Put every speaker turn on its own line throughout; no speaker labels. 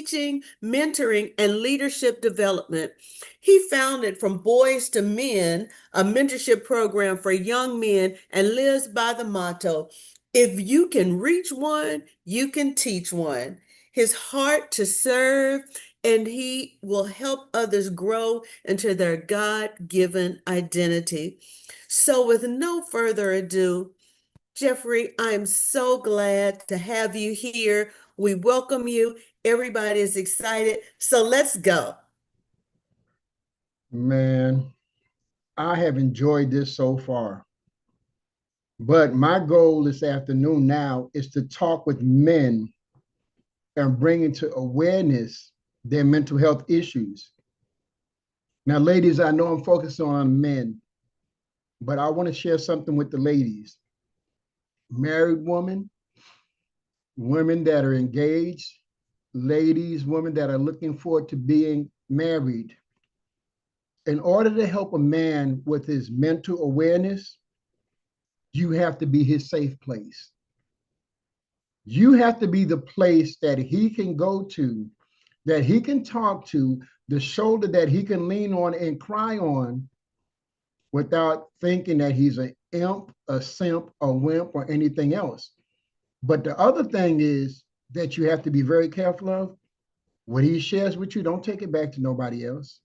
teaching, mentoring, and leadership development. He founded From Boys to Men, a mentorship program for young men, and lives by the motto, if you can reach one, you can teach one. His heart to serve, and he will help others grow into their God-given identity. So, with no further ado, Jeffrey, I'm so glad to have you here. We welcome you. Everybody is excited. So let's go.
Man, I have enjoyed this so far. But my goal this afternoon now is to talk with men and bring into awareness their mental health issues. Now, ladies, I know I'm focused on men, but I want to share something with the ladies. Married women, women that are engaged, ladies, women that are looking forward to being married. In order to help a man with his mental awareness, you have to be his safe place. You have to be the place that he can go to, that he can talk to, the shoulder that he can lean on and cry on without thinking that he's an imp, a simp, a wimp, or anything else. But the other thing is that you have to be very careful of what he shares with you, don't take it back to nobody else.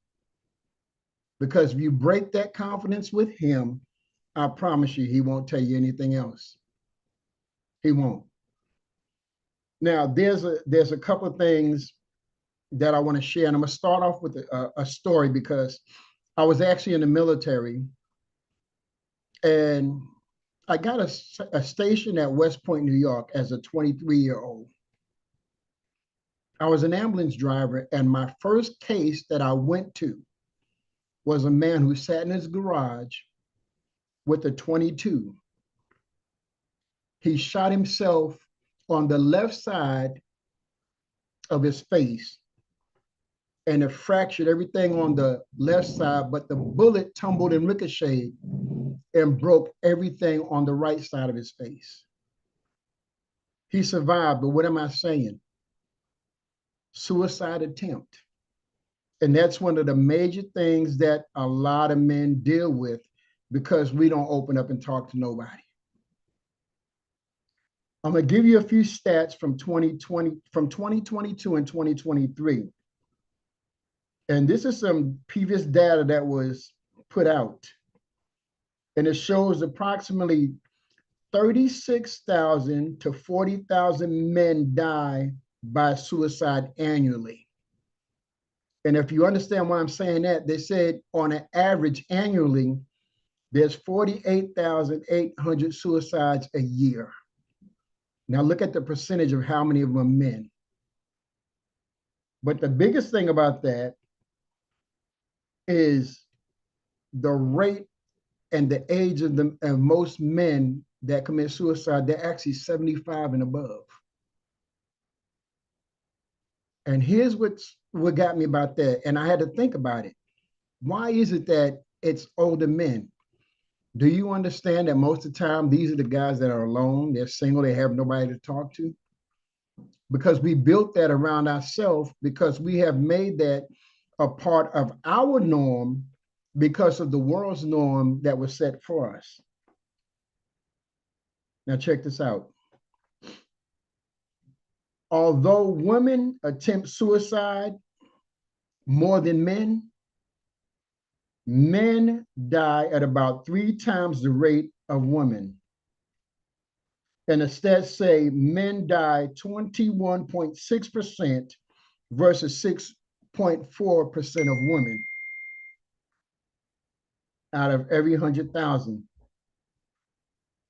Because if you break that confidence with him, I promise you, he won't tell you anything else. He won't. Now, there's a couple of things that I want to share, and I'm gonna start off with a story because I was actually in the military, and I got a station at West Point, New York, as a 23-year-old. I was an ambulance driver, and my first case that I went to was a man who sat in his garage with a 22. He shot himself on the left side of his face, and it fractured everything on the left side, but the bullet tumbled and ricocheted and broke everything on the right side of his face. He survived, but what am I saying? Suicide attempt. And that's one of the major things that a lot of men deal with because we don't open up and talk to nobody. I'm gonna give you a few stats from 2022 and 2023. And this is some previous data that was put out. And it shows approximately 36,000 to 40,000 men die by suicide annually. And if you understand why I'm saying that, they said on an average annually, there's 48,800 suicides a year. Now look at the percentage of how many of them are men. But the biggest thing about that is the rate and the age of most men that commit suicide, they're actually 75 and above. And here's what got me about that. And I had to think about it. Why is it that it's older men? Do you understand that most of the time, these are the guys that are alone, they're single, they have nobody to talk to? Because we built that around ourselves, because we have made that a part of our norm because of the world's norm that was set for us. Now check this out. Although women attempt suicide more than men, men die at about 3 times the rate of women. And the stats say men die 21.6% versus 6.4% of women out of every 100,000.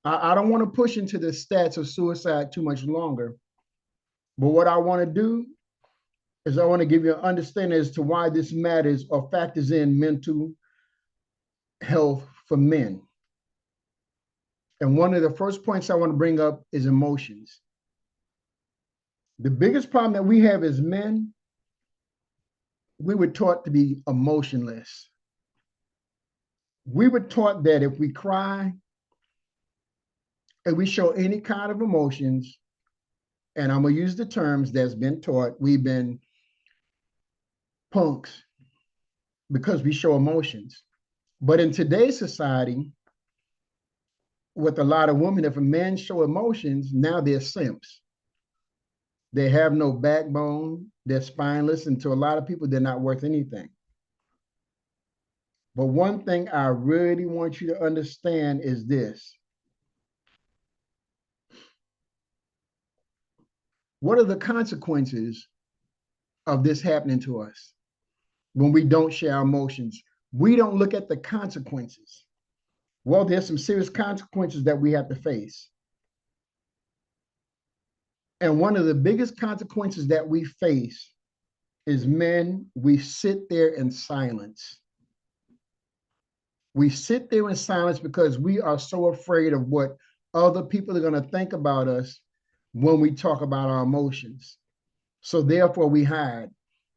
I don't want to push into the stats of suicide too much longer, but what I want to do is I want to give you an understanding as to why this matters or factors in mental health for men. And one of the first points I want to bring up is emotions. The biggest problem that we have as men, we were taught to be emotionless. We were taught that if we cry and we show any kind of emotions, and I'm gonna use the terms that's been taught, we've been punks because we show emotions. But in today's society, with a lot of women, if a man show emotions, now they're simps. They have no backbone, they're spineless, and to a lot of people, they're not worth anything. But one thing I really want you to understand is this. What are the consequences of this happening to us when we don't share our emotions? We don't look at the consequences. Well, there's some serious consequences that we have to face. And one of the biggest consequences that we face is men, we sit there in silence. We sit there in silence because we are so afraid of what other people are going to think about us when we talk about our emotions. So therefore we hide.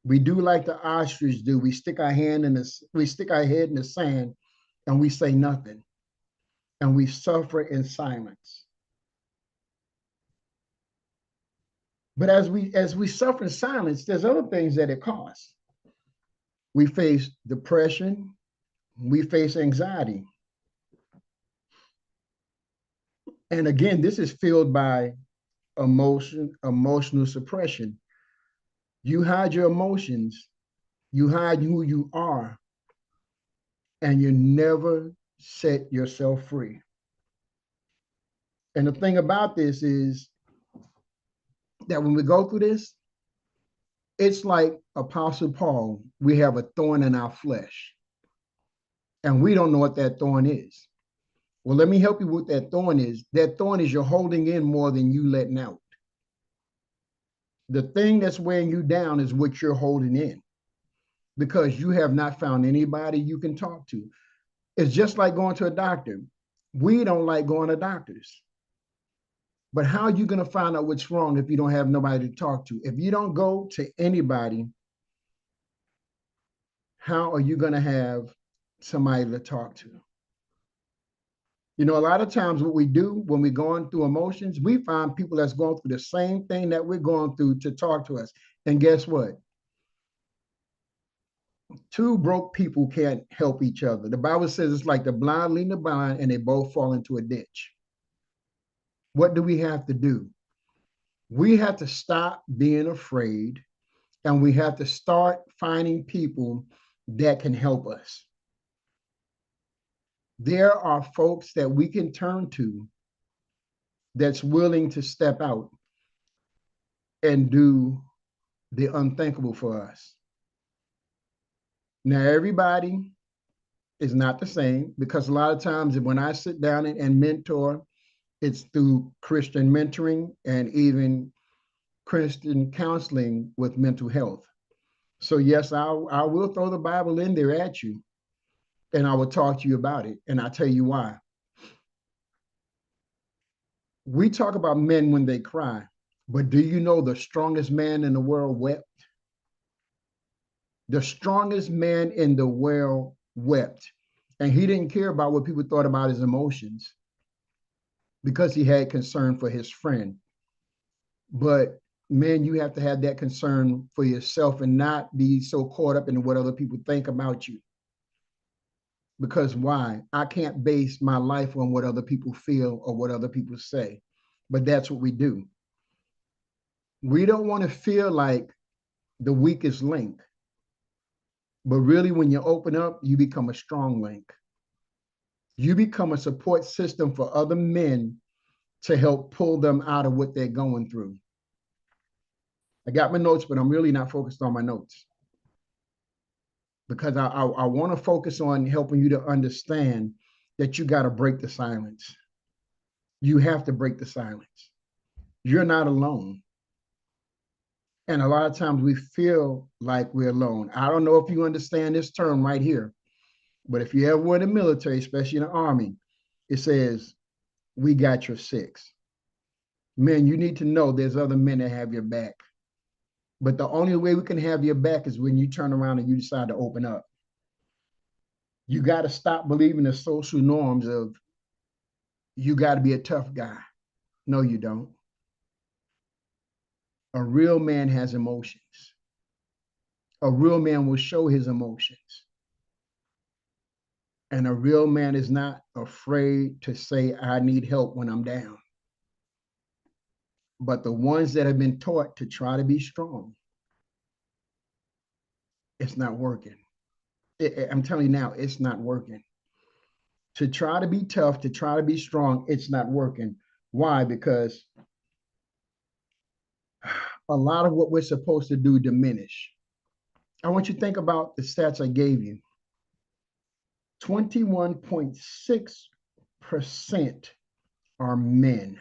We do like the ostrich do. We stick our head in the sand and we say nothing. And we suffer in silence. But as we suffer in silence, there's other things that it costs. We face depression, we face anxiety. And again, this is fueled by emotional suppression. You hide your emotions, you hide who you are, and you never set yourself free. And the thing about this is that when we go through this, it's like Apostle Paul, we have a thorn in our flesh, and we don't know what that thorn is. Well, let me help you with that thorn is. That thorn is you're holding in more than you letting out. The thing that's weighing you down is what you're holding in because you have not found anybody you can talk to. It's just like going to a doctor. We don't like going to doctors. But how are you going to find out what's wrong if you don't have nobody to talk to? If you don't go to anybody, how are you going to have somebody to talk to? You know, a lot of times what we do when we're going through emotions, we find people that's going through the same thing that we're going through to talk to us. And guess what? Two broke people can't help each other. The Bible says it's like the blind leading the blind and they both fall into a ditch. What do we have to do? We have to stop being afraid and we have to start finding people that can help us. There are folks that we can turn to that's willing to step out and do the unthinkable for us. Now, everybody is not the same because a lot of times when I sit down and mentor, it's through Christian mentoring and even Christian counseling with mental health. So yes, I will throw the Bible in there at you and I will talk to you about it. And I'll tell you why. We talk about men when they cry, but do you know the strongest man in the world wept? The strongest man in the world wept. And he didn't care about what people thought about his emotions because he had concern for his friend. But man, you have to have that concern for yourself and not be so caught up in what other people think about you. Because why? I can't base my life on what other people feel or what other people say. But that's what we do. We don't want to feel like the weakest link. But really, when you open up, you become a strong link. You become a support system for other men to help pull them out of what they're going through. I got my notes, but I'm really not focused on my notes because I want to focus on helping you to understand that you got to break the silence. You have to break the silence. You're not alone. And a lot of times we feel like we're alone. I don't know if you understand this term right here, but if you ever were in the military, especially in the Army, it says, we got your six. Men, you need to know there's other men that have your back. But the only way we can have your back is when you turn around and you decide to open up. You got to stop believing the social norms of you got to be a tough guy. No, you don't. A real man has emotions. A real man will show his emotions. And a real man is not afraid to say, I need help when I'm down. But the ones that have been taught to try to be strong, it's not working. I'm telling you now, it's not working. To try to be tough, to try to be strong, it's not working. Why? Because a lot of what we're supposed to do diminish. I want you to think about the stats I gave you. 21.6% are men.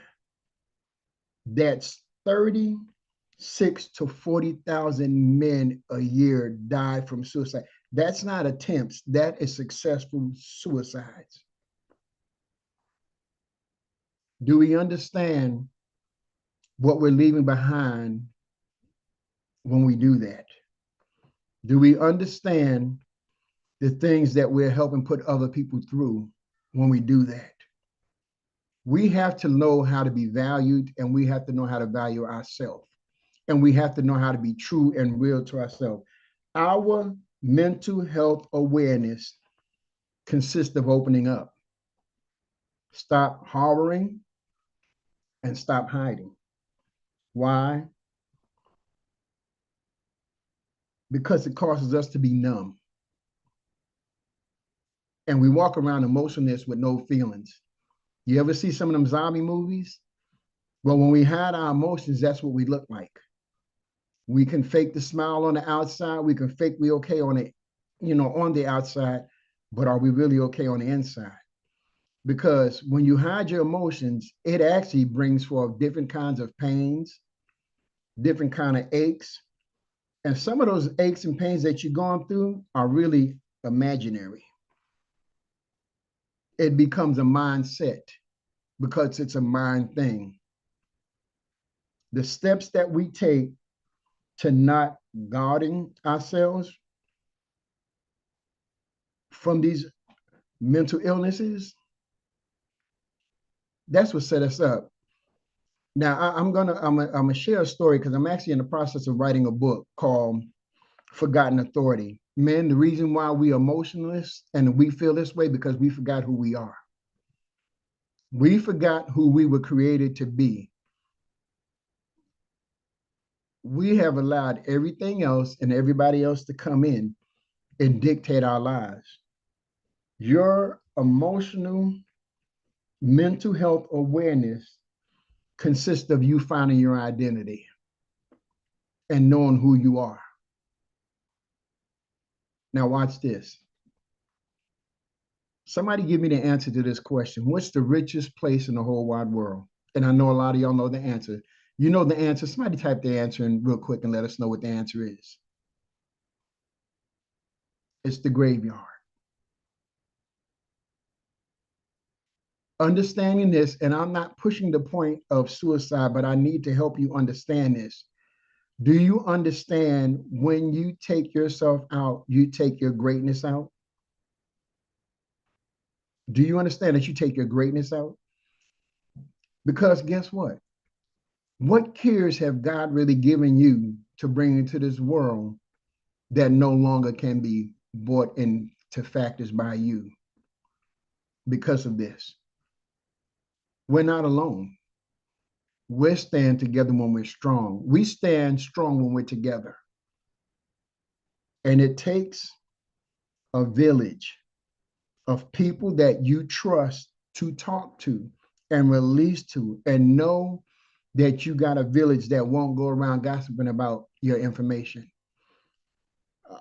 That's 36 to 40,000 men a year die from suicide. That's not attempts, that is successful suicides. Do we understand what we're leaving behind when we do that? Do we understand the things that we're helping put other people through when we do that? We have to know how to be valued, and we have to know how to value ourselves. And we have to know how to be true and real to ourselves. Our mental health awareness consists of opening up. Stop harboring and stop hiding. Why? Because it causes us to be numb. And we walk around emotionless with no feelings. You ever see some of them zombie movies? Well, when we hide our emotions, that's what we look like. We can fake the smile on the outside. We can fake we okay on it, on the outside, but are we really okay on the inside? Because when you hide your emotions, it actually brings forth different kinds of pains, different kind of aches. And some of those aches and pains that you're going through are really imaginary. It becomes a mindset because it's a mind thing. The steps that we take to not guarding ourselves from these mental illnesses, that's what set us up. Now I'm gonna share a story because I'm actually in the process of writing a book called Forgotten Authority. Men, the reason why we are emotionless and we feel this way because we forgot who we are. We forgot who we were created to be. We have allowed everything else and everybody else to come in and dictate our lives. Your emotional mental health awareness consists of you finding your identity and knowing who you are. Now, watch this. Somebody give me the answer to this question. What's the richest place in the whole wide world? And I know a lot of y'all know the answer. You know the answer. Somebody type the answer in real quick and let us know what the answer is. It's the graveyard. Understanding this, and I'm not pushing the point of suicide, but I need to help you understand this. Do you understand when you take yourself out, you take your greatness out? Do you understand that you take your greatness out? Because guess what? What cures have God really given you to bring into this world that no longer can be brought into factors by you because of this? We're not alone. We stand together when we're strong. We stand strong when we're together. And it takes a village of people that you trust to talk to and release to and know that you got a village that won't go around gossiping about your information.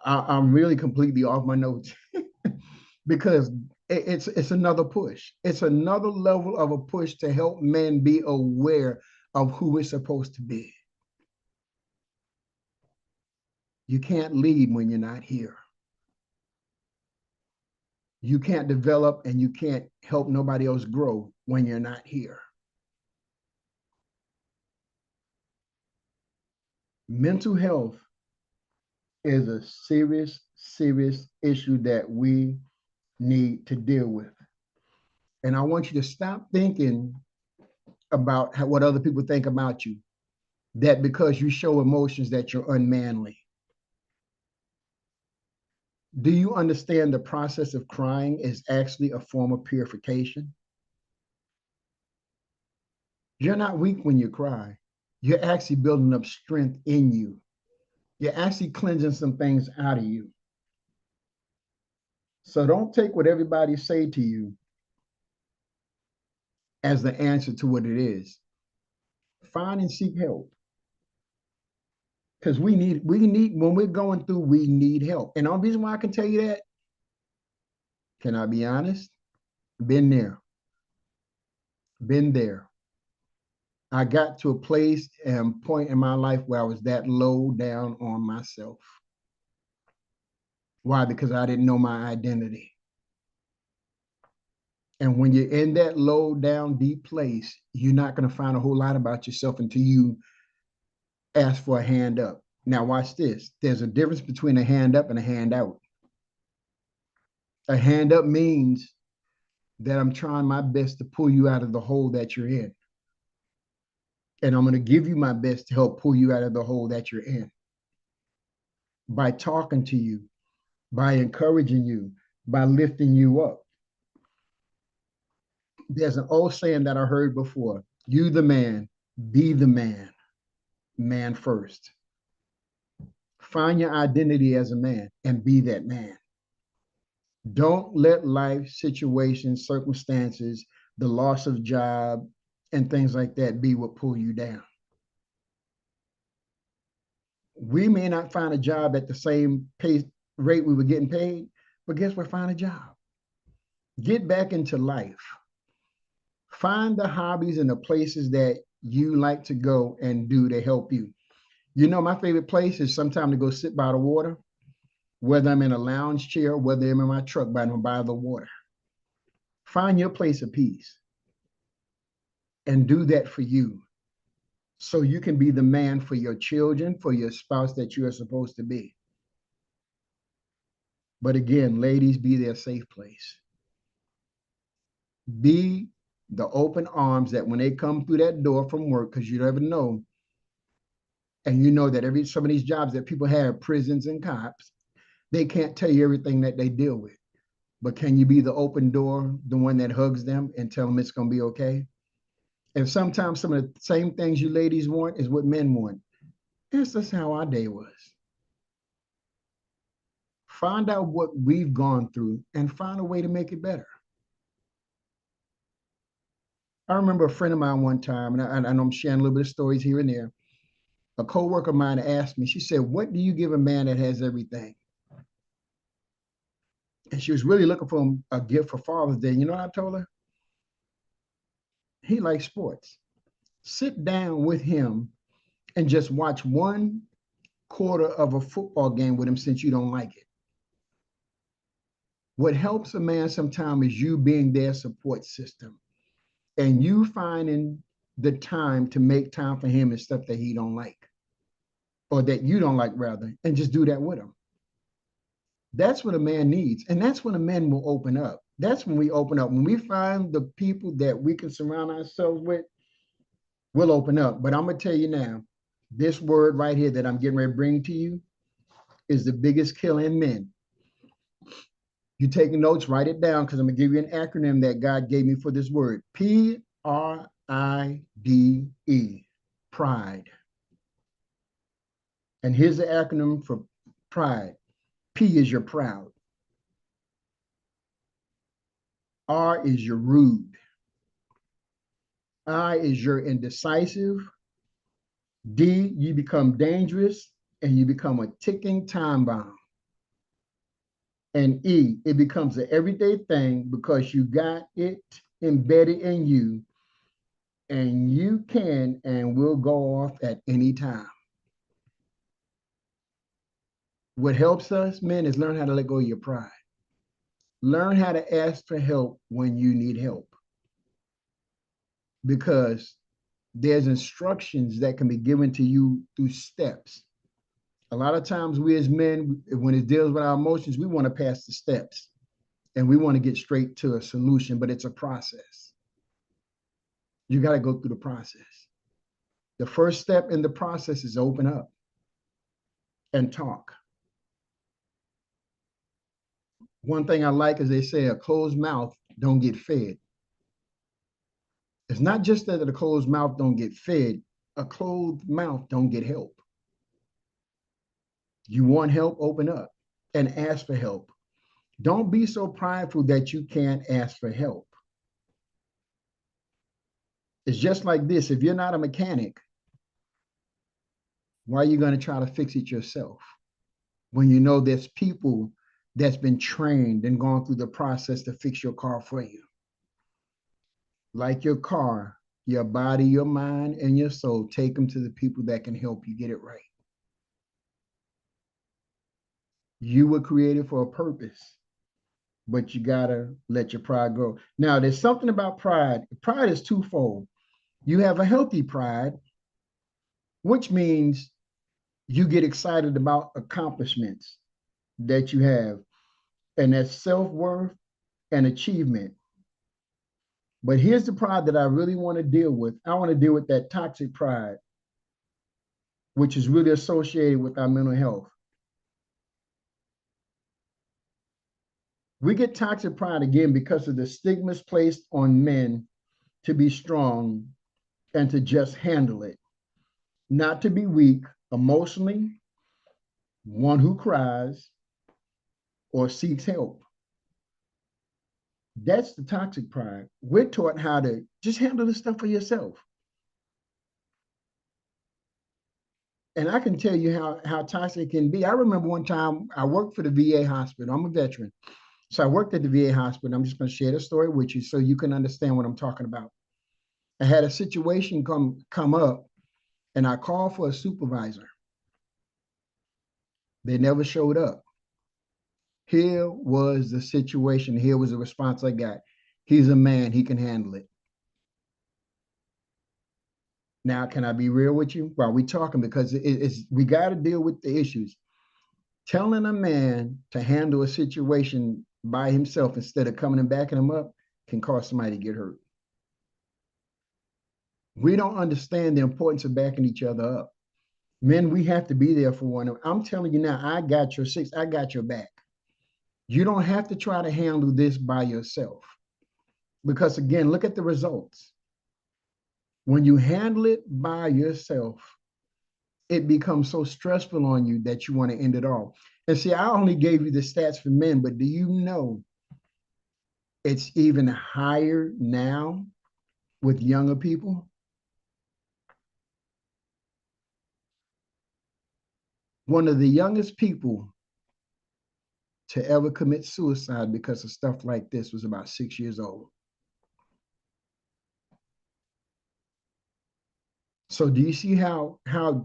I'm really completely off my notes because it's another push. It's another level of a push to help men be aware of who we're supposed to be. You can't lead when you're not here. You can't develop and you can't help nobody else grow when you're not here. Mental health is a serious, serious issue that we need to deal with. And I want you to stop thinking about what other people think about you, that because you show emotions that you're unmanly. Do you understand the process of crying is actually a form of purification? You're not weak when you cry. You're actually building up strength in you. You're actually cleansing some things out of you. So don't take what everybody say to you as the answer to what it is. Find and seek help. Because we need when we're going through, we need help. And the only reason why I can tell you that, can I be honest? Been there, been there. I got to a place and point in my life where I was that low down on myself. Why? Because I didn't know my identity. And when you're in that low down, deep place, you're not going to find a whole lot about yourself until you ask for a hand up. Now, watch this. There's a difference between a hand up and a hand out. A hand up means that I'm trying my best to pull you out of the hole that you're in. And I'm going to give you my best to help pull you out of the hole that you're in by talking to you, by encouraging you, by lifting you up. There's an old saying that I heard before: you, the man, be the man, man first. Find your identity as a man and be that man. Don't let life situations, circumstances, the loss of job, and things like that be what pull you down. We may not find a job at the same pay rate we were getting paid, but guess what? Find a job. Get back into life. Find the hobbies and the places that you like to go and do to help you. You know, my favorite place is sometime to go sit by the water, whether I'm in a lounge chair, whether I'm in my truck by the water. Find your place of peace and do that for you so you can be the man for your children, for your spouse that you are supposed to be. But again, ladies, be their safe place. Be the open arms that when they come through that door from work, because you never know, and you know that some of these jobs that people have, prisons and cops, they can't tell you everything that they deal with. But can you be the open door, the one that hugs them and tell them it's going to be okay? And sometimes some of the same things you ladies want is what men want. That's just how our day was. Find out what we've gone through and find a way to make it better. I remember a friend of mine one time, and I know I'm sharing a little bit of stories here and there. A coworker of mine asked me, she said, "What do you give a man that has everything?" And she was really looking for a gift for Father's Day. You know what I told her? He likes sports. Sit down with him and just watch 1/4 of a football game with him since you don't like it. What helps a man sometimes is you being their support system and you finding the time to make time for him and stuff that he don't like or that you don't like rather, and just do that with him. That's what a man needs. And that's when a man will open up. That's when we open up. When we find the people that we can surround ourselves with, we'll open up. But I'm going to tell you now, this word right here that I'm getting ready to bring to you is the biggest killer in men. You taking notes, write it down, because I'm going to give you an acronym that God gave me for this word. Pride. Pride. And here's the acronym for pride. P is your proud. R is your rude. I is your indecisive. D, you become dangerous and you become a ticking time bomb. And E, it becomes an everyday thing because you got it embedded in you and you can and will go off at any time. What helps us, men, is learn how to let go of your pride. Learn how to ask for help when you need help. Because there's instructions that can be given to you through steps. A lot of times we as men, when it deals with our emotions, we want to pass the steps and we want to get straight to a solution, but it's a process. You got to go through the process. The first step in the process is open up and talk. One thing I like is they say a closed mouth don't get fed. It's not just that a closed mouth don't get fed, a closed mouth don't get help. You want help, open up and ask for help. Don't be so prideful that you can't ask for help. It's just like this. If you're not a mechanic, why are you going to try to fix it yourself when you know there's people that's been trained and gone through the process to fix your car for you? Like your car, your body, your mind, and your soul, take them to the people that can help you get it right. You were created for a purpose, but you got to let your pride go. Now, there's something about pride. Pride is twofold. You have a healthy pride, which means you get excited about accomplishments that you have, and that's self-worth and achievement. But here's the pride that I really want to deal with. I want to deal with that toxic pride, which is really associated with our mental health. We get toxic pride again because of the stigmas placed on men to be strong and to just handle it, not to be weak emotionally, one who cries or seeks help. That's the toxic pride. We're taught how to just handle this stuff for yourself. And I can tell you how toxic it can be. I remember one time I worked for the VA hospital. I'm a veteran. So I worked at the VA hospital. I'm just going to share the story with you so you can understand what I'm talking about. I had a situation come up and I called for a supervisor. They never showed up. Here was the situation. Here was the response I got. He's a man. He can handle it. Now, can I be real with you while we talking? Because we got to deal with the issues. Telling a man to handle a situation by himself instead of coming and backing him up can cause somebody to get hurt. We don't understand the importance of backing each other up. Men, we have to be there for one another. I'm telling you now, I got your six, I got your back. You don't have to try to handle this by yourself. Because again, look at the results. When you handle it by yourself, it becomes so stressful on you that you want to end it all. And see, I only gave you the stats for men, but do you know it's even higher now with younger people? One of the youngest people to ever commit suicide because of stuff like this was about 6 years old. So do you see how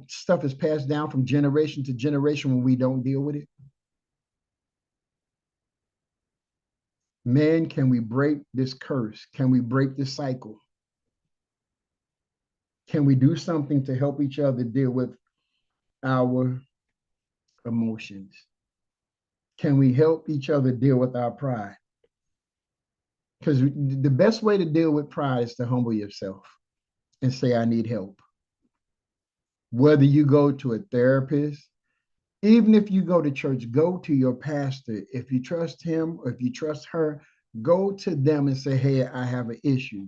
stuff is passed down from generation to generation when we don't deal with it? Man, can we break this curse? Can we break this cycle? Can we do something to help each other deal with our emotions? Can we help each other deal with our pride? Because the best way to deal with pride is to humble yourself and say, I need help. Whether you go to a therapist, even if you go to church, go to your pastor. If you trust him or if you trust her, go to them and say, hey, I have an issue.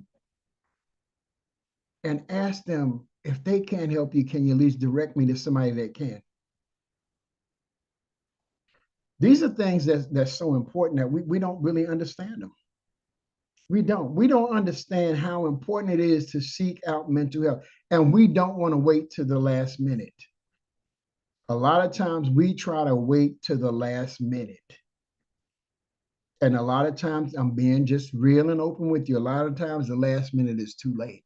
And ask them if they can't help you, can you at least direct me to somebody that can? These are things that's so important that we don't really understand them. We don't understand how important it is to seek out mental health. And we don't want to wait to the last minute. A lot of times we try to wait to the last minute. And a lot of times, I'm being just real and open with you. A lot of times the last minute is too late.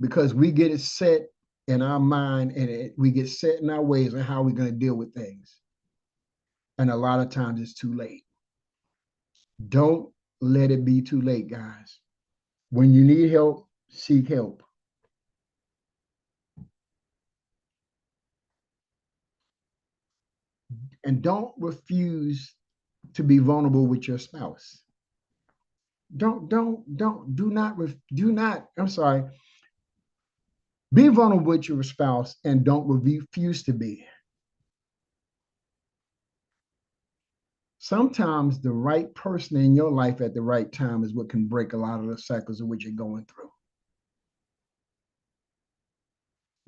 Because we get it set in our mind and we get set in our ways on how we're going to deal with things. And a lot of times it's too late. Don't let it be too late, guys. When you need help, seek help. And don't refuse to be vulnerable with your spouse. I'm sorry. Be vulnerable with your spouse and don't refuse to be. Sometimes the right person in your life at the right time is what can break a lot of the cycles of what you're going through.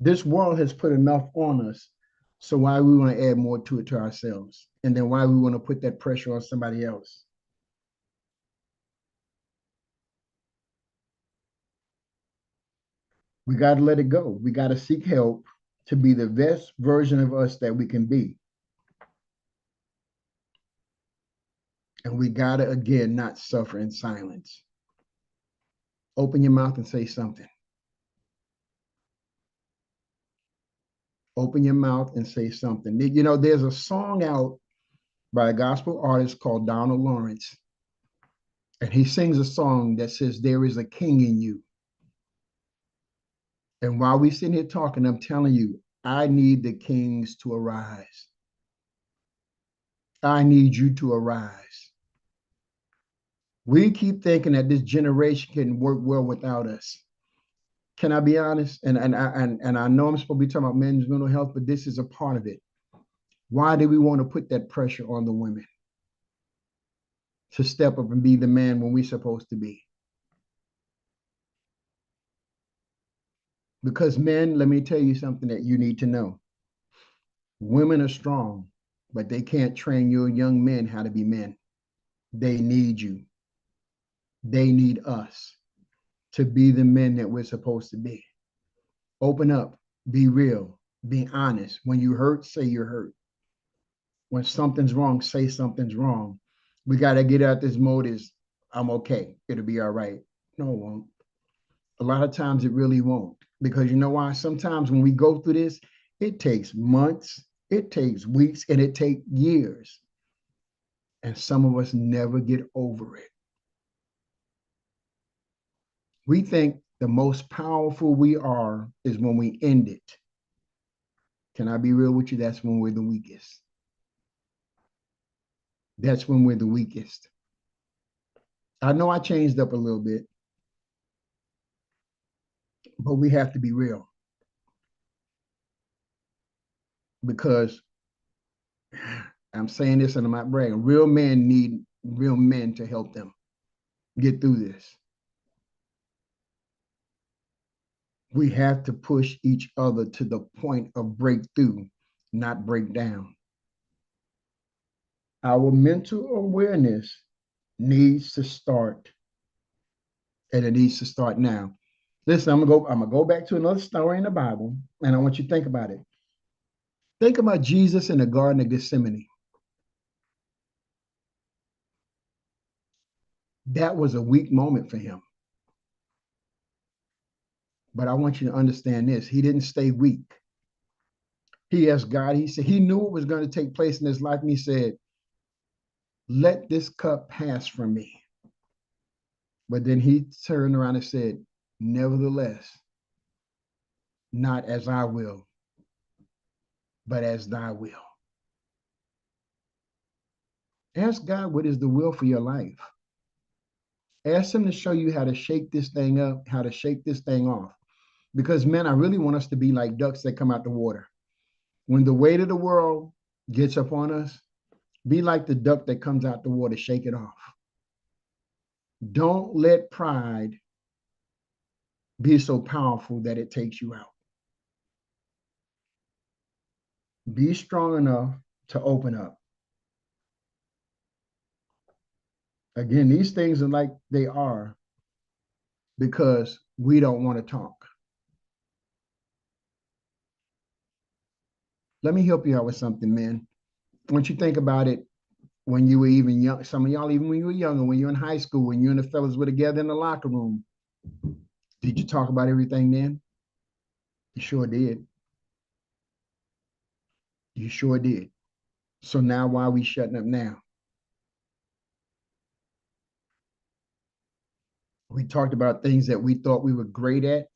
This world has put enough on us. So why we want to add more to it to ourselves? And then why we want to put that pressure on somebody else? We got to let it go. We got to seek help to be the best version of us that we can be. And we got to, again, not suffer in silence. Open your mouth and say something. Open your mouth and say something. You know, there's a song out by a gospel artist called Donald Lawrence. And he sings a song that says, "There is a king in you." And while we sitting here talking, I'm telling you, I need the kings to arise. I need you to arise. We keep thinking that this generation can work well without us. Can I be honest? And I know I'm supposed to be talking about men's mental health, but this is a part of it. Why do we want to put that pressure on the women to step up and be the man when we're supposed to be? Because men, let me tell you something that you need to know. Women are strong, but they can't train your young men how to be men. They need you. They need us to be the men that we're supposed to be. Open up, be real, be honest. When you hurt, say you're hurt. When something's wrong, say something's wrong. We got to get out this mode is, I'm okay. It'll be all right. No, it won't. A lot of times it really won't. Because you know why? Sometimes when we go through this, it takes months, it takes weeks, and it takes years. And some of us never get over it. We think the most powerful we are is when we end it. Can I be real with you? That's when we're the weakest. That's when we're the weakest. I know I changed up a little bit, but we have to be real because I'm saying this and I'm not bragging. Real men need real men to help them get through this. We have to push each other to the point of breakthrough, not breakdown. Our mental awareness needs to start, and it needs to start now. Listen, I'm gonna go back to another story in the Bible, and I want you to think about it. Think about Jesus in the Garden of Gethsemane. That was a weak moment for him. But I want you to understand this. He didn't stay weak. He asked God, he said, he knew what was going to take place in his life. And he said, let this cup pass from me. But then he turned around and said, nevertheless, not as I will, but as thy will. Ask God what is the will for your life. Ask him to show you how to shake this thing up, how to shake this thing off. Because, man, I really want us to be like ducks that come out the water. When the weight of the world gets up on us, be like the duck that comes out the water, shake it off. Don't let pride be so powerful that it takes you out. Be strong enough to open up. Again, these things are like they are because we don't want to talk. Let me help you out with something, man. Once you think about it, when you were even young, some of y'all, even when you were younger, when you're in high school, when you and the fellas were together in the locker room, did you talk about everything then? You sure did. You sure did. So now why are we shutting up now? We talked about things that we thought we were great at.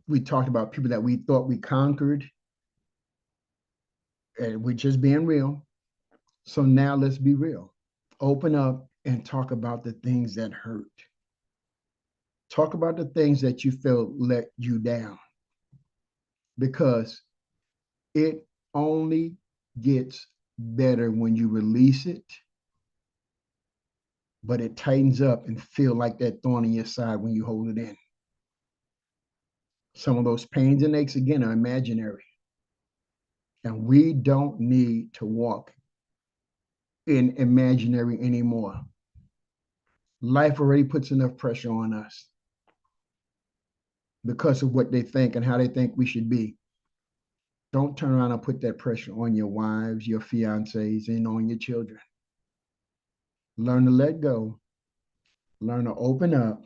We talked about people that we thought we conquered, and we're just being real. So now let's be real. Open up and talk about the things that hurt. Talk about the things that you felt let you down because it only gets better when you release it, but it tightens up and feel like that thorn in your side when you hold it in. Some of those pains and aches, again, are imaginary. And we don't need to walk in imaginary anymore. Life already puts enough pressure on us because of what they think and how they think we should be. Don't turn around and put that pressure on your wives, your fiancés, and on your children. Learn to let go, learn to open up,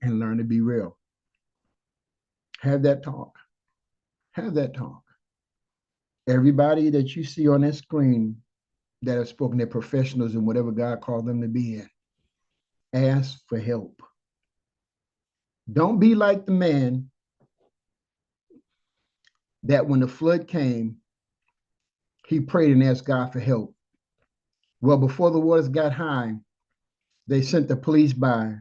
and learn to be real. Have that talk. Have that talk. Everybody that you see on that screen that have spoken, they're professionals in whatever God called them to be in. Ask for help. Don't be like the man that when the flood came, he prayed and asked God for help. Well, before the waters got high, they sent the police by,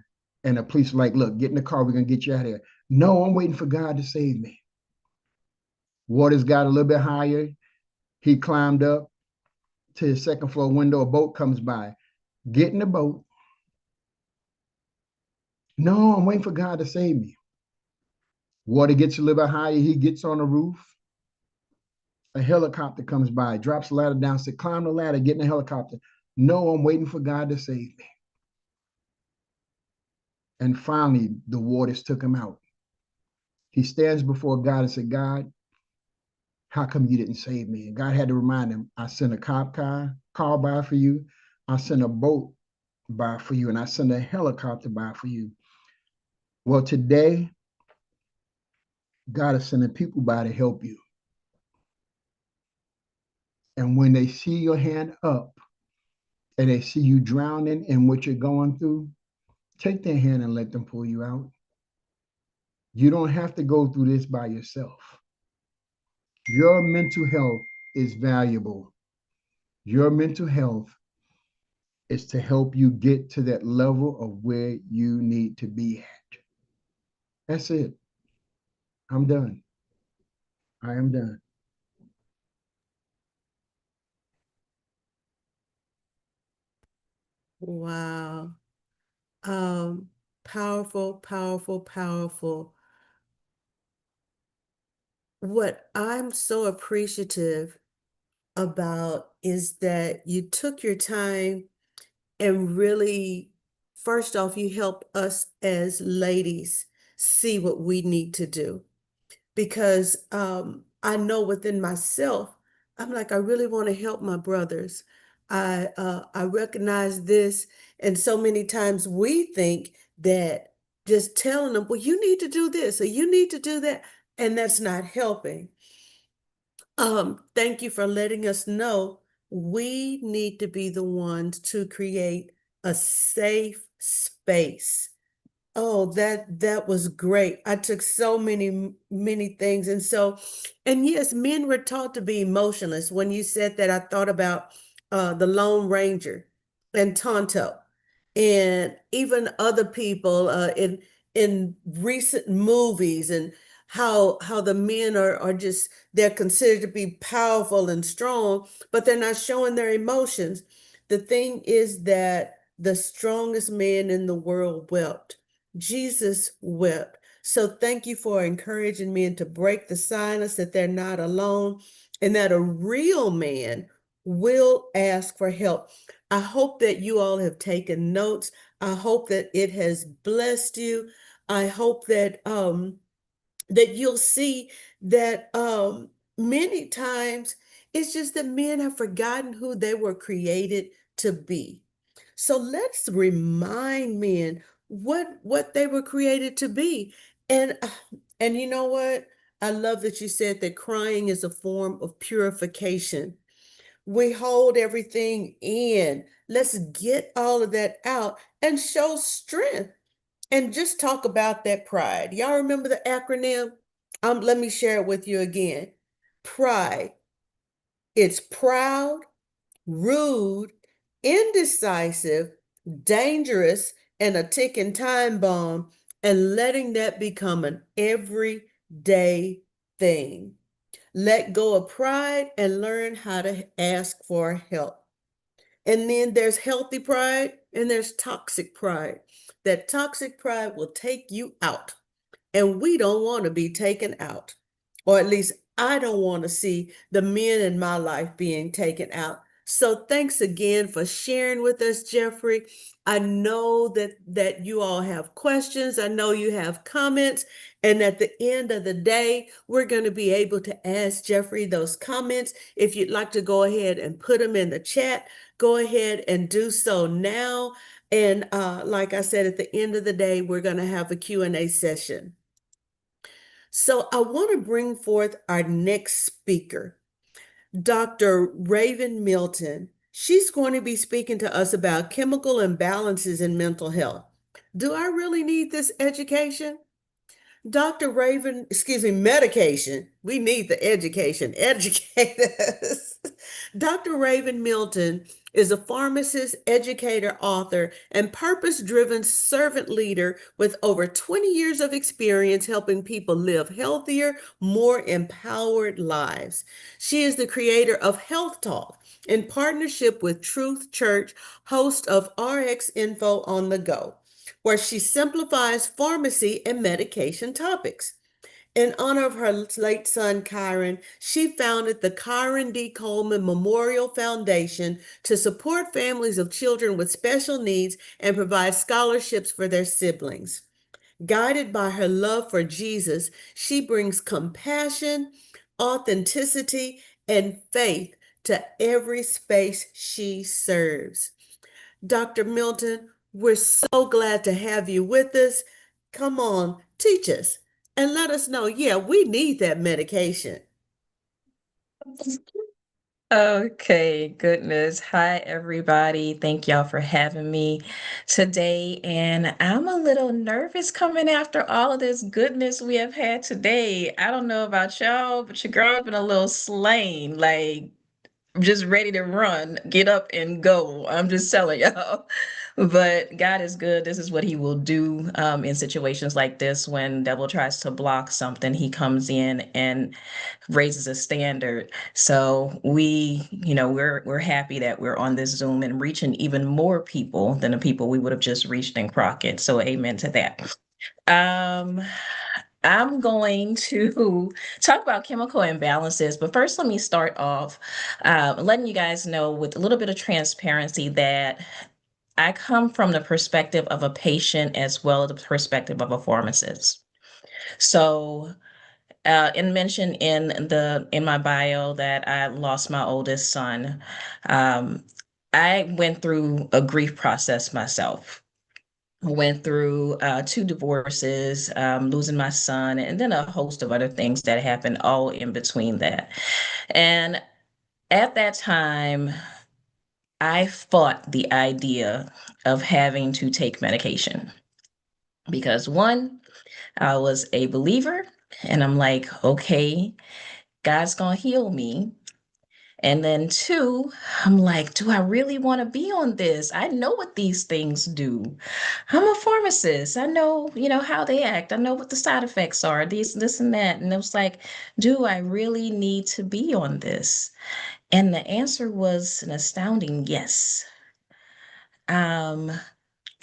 and the police were like, look, get in the car, we're gonna get you out of here. No, I'm waiting for God to save me. Waters got a little bit higher. He climbed up to his second floor window. A boat comes by. Get in the boat. No, I'm waiting for God to save me. Water gets a little bit higher. He gets on the roof. A helicopter comes by, drops the ladder down, said, climb the ladder, get in the helicopter. No, I'm waiting for God to save me. And finally, the waters took him out. He stands before God and said, God, how come you didn't save me? And God had to remind him, I sent a cop car by for you. I sent a boat by for you. And I sent a helicopter by for you. Well, today, God is sending people by to help you. And when they see your hand up and they see you drowning in what you're going through, take their hand and let them pull you out. You don't have to go through this by yourself. Your mental health is valuable. Your mental health is to help you get to that level of where you need to be at. That's it. I'm done. I am done.
Wow. Um, Powerful, powerful, powerful. What I'm so appreciative about is that you took your time and really, first off, you help us as ladies see what we need to do. Because I know within myself, I'm like, I really want to help my brothers. I recognize this, and so many times we think that just telling them, well, you need to do this or you need to do that, and that's not helping. Thank you for letting us know we need to be the ones to create a safe space. Oh, that was great. I took so many things. And yes, men were taught to be emotionless. When you said that, I thought about the Lone Ranger and Tonto, and even other people in recent movies, and how the men are just they're considered to be powerful and strong, but they're not showing their emotions. The thing is that the strongest man in the world wept. Jesus wept. So thank you for encouraging men to break the silence that they're not alone and that a real man will ask for help. I hope that you all have taken notes. I hope that it has blessed you. I hope that you'll see that many times it's just that men have forgotten who they were created to be. So let's remind men what they were created to be. And you know what? I love that you said that crying is a form of purification. We hold everything in. Let's get all of that out and show strength and just talk about that pride. Y'all remember the acronym? Let me share it with you again. Pride. It's proud, rude, indecisive, dangerous, and a ticking time bomb, and letting that become an everyday thing. let go of pride, and learn how to ask for help. And then there's healthy pride and there's toxic pride. That toxic pride will take you out. And we don't want to be taken out. Or at least I don't want to see the men in my life being taken out. So thanks again for sharing with us, Jeffrey. I know that you all have questions. I know you have comments. And at the end of the day, we're going to be able to ask Jeffrey those comments. If you'd like to go ahead and put them in the chat, go ahead and do so now. And like I said, at the end of the day, we're going to have a Q&A session. So I want to bring forth our next speaker, Dr. Raven Milton. She's going to be speaking to us about chemical imbalances in mental health. Do I really need this education? Dr. Raven, excuse me, medication. We need the education. Educate us. Dr. Raven Milton is a pharmacist, educator, author, and purpose driven servant leader with over 20 years of experience helping people live healthier, more empowered lives. She is the creator of Health Talk in partnership with Truth Church, host of RX Info on the Go, where she simplifies pharmacy and medication topics. In honor of her late son, Kyron, she founded the Kyron D. Coleman Memorial Foundation to support families of children with special needs and provide scholarships for their siblings. Guided by her love for Jesus, she brings compassion, authenticity, and faith to every space she serves. Dr. Milton, we're so glad to have you with us. Come on, teach us and let us know. Yeah, we need that medication.
Okay, goodness. Hi, everybody. Thank y'all for having me today. And I'm a little nervous coming after all of this goodness we have had today. I don't know about y'all, but your girl's been a little slain. Like, I'm just ready to run, get up and go. I'm just telling y'all. But God is good. This is what he will do in situations like this when devil tries to block something. He comes in and raises a standard. So we're happy that we're on this Zoom and reaching even more people than the people we would have just reached in Crockett. So amen to that. Um, I'm going to talk about chemical imbalances, but first, let me start off letting you guys know with a little bit of transparency that I come from the perspective of a patient as well as the perspective of a pharmacist. So, and mentioned in my bio that I lost my oldest son. Um, I went through a grief process myself. Went through two divorces, losing my son, and then a host of other things that happened all in between that. And at that time, I fought the idea of having to take medication because one, I was a believer, and I'm like, okay, God's gonna heal me. And then two, I'm like, do I really want to be on this? I know what these things do. I'm a pharmacist. I know, how they act. I know what the side effects are, this and that. And it was like, do I really need to be on this? And the answer was an astounding yes. Um,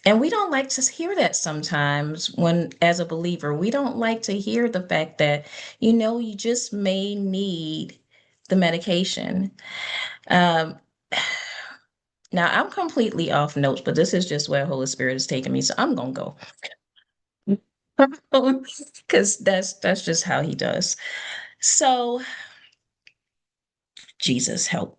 and we don't like to hear that sometimes when, as a believer, we don't like to hear the fact that, you just may need the medication. Um, Now I'm completely off notes, but this is just where Holy Spirit is taking me. So I'm gonna go. Because that's just how he does. So Jesus help.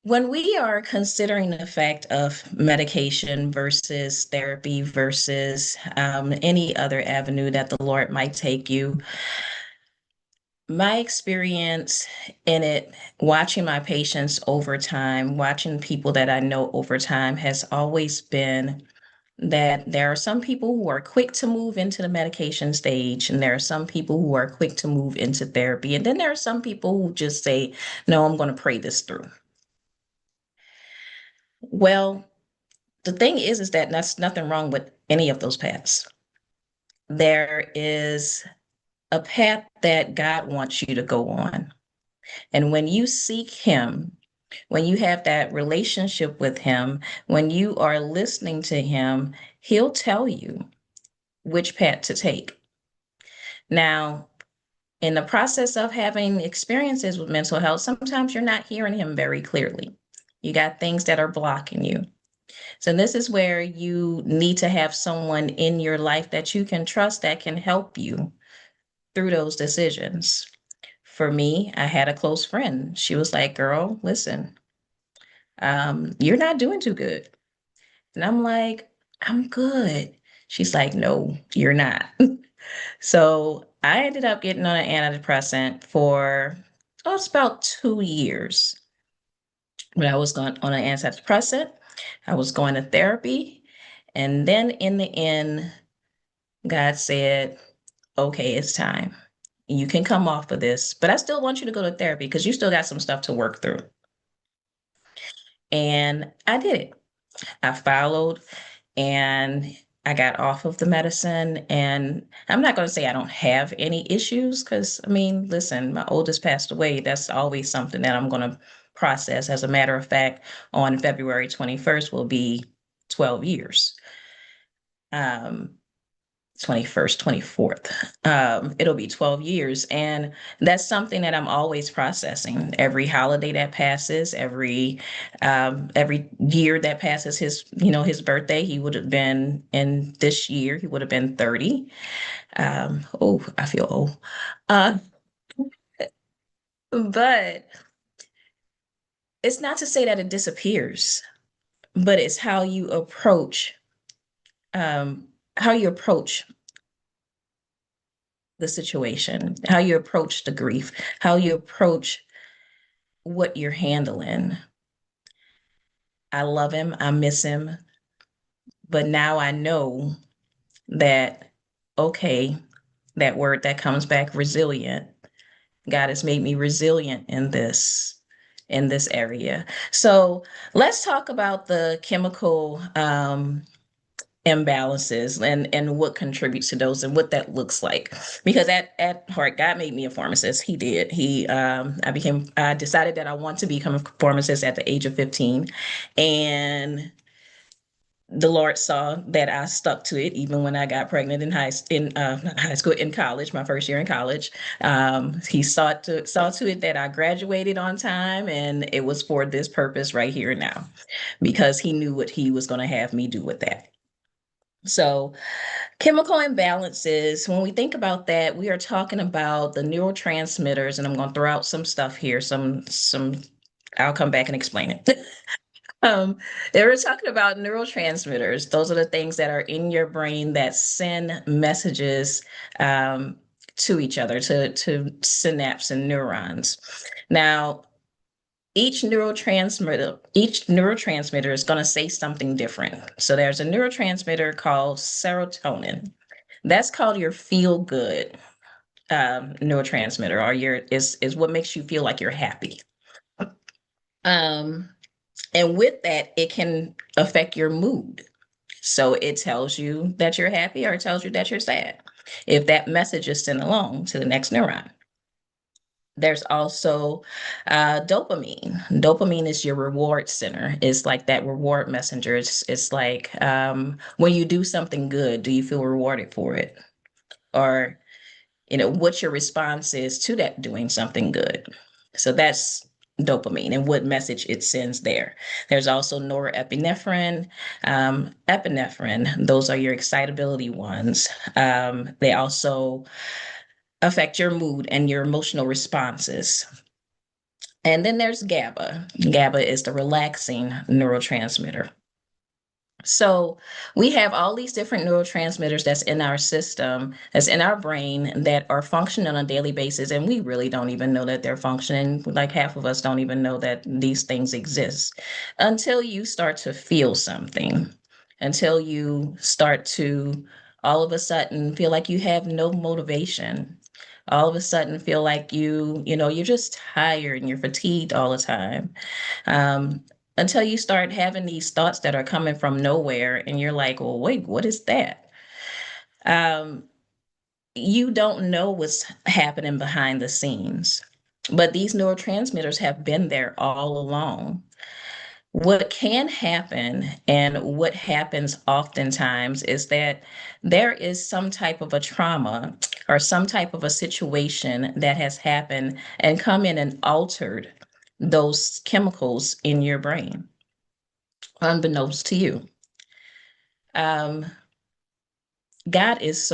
When we are considering the fact of medication versus therapy versus any other avenue that the Lord might take you, my experience in it, watching my patients over time, watching people that I know over time, has always been that there are some people who are quick to move into the medication stage, and there are some people who are quick to move into therapy. And then there are some people who just say, no, I'm going to pray this through. Well, the thing is that that's nothing wrong with any of those paths. There is a path that God wants you to go on. And when you seek Him, when you have that relationship with Him, when you are listening to Him, He'll tell you which path to take. Now, in the process of having experiences with mental health, sometimes you're not hearing Him very clearly. You got things that are blocking you. So, this is where you need to have someone in your life that you can trust that can help you through those decisions. For me, I had a close friend. She was like, "Girl, listen, you're not doing too good." And I'm like, "I'm good." She's like, "No, you're not." So I ended up getting on an antidepressant for, oh, it's about 2 years. But I was going on an antidepressant, I was going to therapy. And then in the end, God said, "Okay, it's time. You can come off of this, but I still want you to go to therapy because you still got some stuff to work through." And I did it. I followed and I got off of the medicine. And I'm not going to say I don't have any issues because, I mean, listen, my oldest passed away. That's always something that I'm going to process. As a matter of fact, on February 21st will be 12 years. Um, 21st, 24th. It'll be 12 years. And that's something that I'm always processing. Every holiday that passes, every year that passes his birthday, he would have been in this year, he would have been 30. Oh, I feel old. Uh, but it's not to say that it disappears, but it's um, how you approach the situation, how you approach the grief, how you approach what you're handling. I love him, I miss him, but now I know that, okay, that word that comes back, resilient. God has made me resilient in this area. So let's talk about the chemical imbalances and what contributes to those and what that looks like, because at heart, God made me a pharmacist. He did. I decided that I want to become a pharmacist at the age of 15, and the Lord saw that I stuck to it even when I got pregnant not high school, in college, my first year in college. He saw to it that I graduated on time, and it was for this purpose right here and now, because he knew what he was going to have me do with that. So, chemical imbalances, when we think about that, we are talking about the neurotransmitters, and I'm going to throw out some stuff here, I'll come back and explain it. They were talking about neurotransmitters. Those are the things that are in your brain that send messages um, to each other, to synapse and neurons. Now, each neurotransmitter is going to say something different. So there's a neurotransmitter called serotonin. That's called your feel good neurotransmitter, or is what makes you feel like you're happy. Um, and with that, it can affect your mood. So it tells you that you're happy or it tells you that you're sad if that message is sent along to the next neuron. There's also dopamine. Dopamine is your reward center. It's like that reward messenger. It's like when you do something good, do you feel rewarded for it? Or, what your response is to that doing something good. So that's dopamine and what message it sends there. There's also norepinephrine, epinephrine. Those are your excitability ones. They also affect your mood and your emotional responses. And then there's GABA. GABA is the relaxing neurotransmitter. So we have all these different neurotransmitters that's in our system, that's in our brain, that are functioning on a daily basis, and we really don't even know that they're functioning. Like half of us don't even know that these things exist until you start to feel something, until you start to all of a sudden feel like you have no motivation. All of a sudden feel like you're just tired and you're fatigued all the time. Um, until you start having these thoughts that are coming from nowhere and you're like, well, wait, what is that? Um, you don't know what's happening behind the scenes, but these neurotransmitters have been there all along. What can happen, and what happens oftentimes, is that there is some type of a trauma or some type of a situation that has happened and come in and altered those chemicals in your brain, unbeknownst to you. Um, God is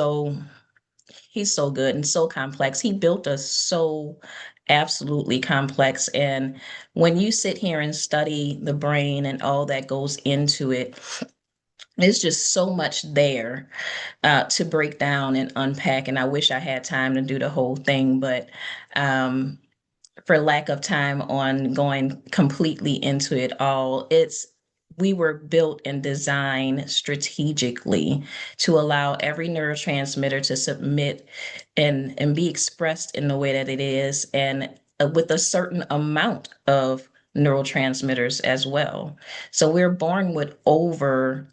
he's so good and so complex. He built us so absolutely complex. And when you sit here and study the brain and all that goes into it, there's just so much there to break down and unpack. And I wish I had time to do the whole thing, but um, for lack of time on going completely into it all, we were built and designed strategically to allow every neurotransmitter to submit and be expressed in the way that it is, and with a certain amount of neurotransmitters as well. So we're born with over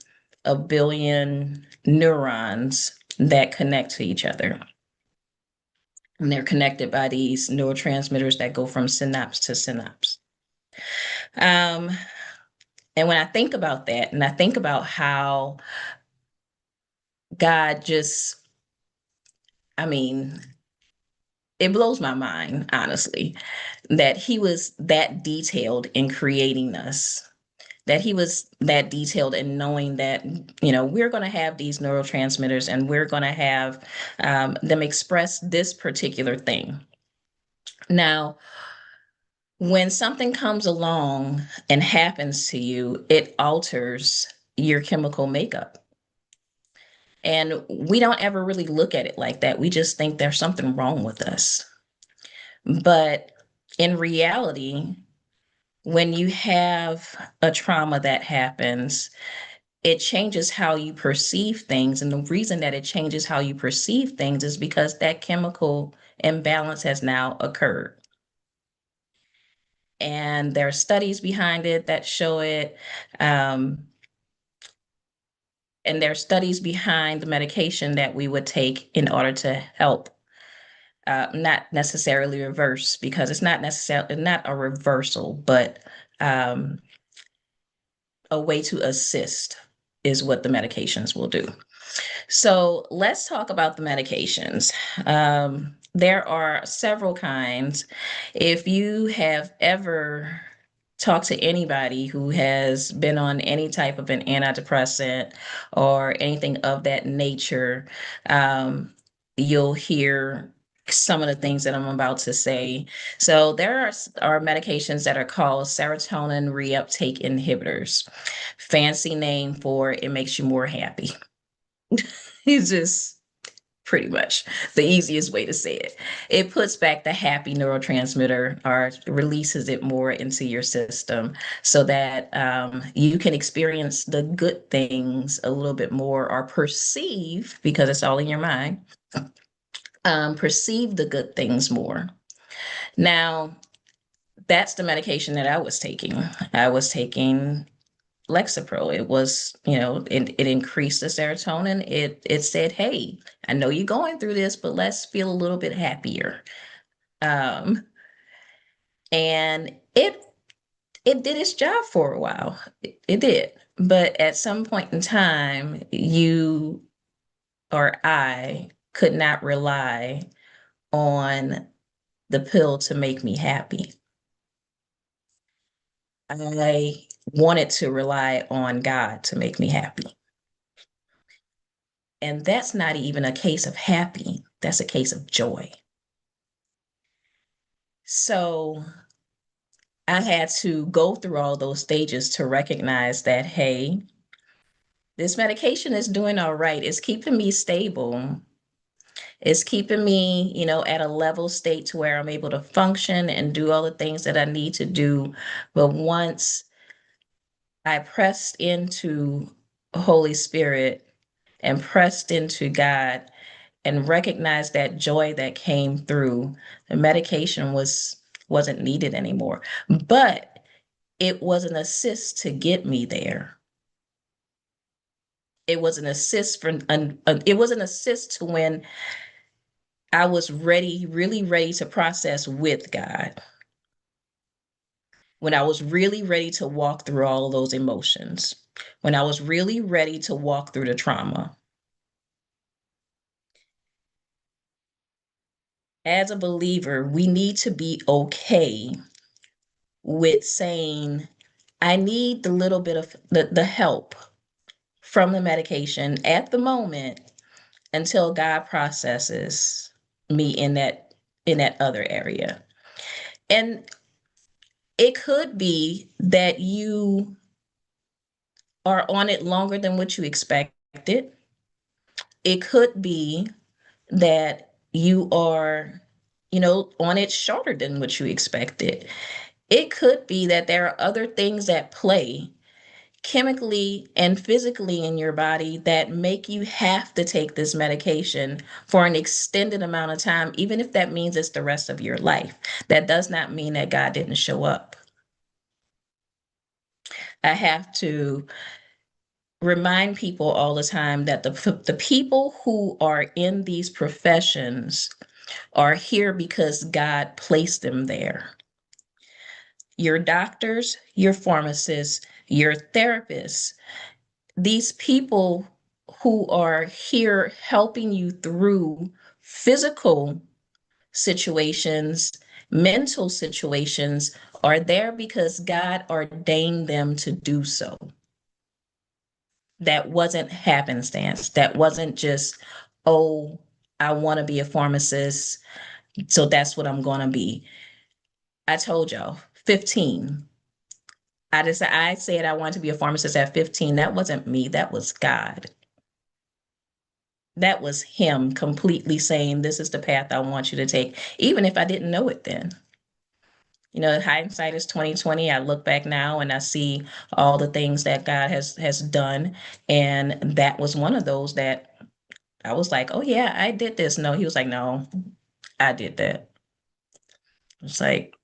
1 billion neurons that connect to each other. And they're connected by these neurotransmitters that go from synapse to synapse. Um, and when I think about that, and I think about how God just, I mean, it blows my mind, honestly, that He was that detailed in creating us, that He was that detailed in knowing that, we're going to have these neurotransmitters and we're going to have them express this particular thing. Now, when something comes along and happens to you, it alters your chemical makeup. And we don't ever really look at it like that. We just think there's something wrong with us. But in reality, when you have a trauma that happens, it changes how you perceive things. And the reason that it changes how you perceive things is because that chemical imbalance has now occurred. And there are studies behind it that show it. Um, and there are studies behind the medication that we would take in order to help, not necessarily reverse, because it's not necessarily not a reversal, but um, a way to assist is what the medications will do. So let's talk about the medications. There are several kinds. If you have ever talked to anybody who has been on any type of an antidepressant or anything of that nature, you'll hear some of the things that I'm about to say. So there are medications that are called serotonin reuptake inhibitors. Fancy name for it makes you more happy. It's just pretty much the easiest way to say it. It puts back the happy neurotransmitter or releases it more into your system so that you can experience the good things a little bit more, or perceive, because it's all in your mind, perceive the good things more. Now, that's the medication that I was taking. I was taking Lexapro. It was, it increased the serotonin. It said, hey, I know you're going through this, but let's feel a little bit happier. Um, and it did its job for a while. It did. But at some point in time, you or I could not rely on the pill to make me happy. I wanted to rely on God to make me happy. And that's not even a case of happy, that's a case of joy. So I had to go through all those stages to recognize that, hey, this medication is doing all right. It's keeping me stable. It's keeping me, at a level state to where I'm able to function and do all the things that I need to do. But once I pressed into Holy Spirit and pressed into God and recognized that joy that came through, the medication wasn't needed anymore. But it was an assist to get me there. It was an assist to when I was ready, really ready to process with God. When I was really ready to walk through all of those emotions, when I was really ready to walk through the trauma. As a believer, we need to be okay with saying, I need the little bit of the help from the medication at the moment until God processes me in that other area. And it could be that you are on it longer than what you expected. It could be that you are, on it shorter than what you expected. It could be that there are other things at play chemically and physically in your body that make you have to take this medication for an extended amount of time, even if that means it's the rest of your life. That does not mean that God didn't show up. I have to remind people all the time that the people who are in these professions are here because God placed them there. Your doctors, your pharmacists, your therapists, these people who are here helping you through physical situations, mental situations, are there because God ordained them to do so. That wasn't happenstance. That wasn't just, oh, I want to be a pharmacist, so that's what I'm going to be. I told y'all, 15. I said I wanted to be a pharmacist at 15. That wasn't me. That was God. That was him completely saying, this is the path I want you to take, even if I didn't know it then. Hindsight is 2020. I look back now and I see all the things that God has done. And that was one of those that I was like, oh yeah, I did this. No, he was like, no, I did that. It's like,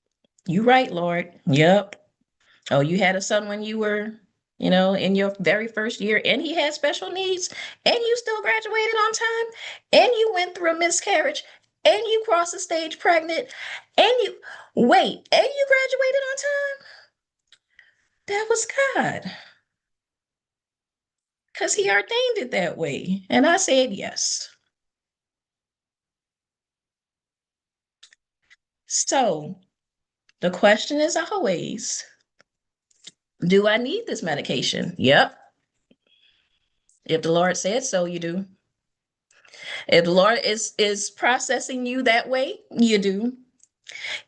you right, Lord. Yep. Oh, you had a son when you were, in your very first year, and he had special needs, and you still graduated on time, and you went through a miscarriage, and you crossed the stage pregnant, and you wait, and you graduated on time. That was God, because he ordained it that way. And I said yes. So the question is always, do I need this medication? Yep. If the Lord said so, you do. If the Lord is processing you that way, you do.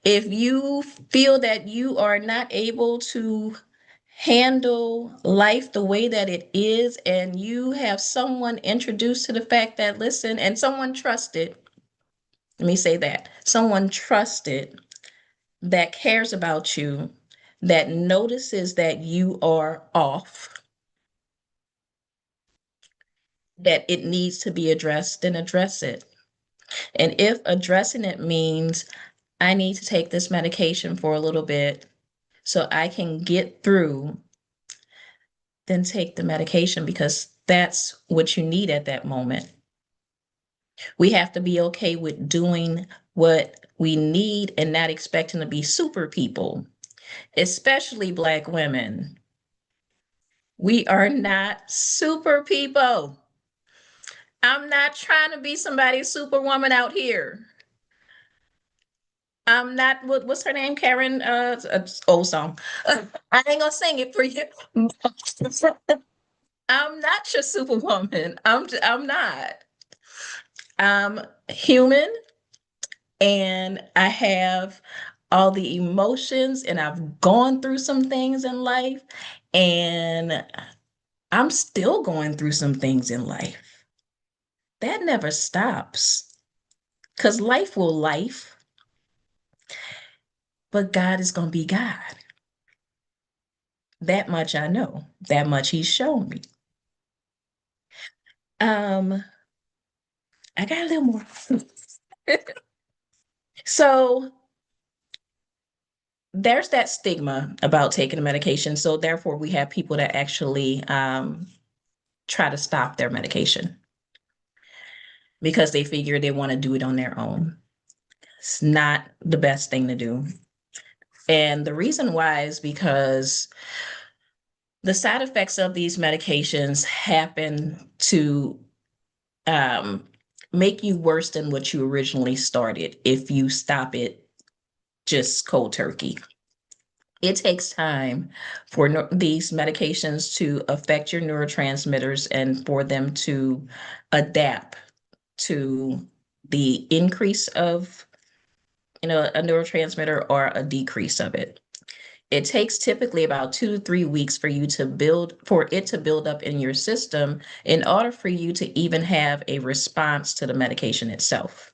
If you feel that you are not able to handle life the way that it is, and you have someone introduced to the fact that, listen, and someone trusted, let me say that, someone trusted that cares about you, that notices that you are off, that it needs to be addressed, then address it. And if addressing it means I need to take this medication for a little bit so I can get through, then take the medication because that's what you need at that moment. We have to be okay with doing what we need and not expecting to be super people, especially Black women. We are not super people. I'm not trying to be somebody's superwoman out here. I'm not, what's her name? Karen, old song. I ain't gonna sing it for you. I'm not your superwoman. I'm not. I'm human and I have all the emotions and I've gone through some things in life and I'm still going through some things in life. That never stops because life will life, but God is going to be God. That much I know. That much he's shown me. Um, I got a little more. So there's that stigma about taking a medication. So therefore, we have people that actually try to stop their medication because they figure they want to do it on their own. It's not the best thing to do. And the reason why is because the side effects of these medications happen to um, make you worse than what you originally started if you stop it just cold turkey. It takes time for these medications to affect your neurotransmitters and for them to adapt to the increase of a neurotransmitter or a decrease of it. It takes typically about 2 to 3 weeks for it to build up in your system in order for you to even have a response to the medication itself.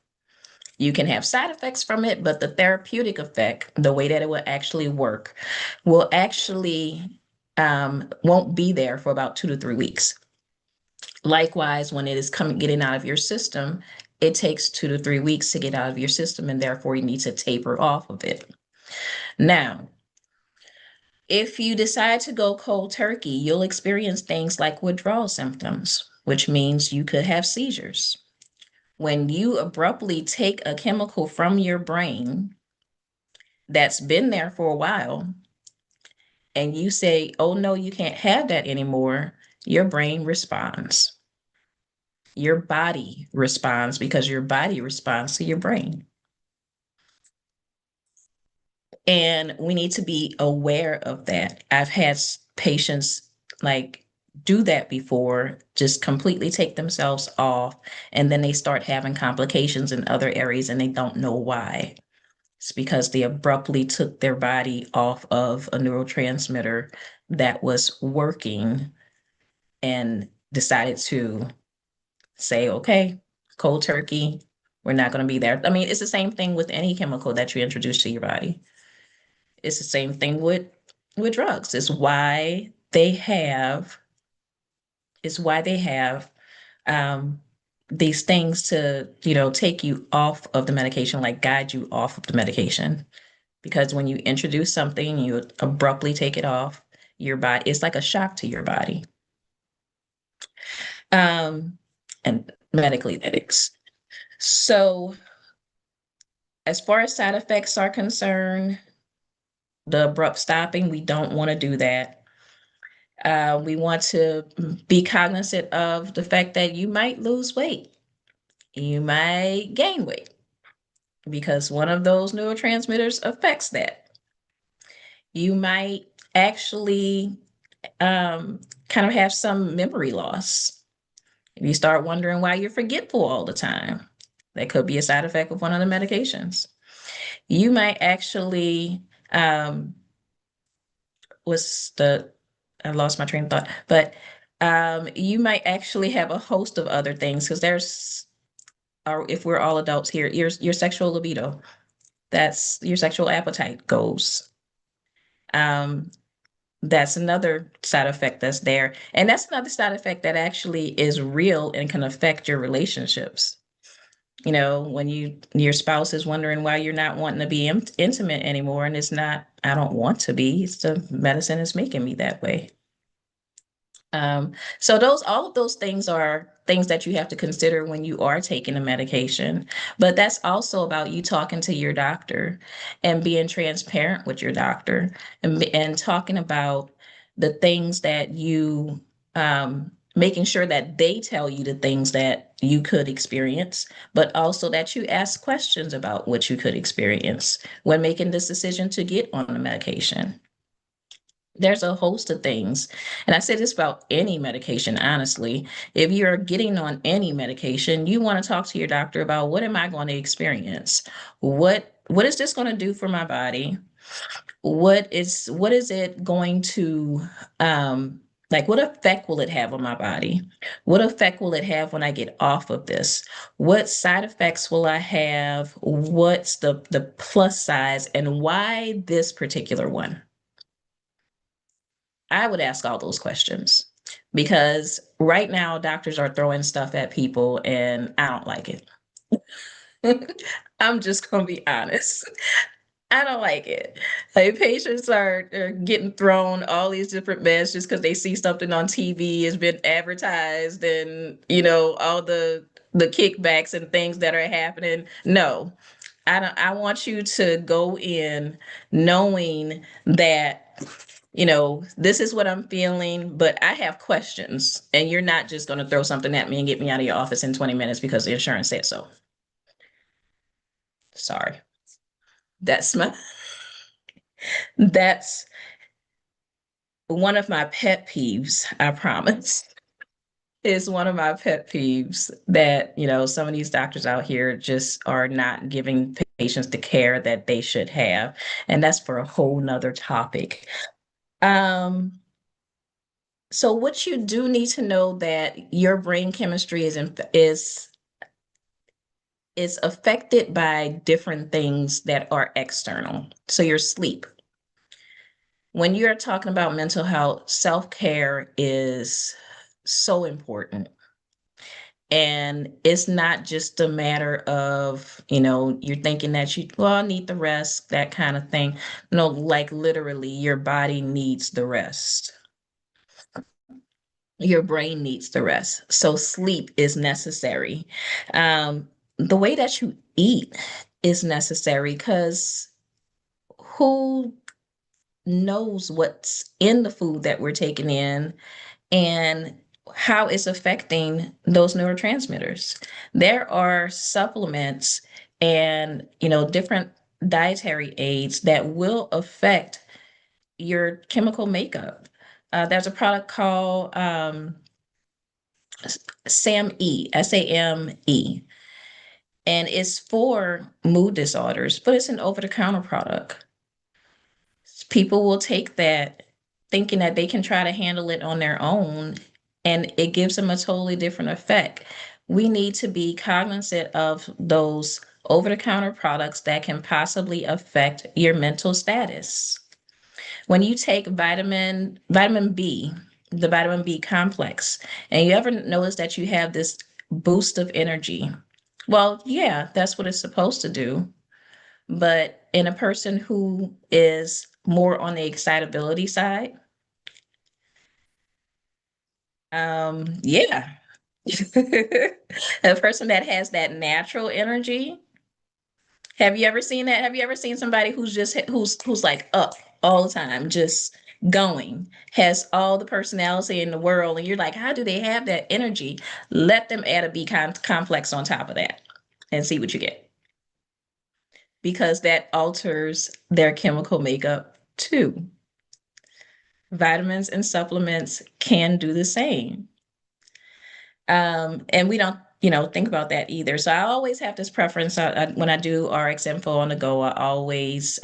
You can have side effects from it, but the therapeutic effect, the way that it will actually work, will actually won't be there for about 2 to 3 weeks. Likewise, when it is getting out of your system, it takes 2 to 3 weeks to get out of your system, and therefore you need to taper off of it. Now, if you decide to go cold turkey, you'll experience things like withdrawal symptoms, which means you could have seizures. When you abruptly take a chemical from your brain that's been there for a while and you say, oh no, you can't have that anymore, your brain responds. Your body responds because your body responds to your brain. And we need to be aware of that. I've had patients like do that before, just completely take themselves off, and then they start having complications in other areas and they don't know why. It's because they abruptly took their body off of a neurotransmitter that was working and decided to say, okay, cold turkey, we're not going to be there. I mean, it's the same thing with any chemical that you introduce to your body. It's the same thing with drugs. It's why they have um, these things to, take you off of the medication, like guide you off of the medication. Because when you introduce something, you abruptly take it off your body. It's like a shock to your body. Um, and medically, that is. So, as far as side effects are concerned, the abrupt stopping, we don't want to do that. We want to be cognizant of the fact that you might lose weight, you might gain weight, because one of those neurotransmitters affects that. You might actually kind of have some memory loss. If you start wondering why you're forgetful all the time, that could be a side effect of one of the medications. You might actually, was the, I lost my train of thought, but you might actually have a host of other things because or if we're all adults here, your sexual libido, that's your sexual appetite goes. Um, that's another side effect that's there. And that's another side effect that actually is real and can affect your relationships. When your spouse is wondering why you're not wanting to be intimate anymore, and it's not, I don't want to be, it's the medicine is making me that way. So all of those things are things that you have to consider when you are taking a medication. But that's also about you talking to your doctor and being transparent with your doctor and talking about the things that making sure that they tell you the things that you could experience, but also that you ask questions about what you could experience when making this decision to get on the medication. There's a host of things. And I say this about any medication, honestly. If you're getting on any medication, you want to talk to your doctor about, what am I going to experience? What is this going to do for my body? What is it going to like, what effect will it have on my body? What effect will it have when I get off of this? What side effects will I have? What's the plus size, and why this particular one? I would ask all those questions because right now doctors are throwing stuff at people and I don't like it. I'm just going to be honest. I don't like it. Like, patients are getting thrown all these different meds just because they see something on TV has been advertised, and all the the kickbacks and things that are happening. No, I don't. I want you to go in knowing that, this is what I'm feeling, but I have questions, and you're not just going to throw something at me and get me out of your office in 20 minutes because the insurance said so. Sorry. That's my that's one of my pet peeves, I promise. Is one of my pet peeves that, some of these doctors out here just are not giving patients the care that they should have. And that's for a whole nother topic. Um, so what you do need to know that your brain chemistry is affected by different things that are external. So your sleep. When you're talking about mental health, self-care is so important. And it's not just a matter of, you're thinking that well, I need the rest, that kind of thing. No, like literally, your body needs the rest. Your brain needs the rest. So sleep is necessary. The way that you eat is necessary because who knows what's in the food that we're taking in and how it's affecting those neurotransmitters. There are supplements and, different dietary aids that will affect your chemical makeup. There's a product called SAMe, SAME, and it's for mood disorders, but it's an over-the-counter product. People will take that thinking that they can try to handle it on their own, and it gives them a totally different effect. We need to be cognizant of those over-the-counter products that can possibly affect your mental status. When you take vitamin B, the vitamin B complex, and you ever notice that you have this boost of energy, well, yeah, that's what it's supposed to do. But in a person who is more on the excitability side, yeah. A person that has that natural energy. Have you ever seen that? Have you ever seen somebody who's like up all the time, just going, has all the personality in the world, and you're like, how do they have that energy? Let them add a complex on top of that and see what you get. Because that alters their chemical makeup too. Vitamins and supplements can do the same. And we don't, think about that either. So I always have this preference. When I do RX info on the go, I always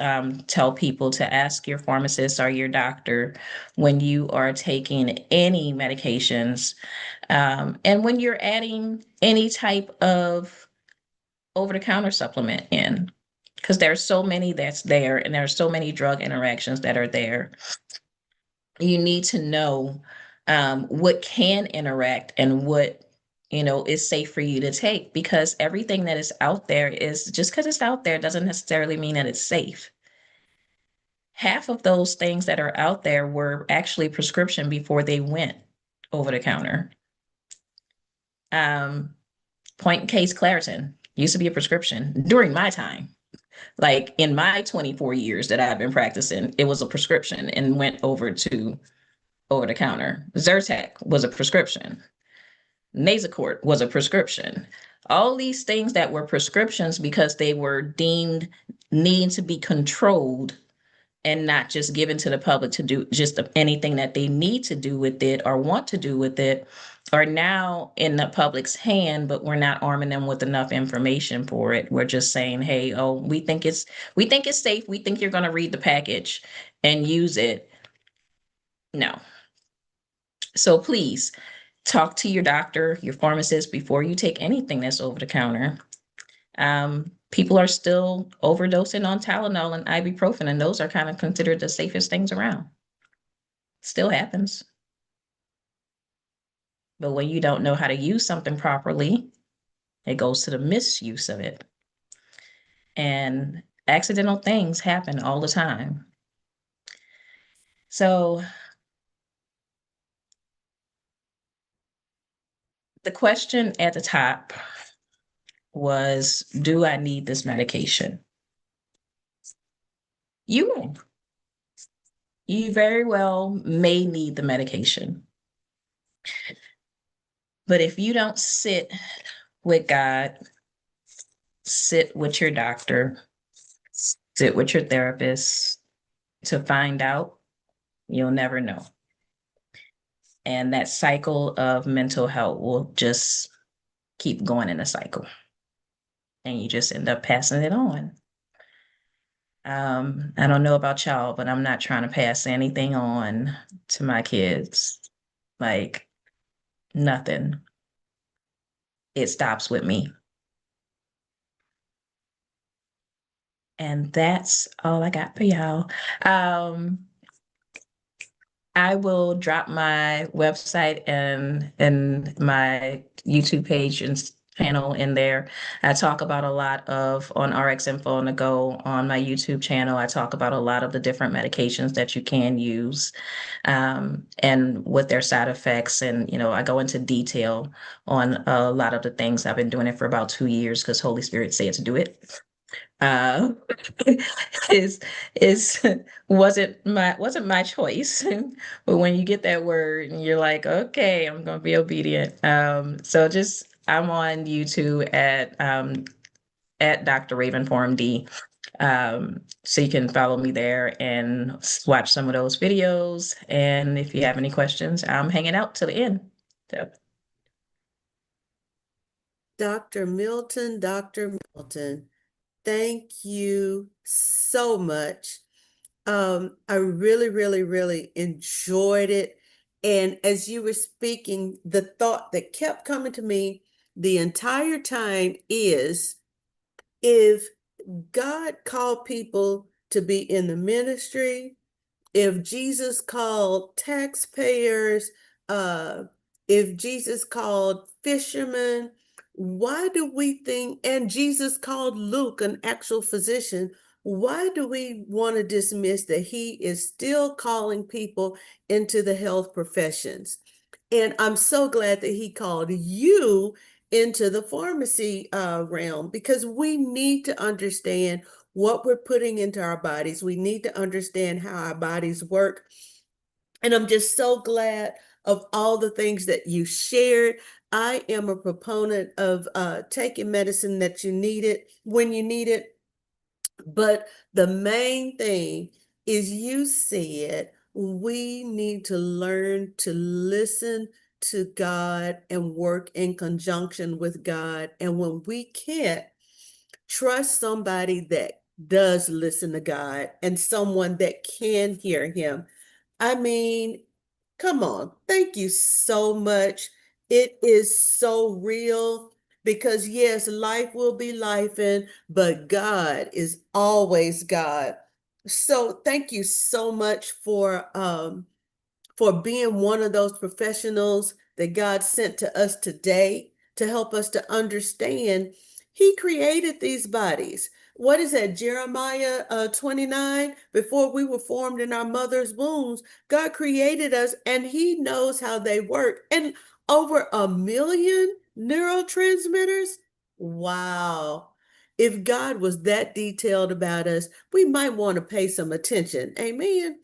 tell people to ask your pharmacist or your doctor when you are taking any medications, and when you're adding any type of over-the-counter supplement in, because there's so many that's there, and there are so many drug interactions that are there. You need to know what can interact and what is safe for you to take, because everything that is out there, is just because it's out there doesn't necessarily mean that it's safe. Half of those things that are out there were actually prescription before they went over the counter. Point case Claritin used to be a prescription during my time. Like in my 24 years that I've been practicing, it was a prescription and went over the counter. Zyrtec was a prescription. Nasacort was a prescription. All these things that were prescriptions because they were deemed needing to be controlled and not just given to the public to do just anything that they need to do with it or want to do with it, are now in the public's hand, but we're not arming them with enough information for it. We're just saying, hey, oh, we think it's safe. We think you're going to read the package and use it. No. So please talk to your doctor, your pharmacist before you take anything that's over the counter. People are still overdosing on Tylenol and ibuprofen, and those are kind of considered the safest things around. Still happens. But when you don't know how to use something properly, it goes to the misuse of it. And accidental things happen all the time. So the question at the top was, do I need this medication? You will. You very well may need the medication. But if you don't sit with God, sit with your doctor, sit with your therapist to find out, you'll never know. And that cycle of mental health will just keep going in a cycle. And you just end up passing it on. I don't know about y'all, but I'm not trying to pass anything on to my kids. Like nothing. It stops with me. And that's all I got for y'all. Um, I will drop my website and my YouTube page and channel in there. I talk about a lot of on RX Info on the Go on my YouTube channel. I talk about a lot of the different medications that you can use, and with their side effects. And, I go into detail on a lot of the things. I've been doing it for about 2 years because Holy Spirit said to do it. uh, is is wasn't my choice. But when you get that word and you're like, okay, I'm gonna be obedient. So just I'm on YouTube at Dr. Raven Form D. So you can follow me there and watch some of those videos. And if you have any questions, I'm hanging out till the end. So.
Dr. Milton, thank you so much. I really, really, really enjoyed it. And as you were speaking, the thought that kept coming to me the entire time is, if God called people to be in the ministry, if Jesus called taxpayers, uh, if Jesus called fishermen, why do we think, and Jesus called Luke an actual physician, why do we want to dismiss that he is still calling people into the health professions? And I'm so glad that he called you into the pharmacy realm, because we need to understand what we're putting into our bodies. We need to understand how our bodies work. And I'm just so glad of all the things that you shared. I am a proponent of taking medicine that you need it when you need it. But the main thing is, you said we need to learn to listen to God and work in conjunction with God. And when we can't, trust somebody that does listen to God and someone that can hear him. I mean, come on. Thank you so much. It is so real, because yes, life will be lifing, but God is always God. So thank you so much for being one of those professionals that God sent to us today to help us to understand he created these bodies. What is that, Jeremiah 29? Before we were formed in our mother's wombs, God created us and he knows how they work. And over 1 million neurotransmitters? Wow. If God was that detailed about us, we might want to pay some attention. Amen.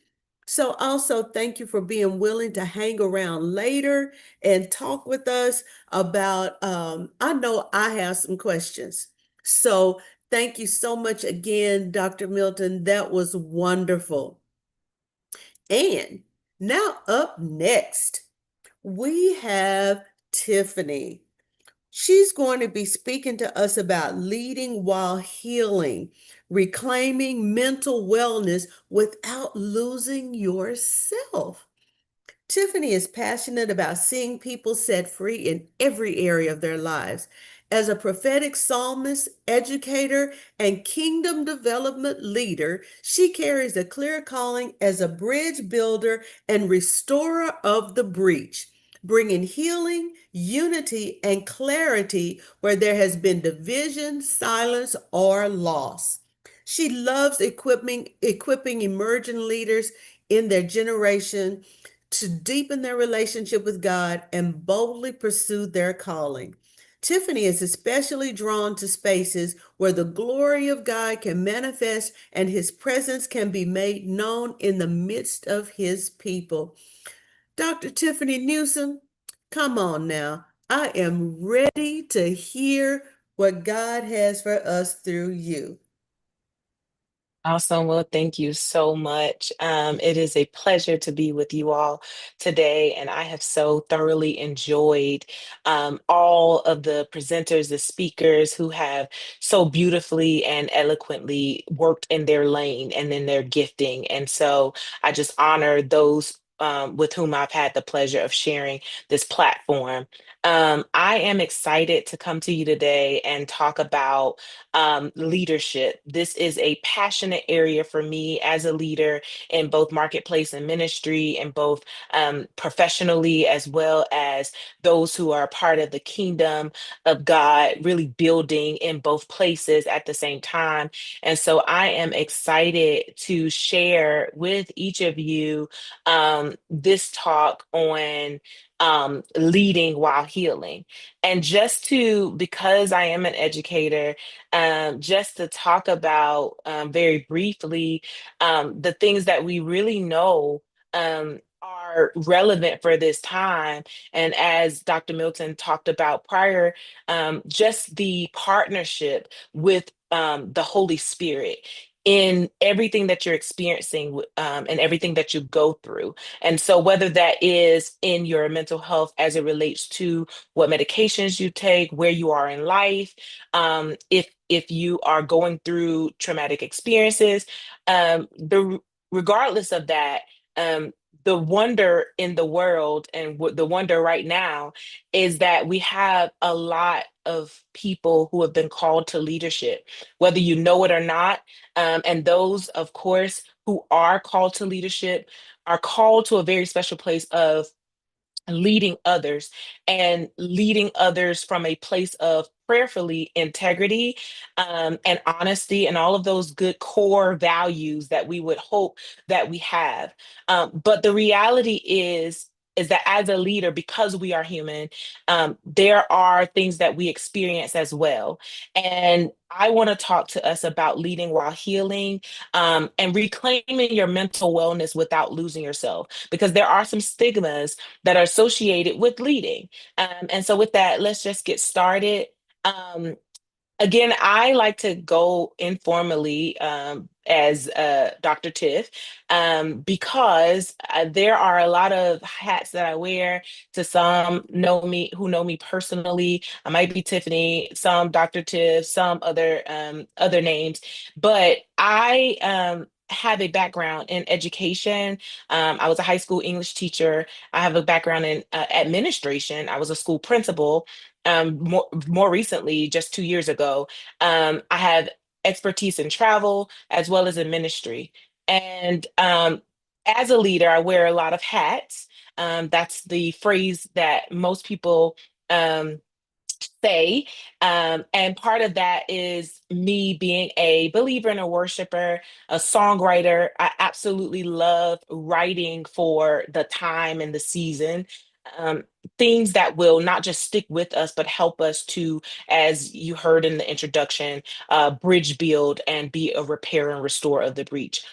So also thank you for being willing to hang around later and talk with us about, I know I have some questions. So thank you so much again, Dr. Milton. That was wonderful. And now up next, we have Tiffany. She's going to be speaking to us about leading while healing, reclaiming mental wellness without losing yourself. Tiffany is passionate about seeing people set free in every area of their lives. As a prophetic psalmist, educator, and kingdom development leader, she carries a clear calling as a bridge builder and restorer of the breach, bringing healing, unity, and clarity where there has been division, silence, or loss. She loves equipping emerging leaders in their generation to deepen their relationship with God and boldly pursue their calling. Tiffany is especially drawn to spaces where the glory of God can manifest and his presence can be made known in the midst of his people. Dr. Tiffany Newsom, come on now. I am ready to hear what God has for us through you.
Awesome. Well, thank you so much. It is a pleasure to be with you all today, and I have so thoroughly enjoyed all of the presenters, the speakers who have so beautifully and eloquently worked in their lane and in their gifting. And so I just honor those with whom I've had the pleasure of sharing this platform. I am excited to come to you today and talk about leadership. This is a passionate area for me as a leader in both marketplace and ministry, and both professionally as well as those who are part of the kingdom of God, really building in both places at the same time. And so I am excited to share with each of you this talk on leading while healing. And just to, because I am an educator, just to talk about very briefly the things that we really know are relevant for this time. And as Dr. Milton talked about prior, just the partnership with the Holy Spirit in everything that you're experiencing and everything that you go through. And so, whether that is in your mental health as it relates to what medications you take, where you are in life, if you are going through traumatic experiences, the regardless of that, um, the wonder in the world and the wonder right now is that we have a lot of people who have been called to leadership, whether you know it or not. And those, of course, who are called to leadership are called to a very special place of leading others, and leading others from a place of prayerfully integrity and honesty, and all of those good core values that we would hope that we have. But the reality is that as a leader, because we are human, there are things that we experience as well. And I want to talk to us about leading while healing, and reclaiming your mental wellness without losing yourself, because there are some stigmas that are associated with leading. And so, with that, let's just get started. Um, Again, I like to go informally as Dr. Tiff, because there are a lot of hats that I wear. To some know me who know me personally, I might be Tiffany, some Dr. Tiff, some other names, but I have a background in education. I was a high school English teacher. I have a background in administration. I was a school principal. More recently, just 2 years ago, I have expertise in travel as well as in ministry. And as a leader, I wear a lot of hats. That's the phrase that most people um, say. And part of that is me being a believer and a worshiper, a songwriter. I absolutely love writing for the time and the season. Um, Things that will not just stick with us, but help us to, as you heard in the introduction, bridge build and be a repair and restore of the breach.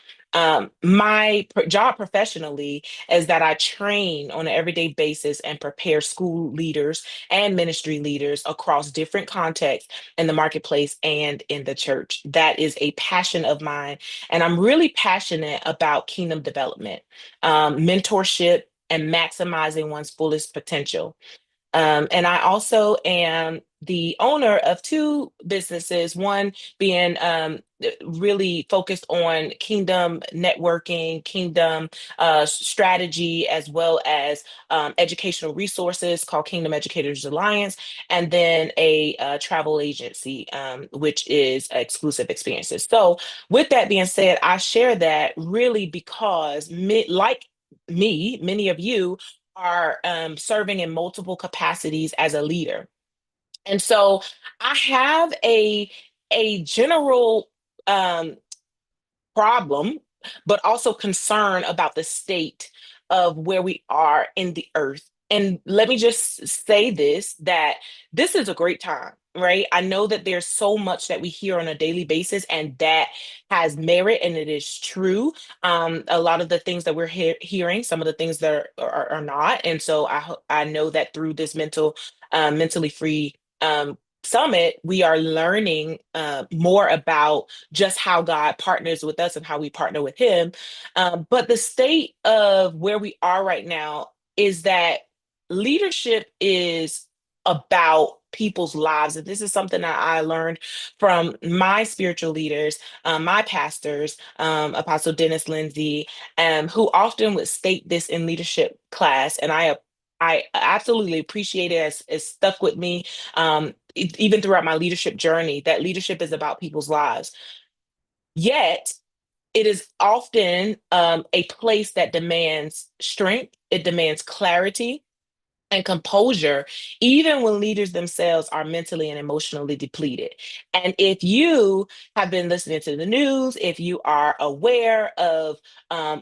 My job professionally is that I train on an everyday basis and prepare school leaders and ministry leaders across different contexts in the marketplace and in the church. That is a passion of mine. And I'm really passionate about kingdom development, mentorship, and maximizing one's fullest potential. And I also am the owner of two businesses, one being really focused on kingdom networking, kingdom strategy, as well as educational resources called Kingdom Educators Alliance, and then a travel agency, which is exclusive experiences. So, with that being said, I share that really because, like me, many of you are serving in multiple capacities as a leader. And so I have a general um, problem, but also concern about the state of where we are in the earth. And let me just say this, that this is a great time, right? I know that there's so much that we hear on a daily basis, and that has merit and it is true. A lot of the things that we're hearing, some of the things that are not. And so I know that through this mentally free summit, we are learning more about just how God partners with us and how we partner with Him. But the state of where we are right now is that leadership is about people's lives. And this is something that I learned from my spiritual leaders, my pastors, Apostle Dennis Lindsay, who often would state this in leadership class. And I absolutely appreciate it, as stuck with me, even throughout my leadership journey, that leadership is about people's lives. Yet, it is often a place that demands strength, it demands clarity and composure, even when leaders themselves are mentally and emotionally depleted. And if you have been listening to the news, if you are aware of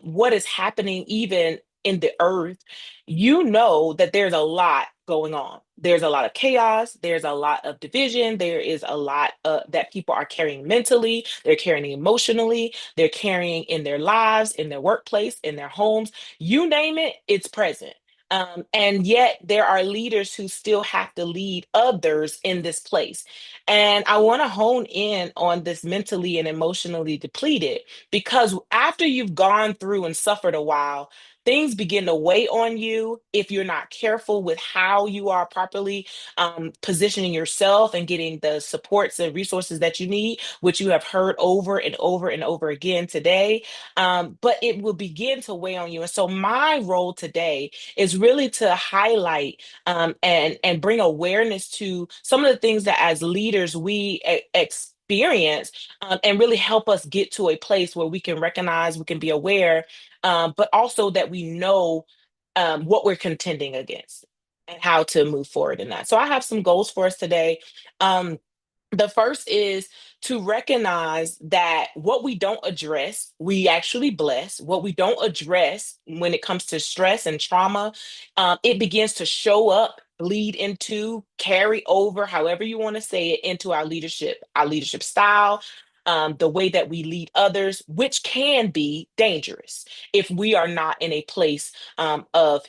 what is happening even in the earth, you know that there's a lot going on. There's a lot of chaos, there's a lot of division, there is a lot that people are carrying mentally, they're carrying emotionally, they're carrying in their lives, in their workplace, in their homes. You name it, it's present. And yet there are leaders who still have to lead others in this place. And I want to hone in on this mentally and emotionally depleted, because after you've gone through and suffered a while, things begin to weigh on you if you're not careful with how you are properly positioning yourself and getting the supports and resources that you need, which you have heard over and over and over again today. But it will begin to weigh on you. And so, my role today is really to highlight and bring awareness to some of the things that as leaders we experience, and really help us get to a place where we can recognize, we can be aware, but also that we know what we're contending against and how to move forward in that. So I have some goals for us today. The first is to recognize that what we don't address, we actually bless. What we don't address when it comes to stress and trauma, it begins to show up, bleed into, carry over, however you want to say it, into our leadership style, the way that we lead others, which can be dangerous if we are not in a place of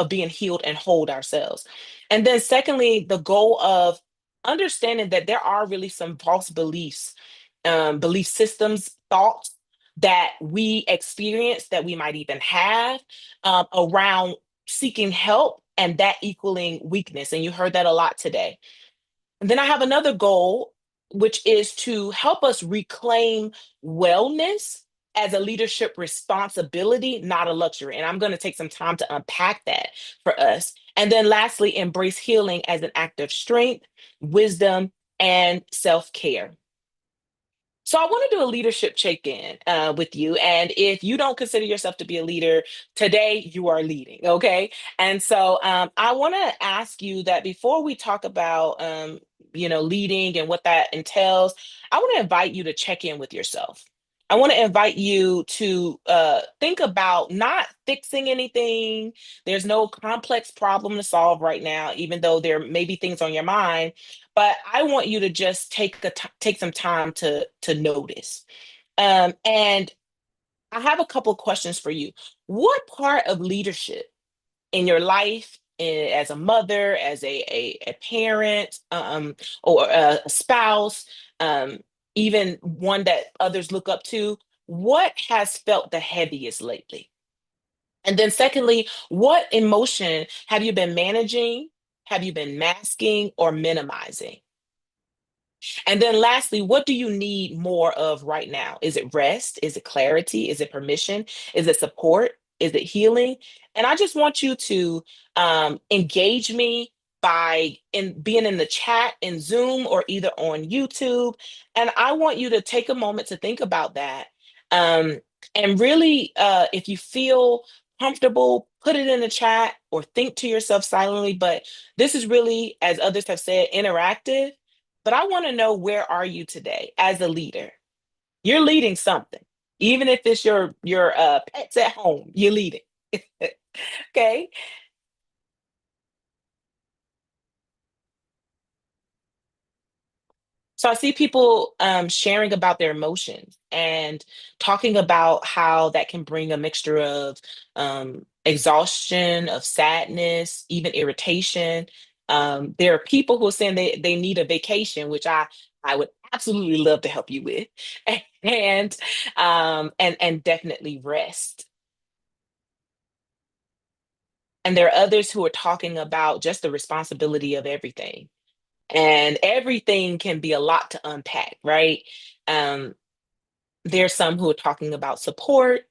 being healed and hold ourselves. And then secondly, the goal of understanding that there are really some false beliefs, belief systems, thoughts that we experience, that we might even have around seeking help and that equaling weakness. And you heard that a lot today. And then I have another goal, which is to help us reclaim wellness as a leadership responsibility, not a luxury. And I'm going to take some time to unpack that for us. And then lastly, embrace healing as an act of strength, wisdom, and self care. So I want to do a leadership check-in with you. And if you don't consider yourself to be a leader, today you are leading, okay? And so I want to ask you that before we talk about, leading and what that entails, I want to invite you to check in with yourself. I want to invite you to think about not fixing anything. There's no complex problem to solve right now, even though there may be things on your mind, but I want you to just take some time to notice. And I have a couple of questions for you. What part of leadership in your life, as a mother, as a parent, or a spouse, um, even one that others look up to, what has felt the heaviest lately? And then secondly, what emotion have you been managing? Have you been masking or minimizing? And then lastly, what do you need more of right now? Is it rest? Is it clarity? Is it permission? Is it support? Is it healing? And I just want you to engage me by in being in the chat in Zoom or either on YouTube. And I want you to take a moment to think about that. Um, and really, if you feel comfortable, put it in the chat or think to yourself silently. But this is really, as others have said, interactive. But I want to know, where are you today as a leader? You're leading something. Even if it's your pets at home, you're leading. Okay? So I see people sharing about their emotions and talking about how that can bring a mixture of exhaustion, of sadness, even irritation. There are people who are saying they need a vacation, which I would absolutely love to help you with, and and definitely rest. And there are others who are talking about just the responsibility of everything, and everything can be a lot to unpack, right? Um, there's some who are talking about support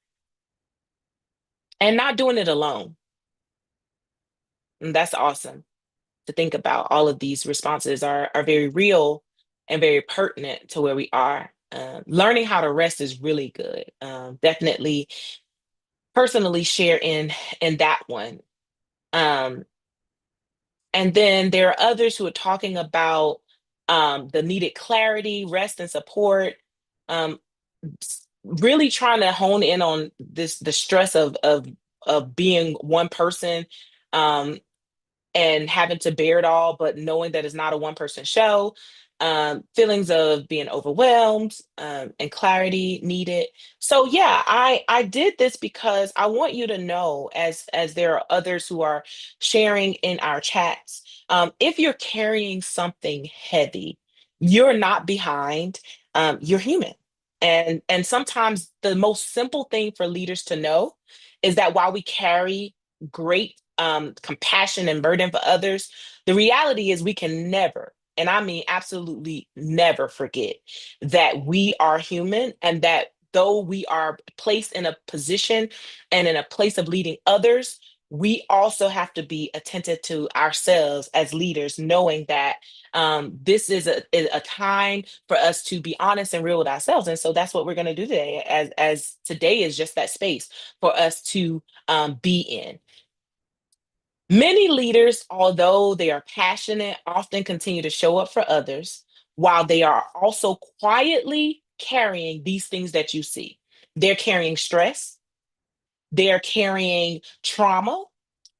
and not doing it alone. And that's awesome to think about. All of these responses are very real and very pertinent to where we are. Learning how to rest is really good. Definitely personally share in that one. Um, and then there are others who are talking about the needed clarity, rest, and support. Um, really trying to hone in on this the stress of being one person, um and having to bear it all, but knowing that it's not a one person show. Feelings of being overwhelmed, and clarity needed. So yeah, I did this because I want you to know, as there are others who are sharing in our chats, if you're carrying something heavy, you're not behind. You're human, and sometimes the most simple thing for leaders to know is that while we carry great compassion and burden for others, the reality is we can never, and I mean absolutely never, forget that we are human, and that though we are placed in a position and in a place of leading others, we also have to be attentive to ourselves as leaders, knowing that this is a time for us to be honest and real with ourselves. And so that's what we're going to do today, as today is just that space for us to be in. Many leaders, although they are passionate, often continue to show up for others while they are also quietly carrying these things that you see. They're carrying stress, they're carrying trauma,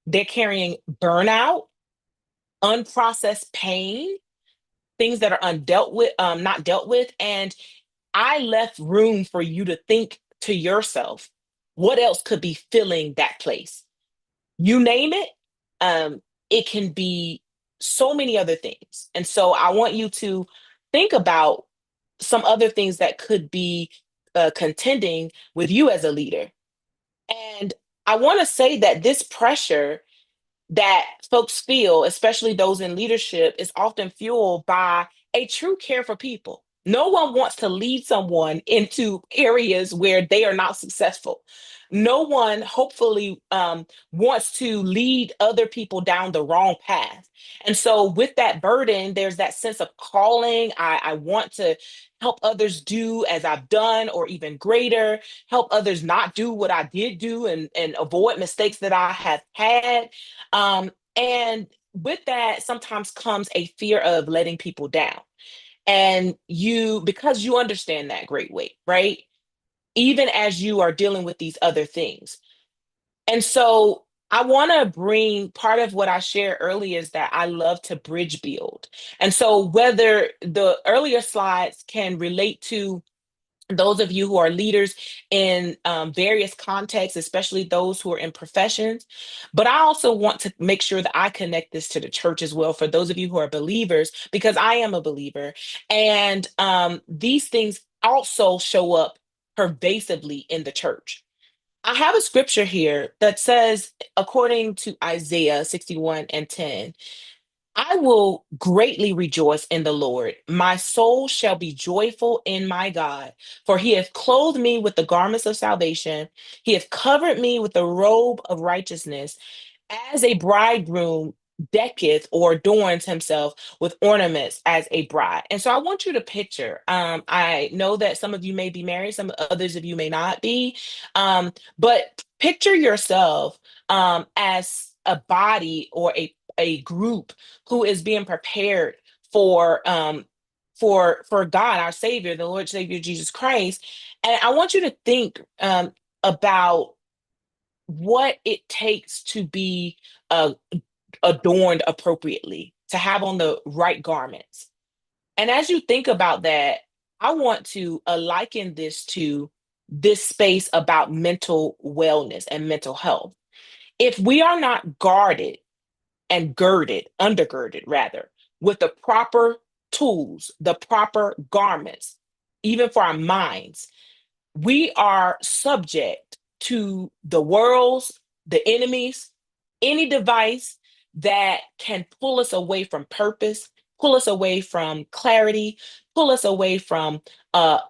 they're carrying burnout, unprocessed pain, things that are undealt with, not dealt with. And I left room for you to think to yourself, what else could be filling that place? You name it. um it can be so many other things, and so I want you to think about some other things that could be contending with you as a leader. And I want to say that this pressure that folks feel, especially those in leadership, is often fueled by a true care for people. No one wants to lead someone into areas where they are not successful. No one, hopefully, wants to lead other people down the wrong path. And so, with that burden, there's that sense of calling. I want to help others do as I've done, or even greater, help others not do what I did do, and avoid mistakes that I have had. And with that sometimes comes a fear of letting people down. And you, because you understand that great weight, right? Even as you are dealing with these other things. And so I want to bring part of what I shared earlier is that I love to bridge build. And so whether the earlier slides can relate to those of you who are leaders in various contexts, especially those who are in professions. But I also want to make sure that I connect this to the church as well, for those of you who are believers, because I am a believer. And these things also show up pervasively in the church. I have a scripture here that says, according to Isaiah 61 and 10, I will greatly rejoice in the Lord. My soul shall be joyful in my God, for he hath clothed me with the garments of salvation. He hath covered me with the robe of righteousness, as a bridegroom decketh or adorns himself with ornaments as a bride. And so I want you to picture, I know that some of you may be married, some others of you may not be, but picture yourself as a body, or a group who is being prepared for for God, our Savior, the Lord Savior Jesus Christ. And I want you to think about what it takes to be uh, adorned appropriately, to have on the right garments. And as you think about that, I want to liken this to this space about mental wellness and mental health. If we are not guarded and girded, undergirded rather, with the proper tools, the proper garments, even for our minds, we are subject to the world's, the enemies, any device that can pull us away from purpose, pull us away from clarity, pull us away from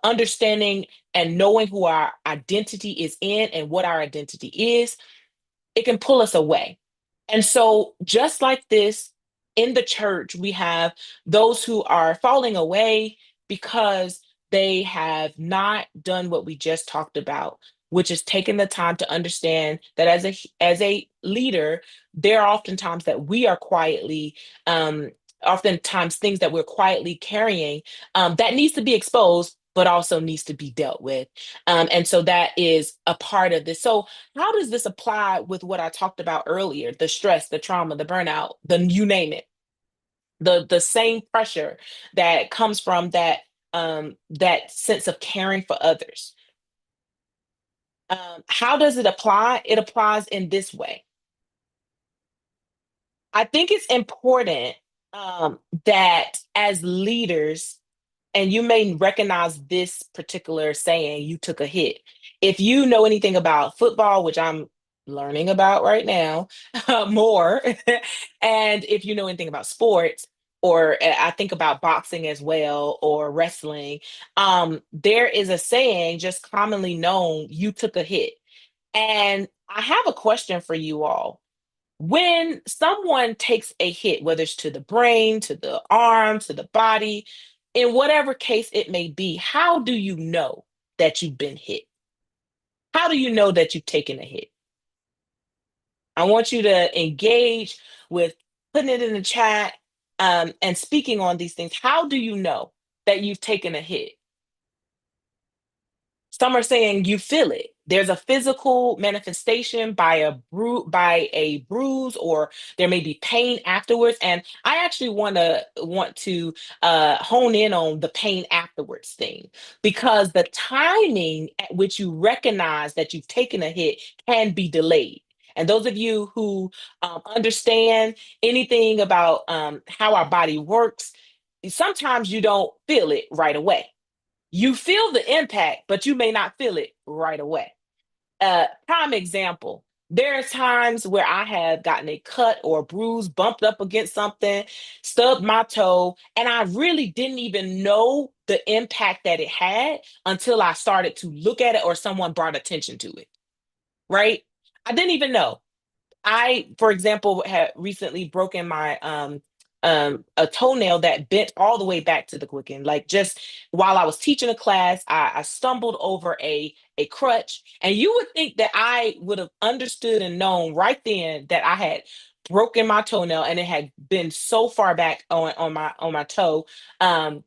understanding and knowing who our identity is in and what our identity is. It can pull us away. And so, just like this, in the church, we have those who are falling away because they have not done what we just talked about, which is taking the time to understand that as a leader, there are oftentimes that we are quietly, oftentimes things that we're quietly carrying that needs to be exposed, but also needs to be dealt with. And so that is a part of this. So how does this apply with what I talked about earlier? The stress, the trauma, the burnout, the you name it, the same pressure that comes from that sense of caring for others. How does it apply? It applies in this way. I think it's important that as leaders, and you may recognize this particular saying, you took a hit. If you know anything about football, which I'm learning about right now more, and if you know anything about sports, or I think about boxing as well, or wrestling, there is a saying just commonly known, you took a hit. And I have a question for you all. When someone takes a hit, whether it's to the brain, to the arm, to the body, in whatever case it may be, how do you know that you've been hit? How do you know that you've taken a hit? I want you to engage with putting it in the chat and speaking on these things. How do you know that you've taken a hit? Some are saying you feel it. There's a physical manifestation by a bruise, or there may be pain afterwards. And I actually want to hone in on the pain afterwards thing, because the timing at which you recognize that you've taken a hit can be delayed. And those of you who understand anything about how our body works, sometimes you don't feel it right away. You feel the impact, but you may not feel it right away. Prime example. There are times where I have gotten a cut or a bruise, bumped up against something, stubbed my toe, and I really didn't even know the impact that it had until I started to look at it or someone brought attention to it. Right? I didn't even know. I, for example, had recently broken my a toenail that bent all the way back to the quicken. Like, just while I was teaching a class, I stumbled over a crutch, and you would think that I would have understood and known right then that I had broken my toenail and it had been so far back on my toe. And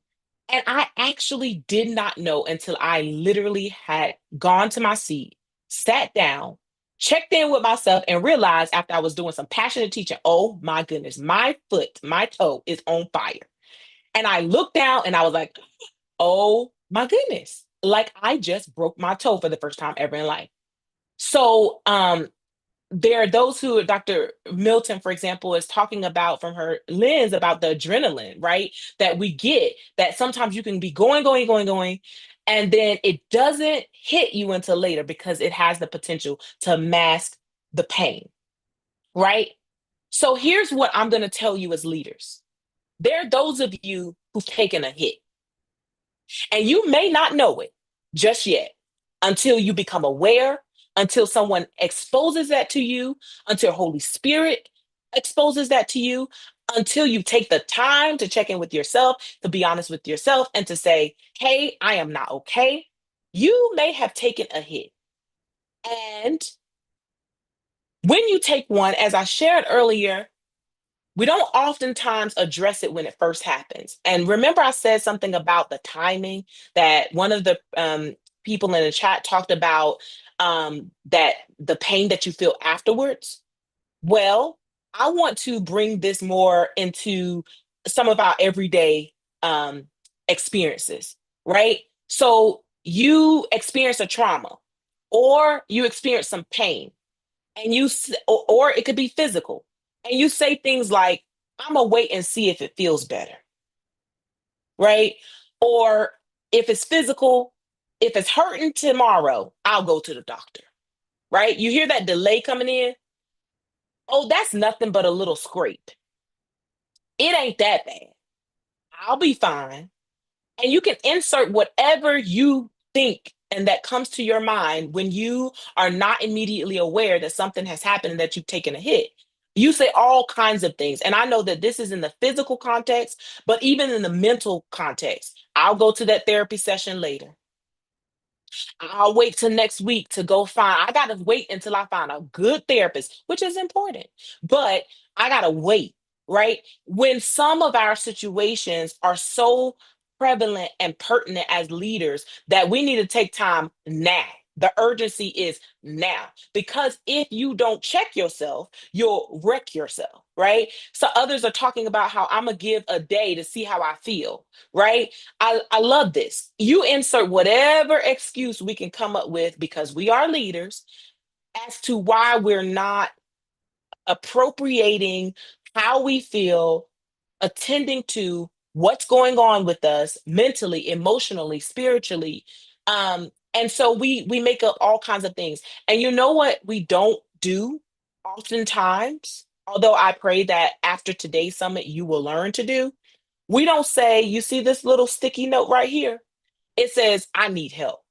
I actually did not know until I literally had gone to my seat, sat down, checked in with myself, and realized after I was doing some passionate teaching, oh my goodness, my foot, my toe is on fire. And I looked down and I was like, oh my goodness, like I just broke my toe for the first time ever in life. So there are those who, Dr. Milton, for example, is talking about from her lens about the adrenaline, right? That we get, that sometimes you can be going, going, going, going, and then it doesn't hit you until later because it has the potential to mask the pain, right? So here's what I'm going to tell you as leaders. There are those of you who've taken a hit. And you may not know it just yet until you become aware, until someone exposes that to you, until Holy Spirit exposes that to you, until you take the time to check in with yourself, to be honest with yourself, and to say, hey, I am not okay. You may have taken a hit. And when you take one, as I shared earlier, we don't oftentimes address it when it first happens. And remember, I said something about the timing, that one of the people in the chat talked about, that the pain that you feel afterwards. Well, I want to bring this more into some of our everyday experiences, right? So you experience a trauma, or you experience some pain, and or it could be physical, and you say things like, "I'm gonna wait and see if it feels better," right? Or if it's physical, if it's hurting tomorrow, I'll go to the doctor, right? You hear that delay coming in? Oh, that's nothing but a little scrape. It ain't that bad. I'll be fine. And you can insert whatever you think and that comes to your mind when you are not immediately aware that something has happened and that you've taken a hit. You say all kinds of things. And I know that this is in the physical context, but even in the mental context, I'll go to that therapy session later. I'll wait till next week to go find. I gotta wait until I find a good therapist, which is important. But I gotta wait, right? When some of our situations are so prevalent and pertinent as leaders that we need to take time now. The urgency is now. Because if you don't check yourself, you'll wreck yourself, right? So others are talking about how I'm gonna give a day to see how I feel, right? I love this. You insert whatever excuse we can come up with because we are leaders as to why we're not appropriating how we feel, attending to what's going on with us mentally, emotionally, spiritually. And so we make up all kinds of things. And you know what we don't do oftentimes, although I pray that after today's summit you will learn to do. We don't say, you see this little sticky note right here? It says, I need help.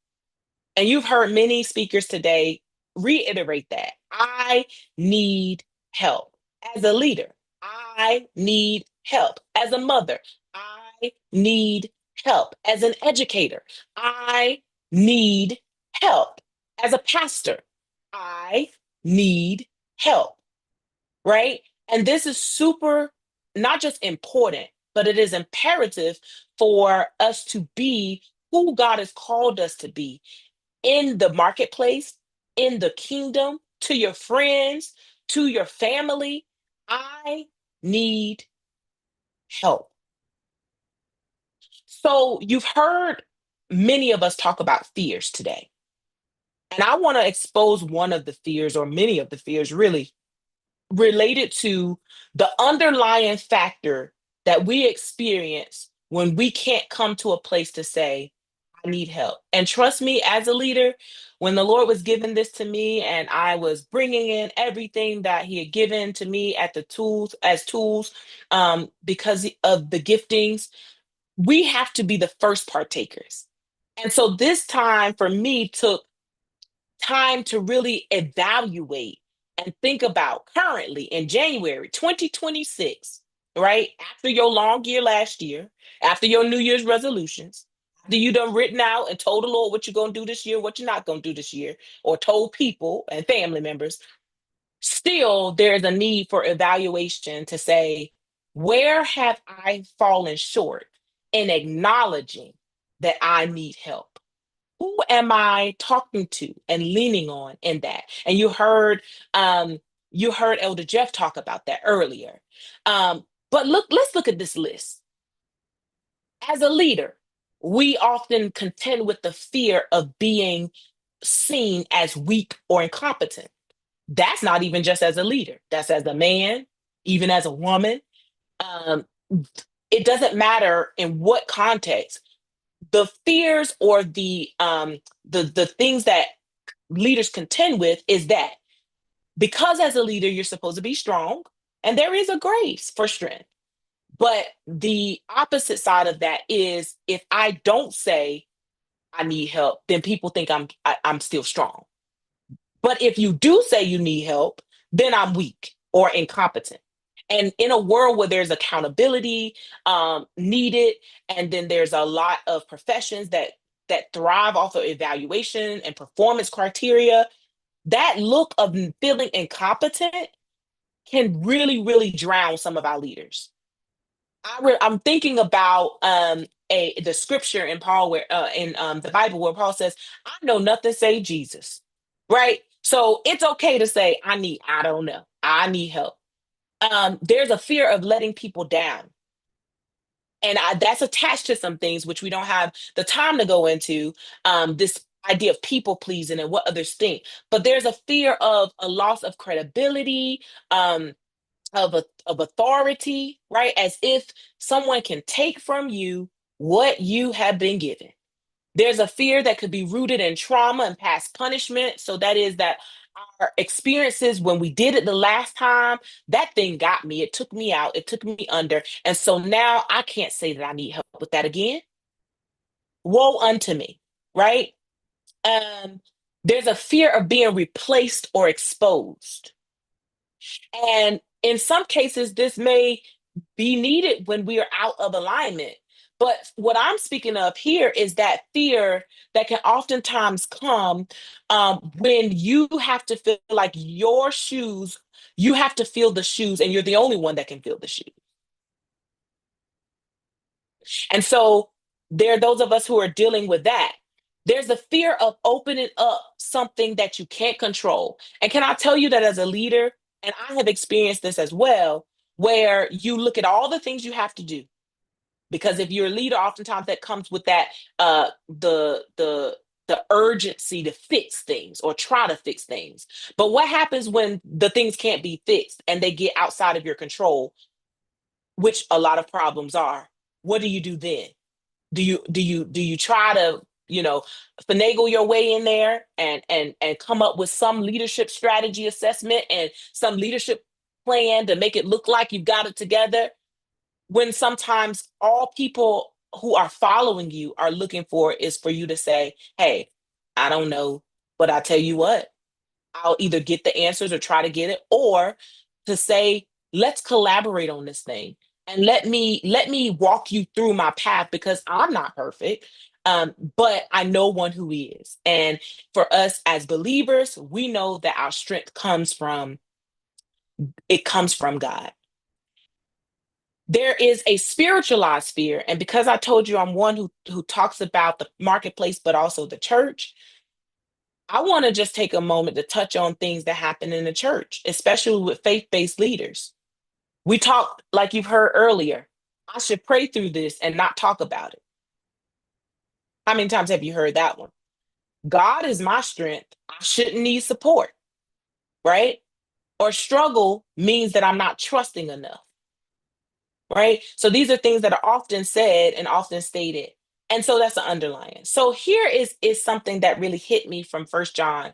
And you've heard many speakers today reiterate that. I need help. As a leader, I need help. As a mother, I need help. As an educator, I need help. As a pastor, I need help, right? And this is super, not just important, but it is imperative for us to be who God has called us to be in the marketplace, in the kingdom, to your friends, to your family. I need help. So you've heard many of us talk about fears today. And I want to expose one of the fears, or many of the fears, really related to the underlying factor that we experience when we can't come to a place to say, I need help. And trust me, as a leader, when the Lord was giving this to me and I was bringing in everything that He had given to me at the tools, as tools, because of the giftings, we have to be the first partakers. And so this time for me took time to really evaluate and think about currently in January 2026, right? After your long year last year, after your New Year's resolutions, after you done written out and told the Lord what you're going to do this year, what you're not going to do this year, or told people and family members, still there's a need for evaluation to say, where have I fallen short in acknowledging that I need help? Who am I talking to and leaning on in that? And um, you heard Elder Jeff talk about that earlier. But let's look at this list. As a leader, we often contend with the fear of being seen as weak or incompetent. That's not even just as a leader. That's as a man, even as a woman. Um, it doesn't matter in what context. The fears or the things that leaders contend with is that because as a leader you're supposed to be strong, and there is a grace for strength, but the opposite side of that is if I don't say I need help, then people think I'm still strong. But if you do say you need help, then I'm weak or incompetent. And in a world where there's accountability needed, and then there's a lot of professions that thrive off of evaluation and performance criteria, that look of feeling incompetent can really, really drown some of our leaders. I'm thinking about the scripture in Paul where in the Bible where Paul says, "I know nothing save Jesus," right? So it's okay to say, I don't know, I need help. There's a fear of letting people down, And that's attached to some things which we don't have the time to go into, this idea of people pleasing and what others think. But there's a fear of a loss of credibility, um, of authority, right? As if someone can take from you what you have been given. There's a fear that could be rooted in trauma and past punishment. So that is that our experiences when we did it the last time, that thing got me. It took me out, it took me under. And so now I can't say that I need help with that again. Woe unto me, right? Um, there's a fear of being replaced or exposed. And in some cases, this may be needed when we are out of alignment. But what I'm speaking of here is that fear that can oftentimes come when you have to feel like your shoes, you have to feel the shoes, and you're the only one that can feel the shoes. And so there are those of us who are dealing with that. There's a fear of opening up something that you can't control. And can I tell you that as a leader, and I have experienced this as well, where you look at all the things you have to do. Because if you're a leader, oftentimes that comes with that the urgency to fix things or try to fix things. But what happens when the things can't be fixed and they get outside of your control, which a lot of problems are? What do you do then? Do you try to, finagle your way in there and come up with some leadership strategy assessment and some leadership plan to make it look like you've got it together, when sometimes all people who are following you are looking for is for you to say, hey, I don't know, but I tell you what, I'll either get the answers or try to get it, or to say, let's collaborate on this thing and let me walk you through my path because I'm not perfect. But I know one who is. And for us as believers, we know that our strength comes from God. There is a spiritualized fear. And because I told you I'm one who talks about the marketplace, but also the church, I want to just take a moment to touch on things that happen in the church, especially with faith-based leaders. We talked, like you've heard earlier, I should pray through this and not talk about it. How many times have you heard that one? God is my strength. I shouldn't need support, right? Or struggle means that I'm not trusting enough. Right? So these are things that are often said and often stated. And so that's the underlying. So here is something that really hit me from First John,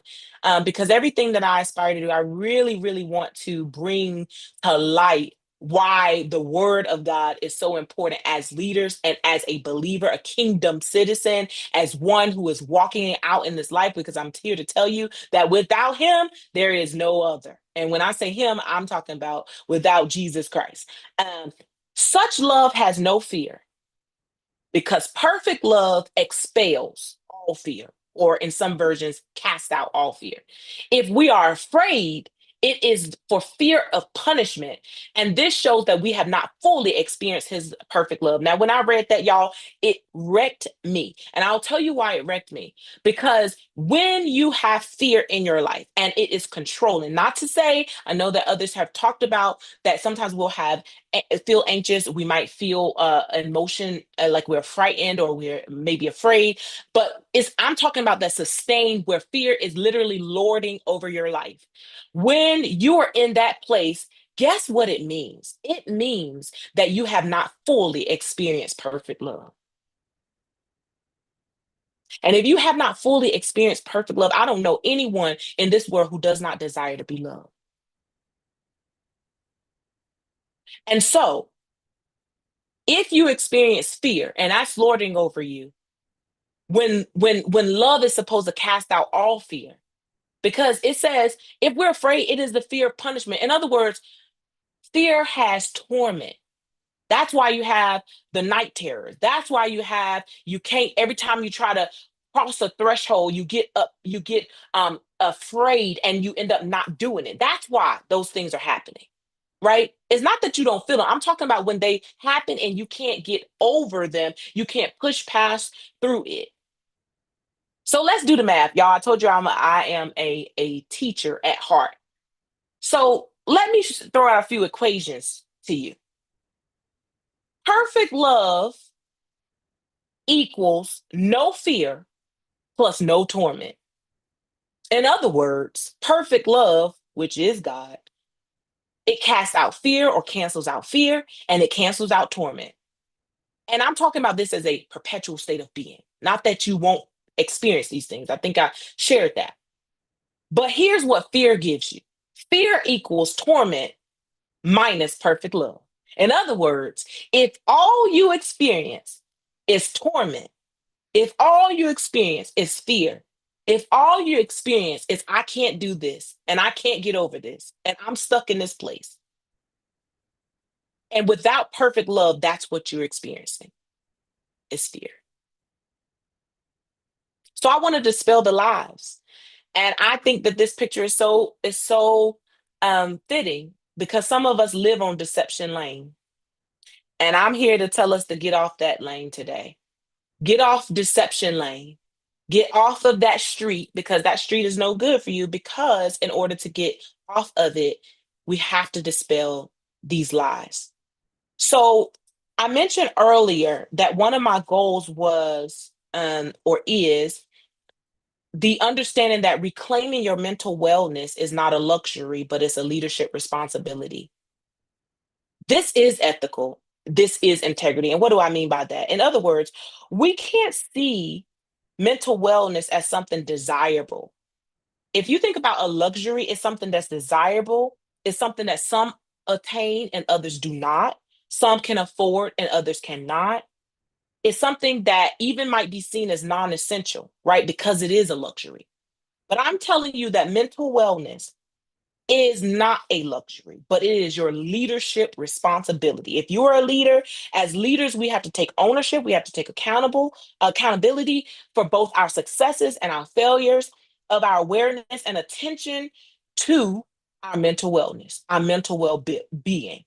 because everything that I aspire to do, I really, really want to bring to light why the word of God is so important as leaders and as a believer, a kingdom citizen, as one who is walking it out in this life, because I'm here to tell you that without him, there is no other. And when I say him, I'm talking about without Jesus Christ. Such love has no fear, because perfect love expels all fear, or in some versions, cast out all fear. If we are afraid, it is for fear of punishment. And this shows that we have not fully experienced his perfect love. Now, when I read that, y'all, it wrecked me. And I'll tell you why it wrecked me. Because when you have fear in your life and it is controlling, not to say, I know that others have talked about that sometimes we'll feel anxious. We might feel emotion like we're frightened or we're maybe afraid. But I'm talking about that sustained where fear is literally lording over your life. When you are in that place, guess what it means? It means that you have not fully experienced perfect love. And if you have not fully experienced perfect love, I don't know anyone in this world who does not desire to be loved. And so, if you experience fear and that's lording over you, when love is supposed to cast out all fear, because it says if we're afraid, it is the fear of punishment. In other words, fear has torment. That's why you have the night terrors. That's why you can't, every time you try to cross a threshold, you get up, you get afraid and you end up not doing it. That's why those things are happening. Right? It's not that you don't feel them. I'm talking about when they happen and you can't get over them. You can't push past through it. So let's do the math, y'all. I told you I am a teacher at heart. So let me throw out a few equations to you. Perfect love equals no fear plus no torment. In other words, perfect love, which is God, it casts out fear or cancels out fear, and it cancels out torment. And I'm talking about this as a perpetual state of being, not that you won't experience these things. I think I shared that. But here's what fear gives you: fear equals torment minus perfect love. In other words, if all you experience is torment, if all you experience is fear, if all you experience is I can't do this and I can't get over this and I'm stuck in this place, and without perfect love, that's what you're experiencing is fear. So I want to dispel the lies. And I think that this picture is so fitting because some of us live on deception lane. And I'm here to tell us to get off that lane today. Get off deception lane. Get off of that street because that street is no good for you. Because in order to get off of it, we have to dispel these lies. So I mentioned earlier that one of my goals was or is the understanding that reclaiming your mental wellness is not a luxury, but it's a leadership responsibility. This is ethical. This is integrity. And what do I mean by that? In other words, we can't see mental wellness as something desirable. If you think about a luxury, it's something that's desirable, it's something that some attain and others do not. Some can afford and others cannot. It's something that even might be seen as non essential, right? Because it is a luxury. But I'm telling you that mental wellness is not a luxury, but it is your leadership responsibility. If you are a leader, as leaders, we have to take ownership, we have to take accountability for both our successes and our failures, of our awareness and attention to our mental wellness, our mental well-being,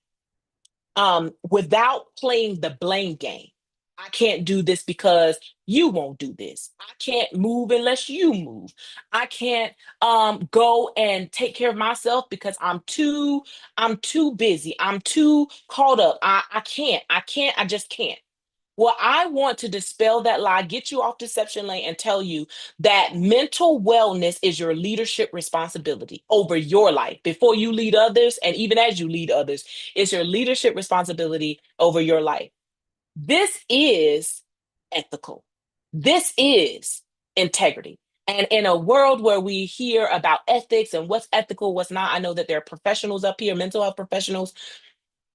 without playing the blame game. I can't do this because you won't do this. I can't move unless you move. I can't go and take care of myself because I'm too busy. I'm too caught up. I just can't. Well, I want to dispel that lie, get you off deception lane, and tell you that mental wellness is your leadership responsibility over your life. Before you lead others, and even as you lead others, it's your leadership responsibility over your life. This is ethical. This is integrity. And in a world where we hear about ethics and what's ethical, what's not, I know that there are professionals up here, mental health professionals.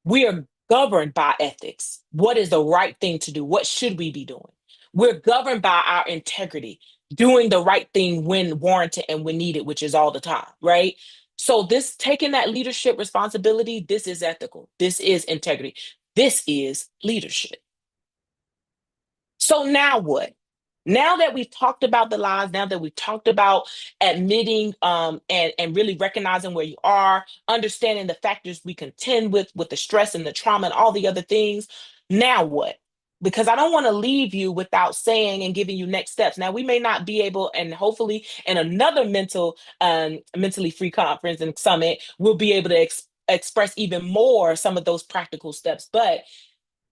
We are governed by ethics. What is the right thing to do? What should we be doing? We're governed by our integrity, doing the right thing when warranted and when needed, which is all the time, right? So, this taking that leadership responsibility, this is ethical. This is integrity. This is leadership. So now what? Now that we've talked about the lies, now that we've talked about admitting and really recognizing where you are, understanding the factors we contend with the stress and the trauma and all the other things, now what? Because I don't want to leave you without saying and giving you next steps. Now we may not be able, and hopefully in another mentally free conference and summit, we'll be able to express even more some of those practical steps. But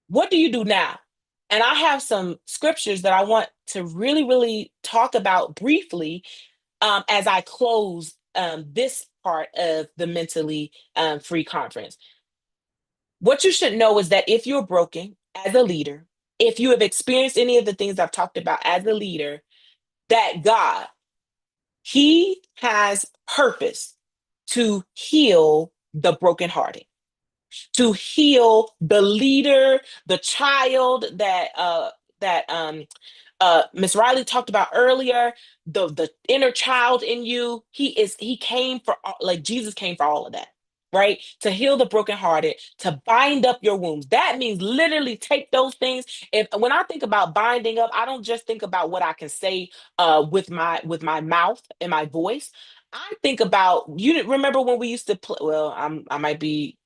what do you do now? And I have some scriptures that I want to really, really talk about briefly as I close this part of the mentally free conference. What you should know is that if you're broken as a leader, if you have experienced any of the things I've talked about as a leader, that God, He has purpose to heal the brokenhearted, to heal the leader, the child that Miss Riley talked about earlier, the inner child in you. He came for like Jesus came for all of that, right? To heal the brokenhearted, to bind up your wounds. That means literally take those things. If when I think about binding up, I don't just think about what I can say with my mouth and my voice. I think about you remember when we used to play. Well, I might be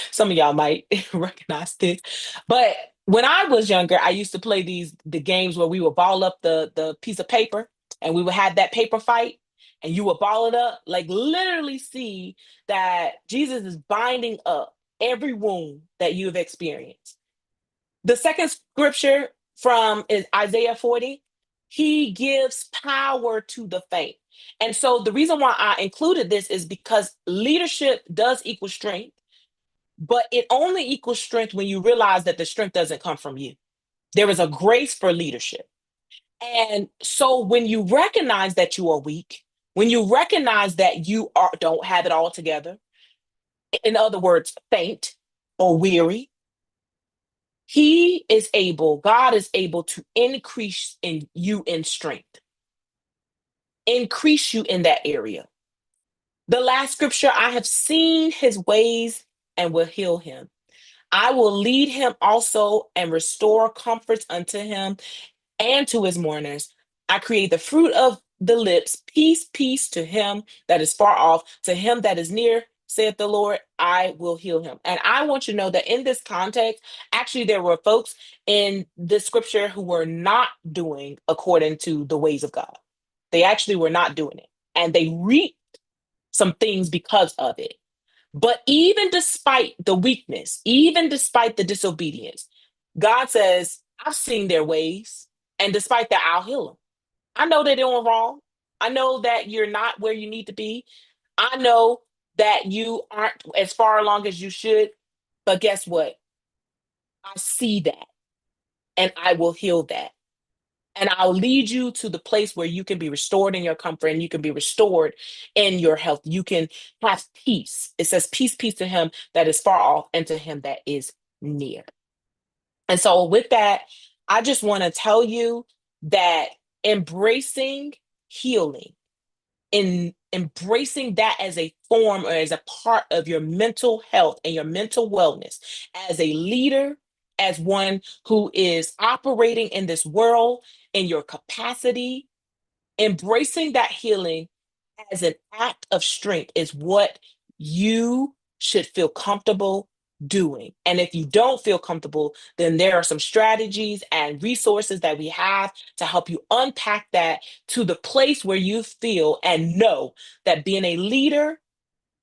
some of y'all might recognize this, but when I was younger, I used to play the games where we would ball up the piece of paper and we would have that paper fight and you would ball it up. Like literally see that Jesus is binding up. every wound that you have experienced. The second scripture from is Isaiah 40. He gives power to the faint. And so the reason why I included this is because leadership does equal strength, but it only equals strength when you realize that the strength doesn't come from you. There is a grace for leadership. And so when you recognize that you are weak, when you recognize that you don't have it all together, in other words, faint or weary, God is able to increase in you in strength, increase you in that area. The last scripture, I have seen his ways and will heal him. I will lead him also and restore comforts unto him and to his mourners. I create the fruit of the lips, peace, peace to him that is far off, to him that is near, saith the Lord, I will heal him. And I want you to know that in this context, actually, there were folks in this scripture who were not doing according to the ways of God. They actually were not doing it. And they reaped some things because of it. But even despite the weakness, even despite the disobedience, God says, I've seen their ways. And despite that, I'll heal them. I know they're doing wrong. I know that you're not where you need to be. I know that you aren't as far along as you should. But guess what? I see that and I will heal that. And I'll lead you to the place where you can be restored in your comfort and you can be restored in your health. You can have peace. It says, peace, peace to him that is far off and to him that is near. And so, with that, I just want to tell you that embracing healing, in embracing that as a form or as a part of your mental health and your mental wellness, as a leader, as one who is operating in this world in your capacity, embracing that healing as an act of strength is what you should feel comfortable doing. And if you don't feel comfortable, then there are some strategies and resources that we have to help you unpack that to the place where you feel and know that being a leader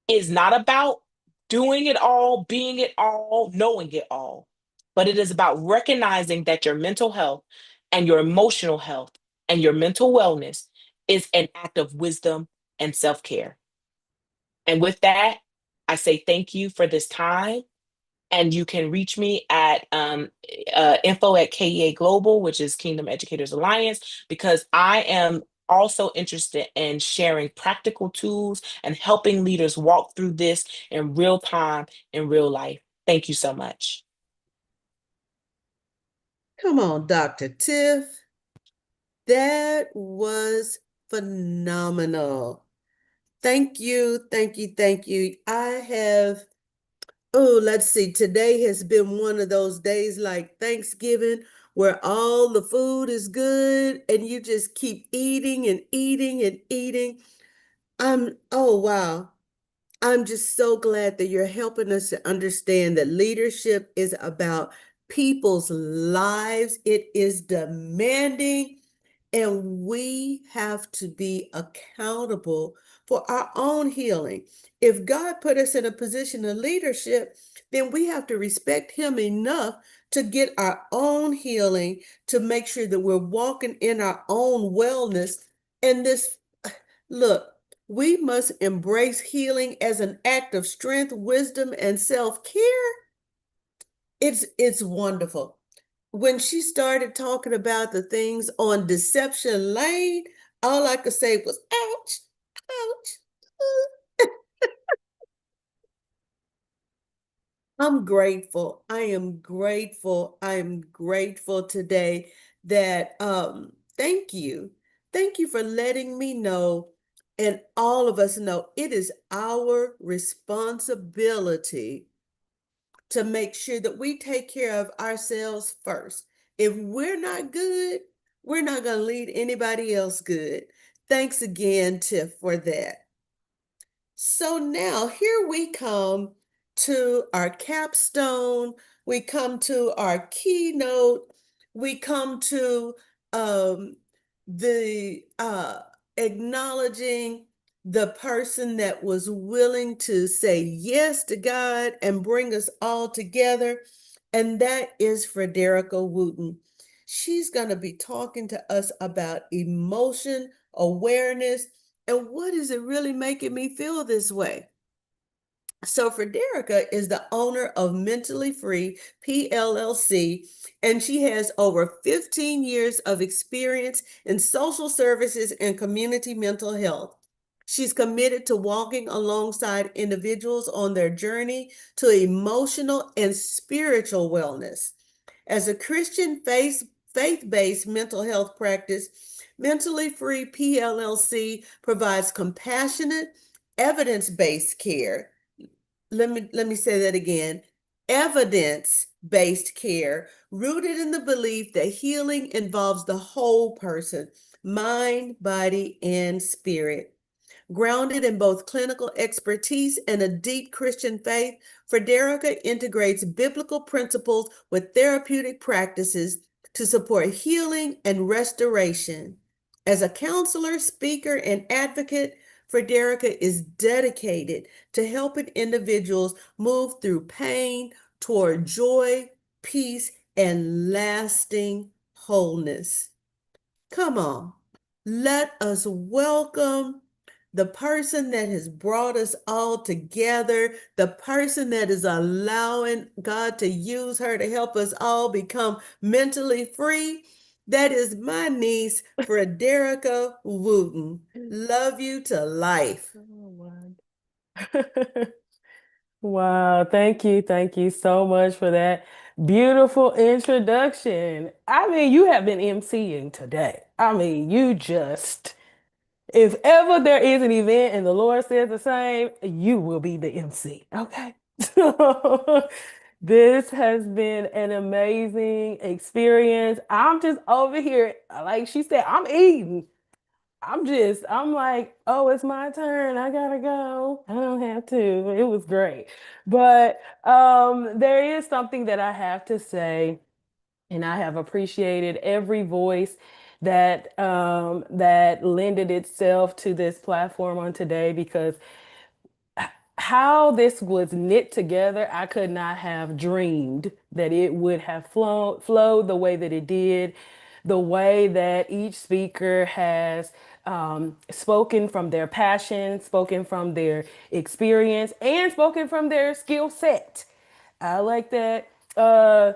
is not about doing it all, being it all, knowing it all, but it is about recognizing that your mental health and your emotional health and your mental wellness is an act of wisdom and self care. And with that, I say thank you for this time. And you can reach me at info at KEA Global, which is Kingdom Educators Alliance, because I am also interested in sharing practical tools and helping leaders walk through this in real time, in real life. Thank you so much.
Come on, Dr. Tiff. That was phenomenal. Thank you, thank you, thank you. Let's see, today has been one of those days like Thanksgiving where all the food is good and you just keep eating and eating and eating. Oh wow. I'm just so glad that you're helping us to understand that leadership is about people's lives. It is demanding, and we have to be accountable for our own healing. If God put us in a position of leadership, then we have to respect Him enough to get our own healing, to make sure that we're walking in our own wellness. And look, we must embrace healing as an act of strength, wisdom, and self-care. It's wonderful. When she started talking about the things on Deception Lane, all I could say was, ouch, ouch. I'm grateful. I am grateful. I am grateful today that thank you. Thank you for letting me know and all of us know it is our responsibility to make sure that we take care of ourselves first. If we're not good, we're not going to lead anybody else good. Thanks again, Tiff, for that. So now here we come to our capstone, we come to our keynote, we come to the acknowledging the person that was willing to say yes to God and bring us all together, and that is Frederica Wooten. She's going to be talking to us about emotion awareness and what is it really making me feel this way. So Frederica is the owner of Mentally Free PLLC, and she has over 15 years of experience in social services and community mental health. She's committed to walking alongside individuals on their journey to emotional and spiritual wellness. As a Christian faith-based mental health practice, Mentally Free PLLC provides compassionate, evidence-based care. Let me say that again. Evidence-based care rooted in the belief that healing involves the whole person, mind, body, and spirit. Grounded in both clinical expertise and a deep Christian faith, Frederica integrates biblical principles with therapeutic practices to support healing and restoration. As a counselor, speaker, and advocate, Frederica is dedicated to helping individuals move through pain toward joy, peace, and lasting wholeness. Come on, let us welcome the person that has brought us all together, the person that is allowing God to use her to help us all become mentally free. That is my niece, Frederica Wooten. Love you to life.
Oh my. Wow, thank you so much for that beautiful introduction. I mean, you have been emceeing today. I mean, you just, if ever there is an event and the Lord says the same, you will be the MC. Okay. So this has been an amazing experience. I'm just over here, like she said, I'm eating. I'm like, oh, it's my turn. I gotta go. I don't have to. It was great. But there is something that I have to say, and I have appreciated every voice that lended itself to this platform on today because how this was knit together, I could not have dreamed that it would have flowed the way that it did, the way that each speaker has spoken from their passion, spoken from their experience, and spoken from their skill set. I like that. I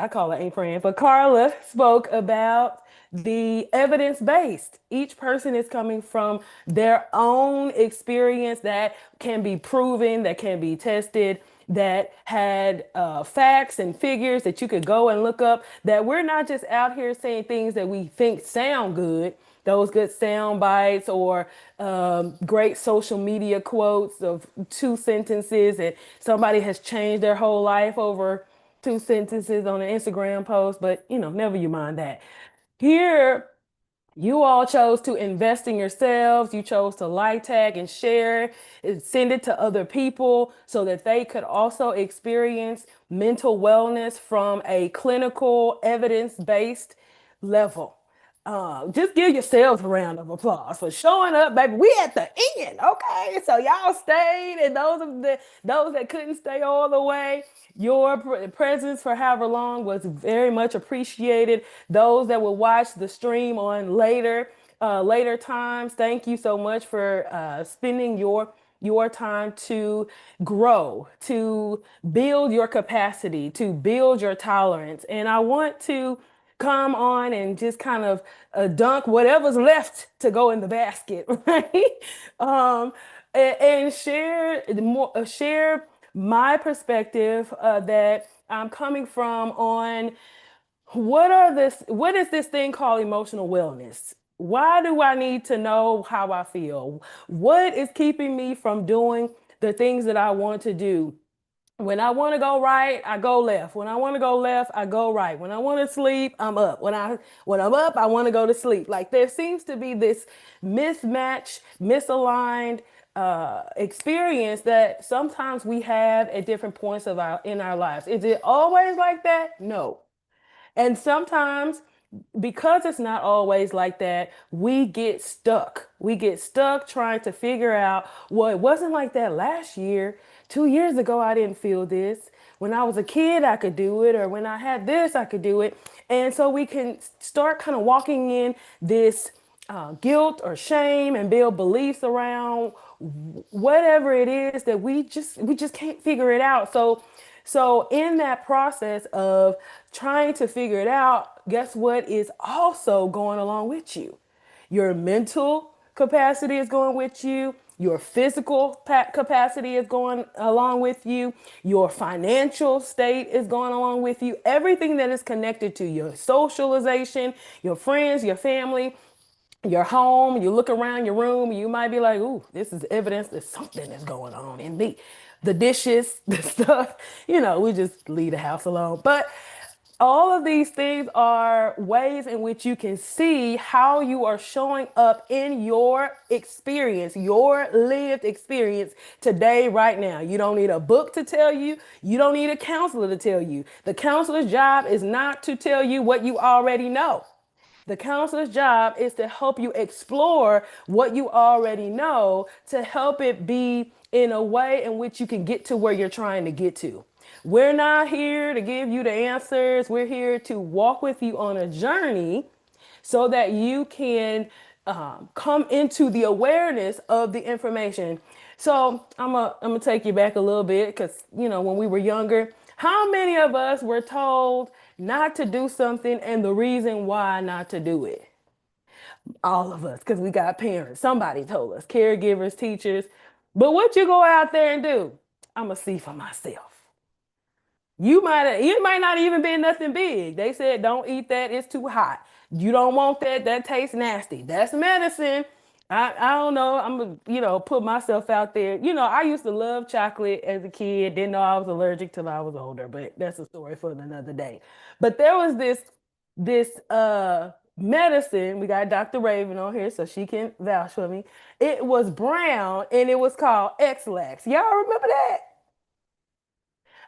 call her Ain't Friend, but Carla spoke about the evidence based. Each person is coming from their own experience that can be proven, that can be tested, that had facts and figures that you could go and look up. That we're not just out here saying things that we think sound good, those good sound bites or great social media quotes of two sentences, and somebody has changed their whole life over two sentences on an Instagram post, but never you mind that. Here, you all chose to invest in yourselves. You chose to like, tag, and share and send it to other people so that they could also experience mental wellness from a clinical, evidence-based level. Just give yourselves a round of applause for showing up, baby. We at the end, okay? So y'all stayed, and those that couldn't stay all the way, your presence for however long was very much appreciated. Those that will watch the stream on later times, thank you so much for spending your time to grow, to build your capacity, to build your tolerance. And I want to come on and just kind of dunk whatever's left to go in the basket, right? And share my perspective that I'm coming from on what is this thing called emotional wellness? Why do I need to know how I feel? What is keeping me from doing the things that I want to do? When I want to go right, I go left. When I want to go left, I go right. When I want to sleep, I'm up. When I'm up, I want to go to sleep. Like there seems to be this mismatch, misaligned experience that sometimes we have at different points of our in our lives. Is it always like that? No. And sometimes because it's not always like that, we get stuck. We get stuck trying to figure out, well, it wasn't like that last year. 2 years ago, I didn't feel this. When I was a kid, I could do it, or when I had this, I could do it. And so we can start kind of walking in this guilt or shame and build beliefs around whatever it is that we just can't figure it out. So in that process of trying to figure it out, guess what is also going along with you? Your mental capacity is going with you. Your physical capacity is going along with you. Your financial state is going along with you. Everything that is connected to your socialization, your friends, your family, your home, you look around your room, you might be like, ooh, this is evidence that something is going on in me. The dishes, the stuff, we just leave the house alone. But all of these things are ways in which you can see how you are showing up in your experience, your lived experience today, right now. You don't need a book to tell you. You don't need a counselor to tell you. The counselor's job is not to tell you what you already know. The counselor's job is to help you explore what you already know, to help it be in a way in which you can get to where you're trying to get to. We're not here to give you the answers. We're here to walk with you on a journey so that you can come into the awareness of the information. So I'm gonna take you back a little bit because when we were younger, how many of us were told not to do something and the reason why not to do it? All of us, because we got parents. Somebody told us, caregivers, teachers. But what you go out there and do? I'm gonna see for myself. It might not even be nothing big. They said don't eat that, it's too hot. You don't want that, that tastes nasty. That's medicine. I don't know. I'm gonna, put myself out there. I used to love chocolate as a kid, didn't know I was allergic till I was older, but that's a story for another day. But there was this medicine. We got Dr. Raven on here, so she can vouch for me. It was brown and it was called X-Lax. Y'all remember that?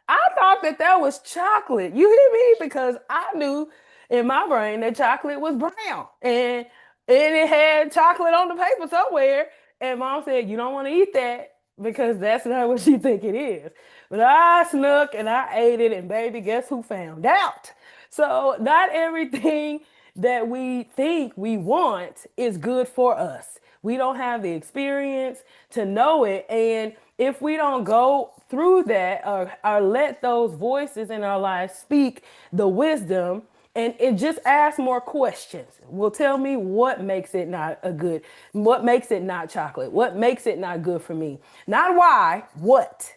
I thought that that was chocolate. You hear me? Because I knew in my brain that chocolate was brown, and it had chocolate on the paper somewhere. And mom said, "You don't want to eat that because that's not what you think it is." But I snuck and I ate it, and baby, guess who found out? So not everything that we think we want is good for us. We don't have the experience to know it. And if we don't go through that or let those voices in our lives speak the wisdom and just ask more questions, will tell me what makes it not a good, what makes it not chocolate, what makes it not good for me. Not why, what?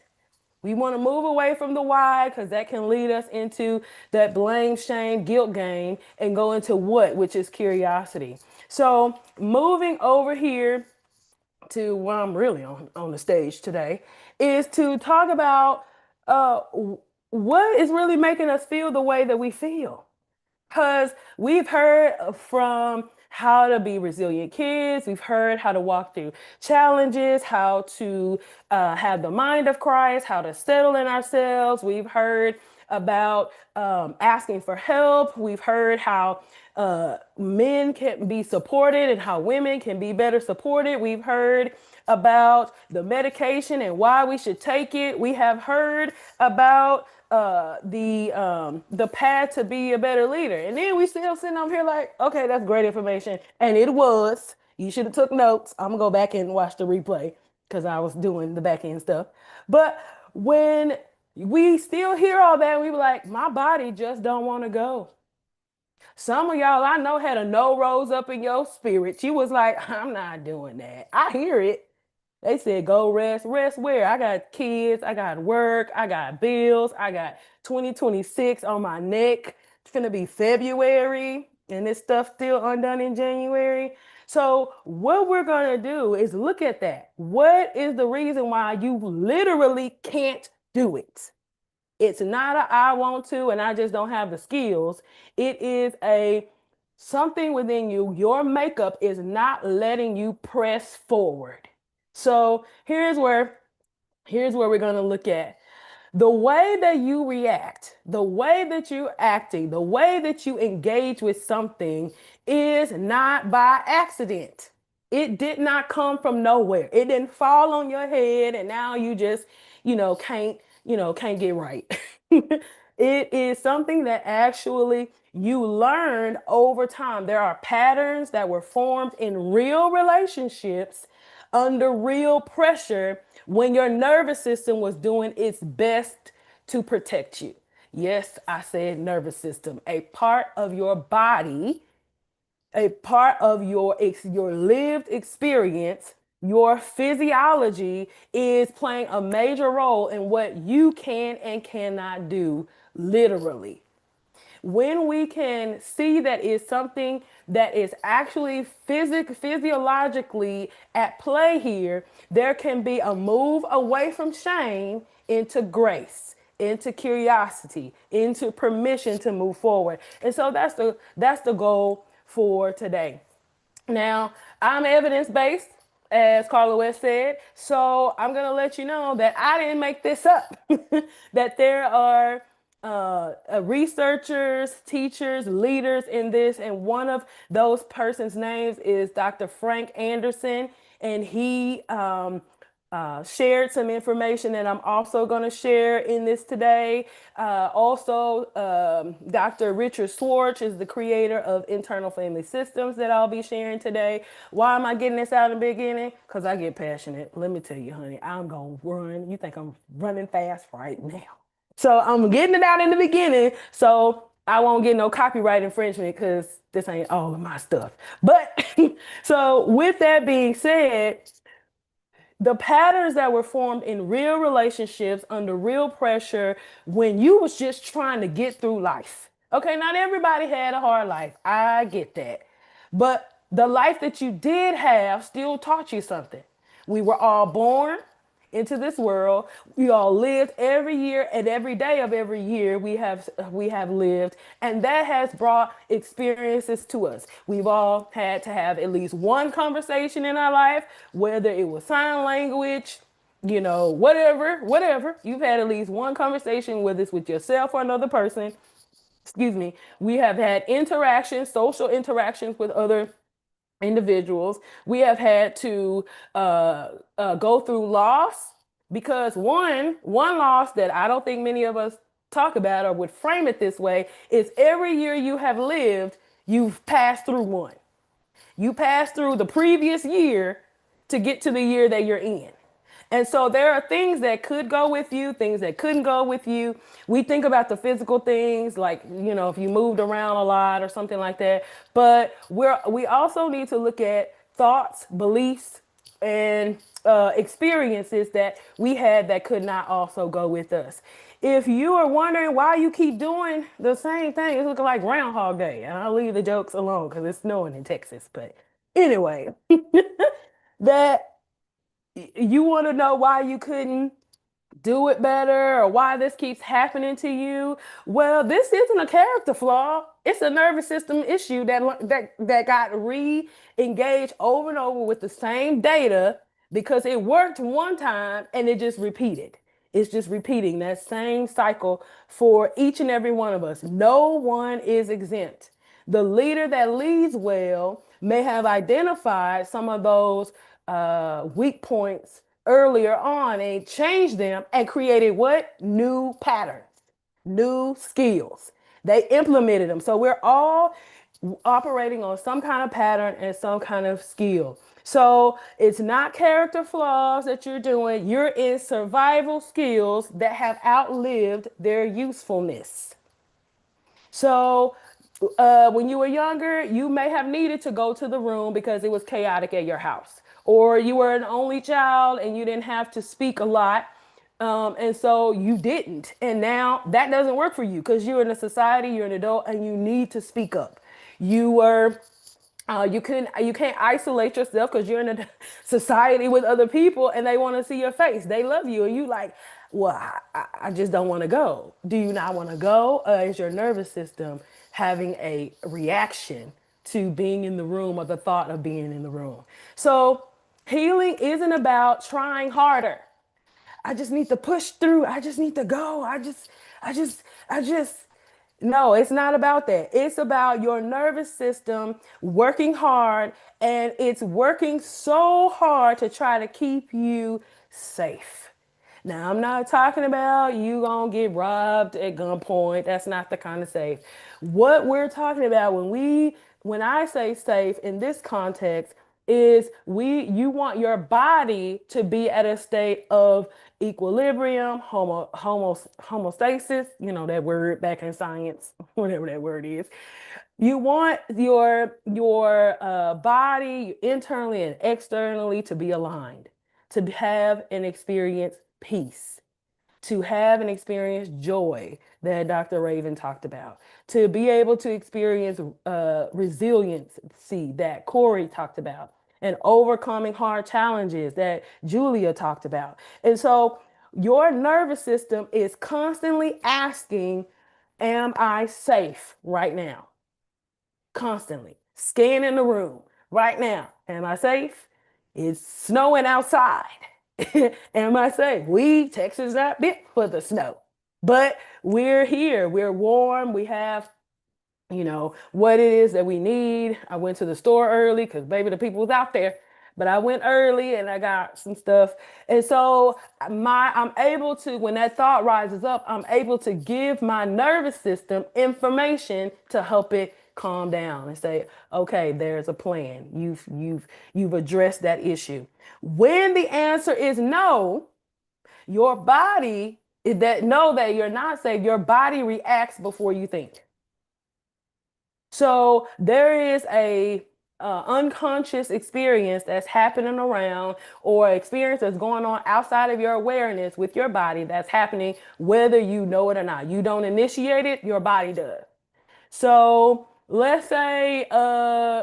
We want to move away from the why because that can lead us into that blame, shame, guilt game and go into what, which is curiosity. So moving over here to what I'm really on the stage today is to talk about uh, what is really making us feel the way that we feel. Because we've heard from how to be resilient kids, we've heard how to walk through challenges, how to have the mind of Christ, how to settle in ourselves. We've heard about asking for help. We've heard how men can be supported and how women can be better supported. We've heard about the medication and why we should take it. We have heard about the path to be a better leader. And then we still sitting up here like, okay, that's great information. And it was. You should have took notes. I'm gonna go back and watch the replay because I was doing the back end stuff. But when we still hear all that, we were like, my body just don't want to go. Some of y'all I know had a no rose up in your spirit. You was like, I'm not doing that. I hear it. They said, go rest. Rest where? I got kids, I got work, I got bills, I got 2026 on my neck. It's gonna be February, and this stuff still undone in January. So, what we're gonna do is look at that. What is the reason why you literally can't do it? It's not a I want to and I just don't have the skills. It is a something within you. Your makeup is not letting you press forward. So here's where we're gonna look at. The way that you react, the way that you're acting, the way that you engage with something is not by accident. It did not come from nowhere. It didn't fall on your head and now you just, can't get right. It is something that actually you learned over time. There are patterns that were formed in real relationships under real pressure when your nervous system was doing its best to protect you. Yes, I said nervous system, a part of your body, a part of your lived experience. Your physiology is playing a major role in what you can and cannot do, literally. When we can see that it's something that is actually physiologically at play here, there can be a move away from shame into grace, into curiosity, into permission to move forward. And so that's the goal for today. Now, I'm evidence based, as Carla West said, so I'm going to let you know that I didn't make this up, that there are researchers, teachers, leaders in this, and one of those persons' names is Dr. Frank Anderson, and he shared some information that I'm also going to share in this today. Also, Dr. Richard Schwartz is the creator of Internal Family Systems that I'll be sharing today. Why am I getting this out in the beginning? Because I get passionate. Let me tell you, honey, I'm going to run. You think I'm running fast right now. So I'm getting it out in the beginning so I won't get no copyright infringement because this ain't all of my stuff. But so with that being said, the patterns that were formed in real relationships under real pressure when you was just trying to get through life. Okay, not everybody had a hard life. I get that. But the life that you did have still taught you something. We were all born into this world. We all lived every year and every day of every year we have lived, and that has brought experiences to us. We've all had to have at least one conversation in our life, whether it was sign language, whatever. You've had at least one conversation, whether it's with yourself or another person. Excuse me. We have had interactions, social interactions with other individuals. We have had to go through loss because one loss that I don't think many of us talk about or would frame it this way is every year you have lived, you've passed through one. You passed through the previous year to get to the year that you're in. And so there are things that could go with you, things that couldn't go with you. We think about the physical things, like, if you moved around a lot or something like that. But we also need to look at thoughts, beliefs, and experiences that we had that could not also go with us. If you are wondering why you keep doing the same thing, it's looking like Groundhog Day. And I'll leave the jokes alone because it's snowing in Texas. But anyway, that you want to know why you couldn't do it better or why this keeps happening to you. Well, this isn't a character flaw. It's a nervous system issue that got re-engaged over and over with the same data because it worked one time and it just repeated. It's just repeating that same cycle for each and every one of us. No one is exempt. The leader that leads well may have identified some of those weak points earlier on and changed them and created what? New patterns, new skills. They implemented them. So we're all operating on some kind of pattern and some kind of skill. So it's not character flaws that you're doing. You're in survival skills that have outlived their usefulness. So, when you were younger, you may have needed to go to the room because it was chaotic at your house, or you were an only child and you didn't have to speak a lot. And so you didn't. And now that doesn't work for you because you're in a society, you're an adult, and you need to speak up. You were you can't isolate yourself because you're in a society with other people and they want to see your face. They love you and you like, well, I just don't want to go. Do you not want to go? Is your nervous system having a reaction to being in the room or the thought of being in the room? So healing isn't about trying harder. I just need to push through. I just need to go. I just, I just. No, it's not about that. It's about your nervous system working hard, and it's working so hard to try to keep you safe. Now, I'm not talking about you gonna get robbed at gunpoint. That's not the kind of safe. What we're talking about when I say safe in this context is you want your body to be at a state of equilibrium, homostasis, you know that word back in science, whatever that word is. You want your body internally and externally to be aligned, to have and experience peace, to have and experience joy that Dr. Raven talked about, to be able to experience resiliency that Corey talked about, and overcoming hard challenges that Julia talked about. And so your nervous system is constantly asking, am I safe right now? Constantly scanning the room right now. Am I safe? It's snowing outside. Am I safe? Texas is not bit for the snow, but we're here. We're warm. We have what it is that we need. I went to the store early because baby, the people was out there. But I went early and I got some stuff. And so I'm able to, when that thought rises up, I'm able to give my nervous system information to help it calm down and say, okay, there's a plan. You've addressed that issue. When the answer is no, your body that know that you're not safe, your body reacts before you think. So there is a unconscious experience that's happening around, or experience that's going on outside of your awareness with your body that's happening whether you know it or not. You don't initiate it, your body does. So let's say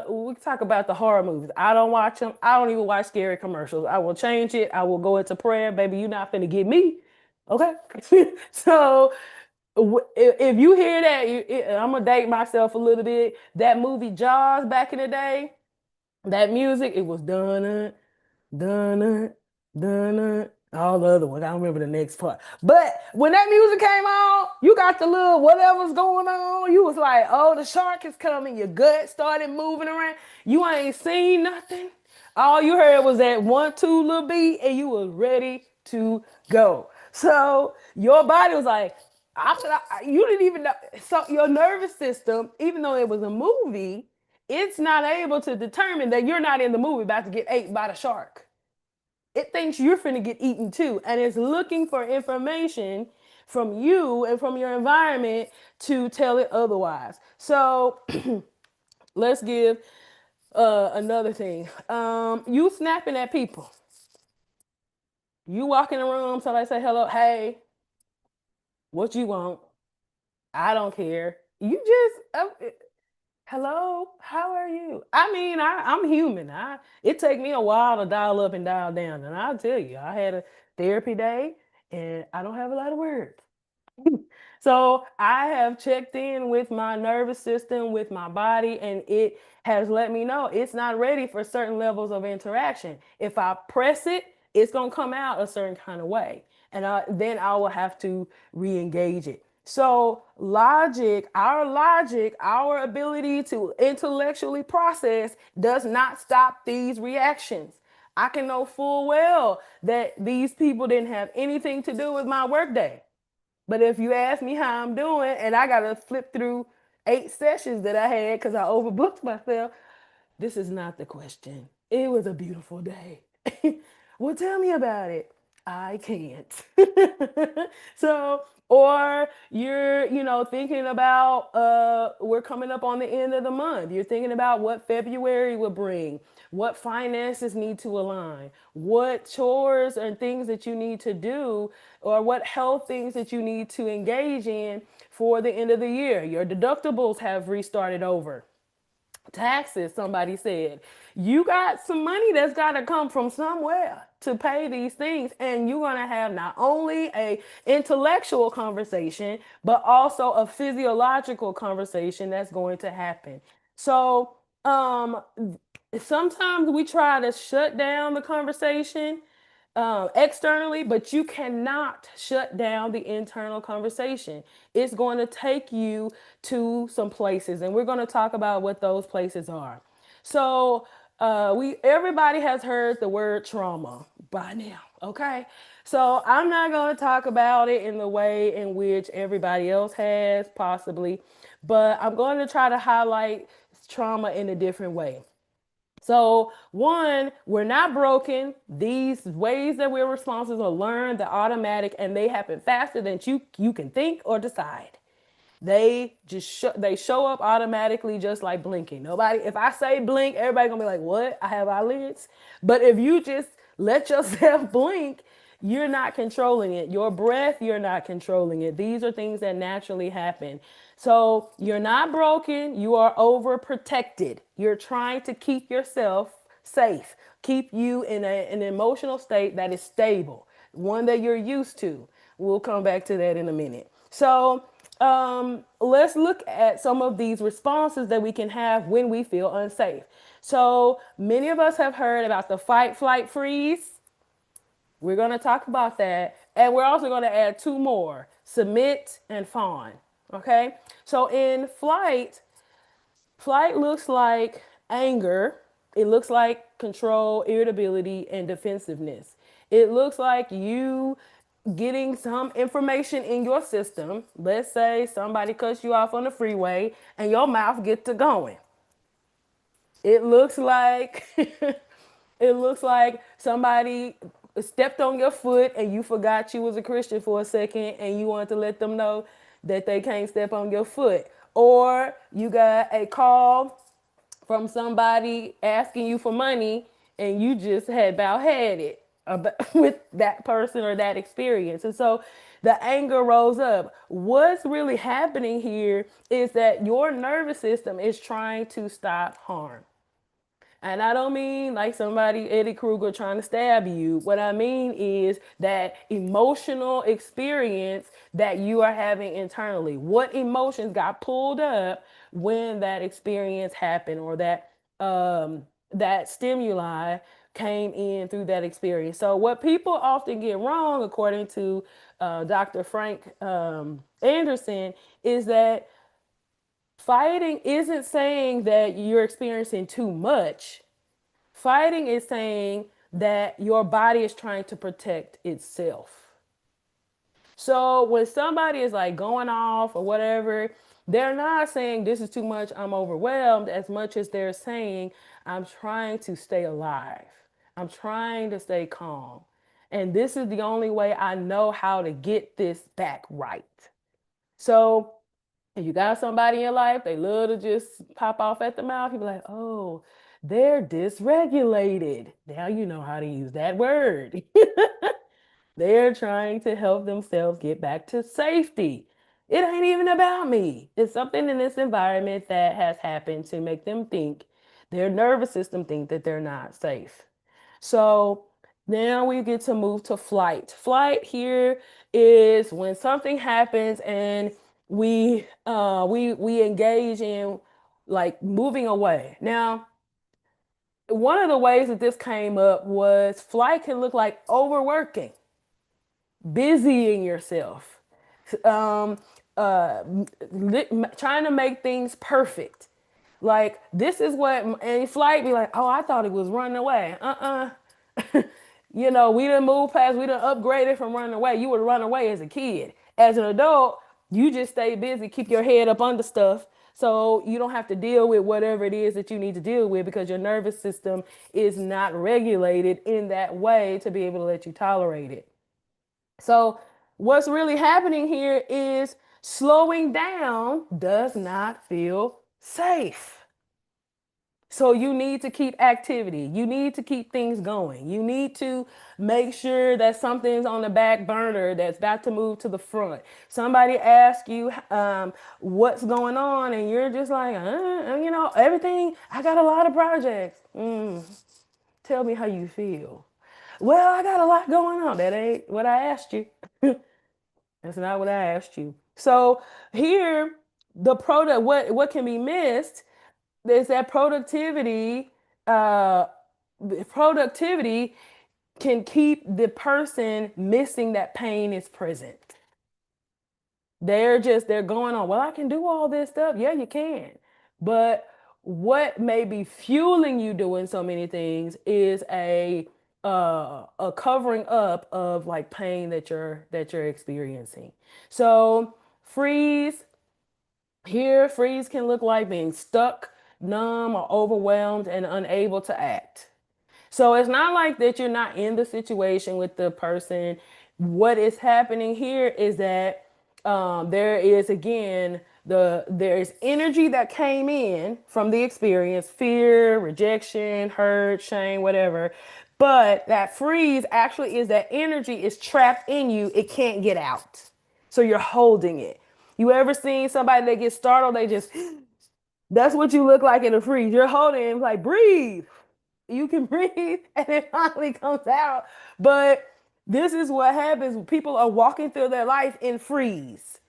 we talk about the horror movies. I don't watch them. I don't even watch scary commercials. I will change it. I will go into prayer. Baby, you're not finna get me. Okay. So if you hear that, I'm gonna date myself a little bit. That movie Jaws back in the day, that music, it was done, dun dun all the other ones. I don't remember the next part. But when that music came on, you got the little whatever's going on. You was like, oh, the shark is coming. Your gut started moving around. You ain't seen nothing. All you heard was that 1, 2 little beat, and you was ready to go. So your body was like, you didn't even know. So your nervous system, even though it was a movie, it's not able to determine that you're not in the movie about to get ate by the shark. It thinks you're finna get eaten too, and it's looking for information from you and from your environment to tell it otherwise. So let's give another thing. You snapping at people. You walk in the room, somebody say hello, hey, what you want? I don't care. You just hello, how are you? I mean, I'm human. It take me a while to dial up and dial down, and I'll tell you, I had a therapy day, and I don't have a lot of words. So I have checked in with my nervous system, with my body, and it has let me know it's not ready for certain levels of interaction. If I press it, it's gonna come out a certain kind of way, and then I will have to re-engage it. So logic, our ability to intellectually process does not stop these reactions. I can know full well that these people didn't have anything to do with my workday. But if you ask me how I'm doing, and I got to flip through 8 sessions that I had because I overbooked myself, this is not the question. It was a beautiful day. Well, tell me about it. I can't. So, or you're thinking about we're coming up on the end of the month. You're thinking about what February will bring, what finances need to align, what chores and things that you need to do, or what health things that you need to engage in for the end of the year. Your deductibles have restarted over. Taxes, somebody said. You got some money that's got to come from somewhere to pay these things, and you're going to have not only a intellectual conversation but also a physiological conversation that's going to happen. So sometimes we try to shut down the conversation externally, but you cannot shut down the internal conversation. It's going to take you to some places, and we're going to talk about what those places are. So, we everybody has heard the word trauma by now, okay? So I'm not going to talk about it in the way in which everybody else has, possibly, but I'm going to try to highlight trauma in a different way. So, one, we're not broken. These ways that we're responsive are learned, they're automatic, and they happen faster than you can think or decide. They show up automatically, just like blinking. Nobody, if I say blink, everybody gonna be like, "What? I have eyelids." But if you just let yourself blink, you're not controlling it. Your breath, you're not controlling it. These are things that naturally happen. So you're not broken. You are overprotected. You're trying to keep yourself safe, keep you in an emotional state that is stable, one that you're used to. We'll come back to that in a minute. So let's look at some of these responses that we can have when we feel unsafe. So many of us have heard about the fight, flight, freeze. We're going to talk about that. And we're also going to add two more, submit and fawn. Okay. So in flight, flight looks like anger. It looks like control, irritability, and defensiveness. It looks like you getting some information in your system. Let's say somebody cuts you off on the freeway and your mouth gets to going. It looks like it looks like somebody stepped on your foot and you forgot you was a Christian for a second and you wanted to let them know that they can't step on your foot. Or you got a call from somebody asking you for money and you just had about had it with that person or that experience. And so the anger rose up. What's really happening here is that your nervous system is trying to stop harm. And I don't mean like somebody, Eddie Kruger, trying to stab you. What I mean is that emotional experience that you are having internally. What emotions got pulled up when that experience happened, or that stimuli came in through that experience. So what people often get wrong, according to Dr. Frank Anderson, is that fighting isn't saying that you're experiencing too much. Fighting is saying that your body is trying to protect itself. So when somebody is like going off or whatever, they're not saying this is too much, I'm overwhelmed, as much as they're saying I'm trying to stay alive. I'm trying to stay calm. And this is the only way I know how to get this back right. So if you got somebody in your life, they love to just pop off at the mouth, you be like, oh, they're dysregulated. Now you know how to use that word. They're trying to help themselves get back to safety. It ain't even about me. It's something in this environment that has happened to make them think, their nervous system think that they're not safe. So now we get to move to flight. Flight here is when something happens and we engage in like moving away. Now, one of the ways that this came up was flight can look like overworking, busying yourself, um, uh, trying to make things perfect. Like this is what and flight be like. Oh, I thought it was running away. You know, we didn't move past. We didn't upgrade it from running away. You would run away as a kid. As an adult, you just stay busy, keep your head up under stuff, so you don't have to deal with whatever it is that you need to deal with because your nervous system is not regulated in that way to be able to let you tolerate it. So, what's really happening here is slowing down does not feel safe. So, you need to keep activity. You need to keep things going. You need to make sure that something's on the back burner that's about to move to the front. Somebody asks you what's going on, and you're just like, you know, everything. I got a lot of projects. Tell me how you feel. Well, I got a lot going on. That ain't what I asked you. That's not what I asked you. So here, the product, what can be missed is that productivity. Productivity can keep the person missing that pain is present. They're going on, well, I can do all this stuff. Yeah, you can. But what may be fueling you doing so many things is a covering up of like pain that you're experiencing. So freeze here, freeze can look like being stuck, numb, or overwhelmed and unable to act. So it's not like that you're not in the situation with the person. What is happening here is that there is again there is energy that came in from the experience, fear, rejection, hurt, shame, whatever. But that freeze actually is that energy is trapped in you. It can't get out. So you're holding it. You ever seen somebody that gets startled? They just that's what you look like in a freeze. You're holding it, like breathe, you can breathe and it finally comes out. But this is what happens. People are walking through their life in freeze.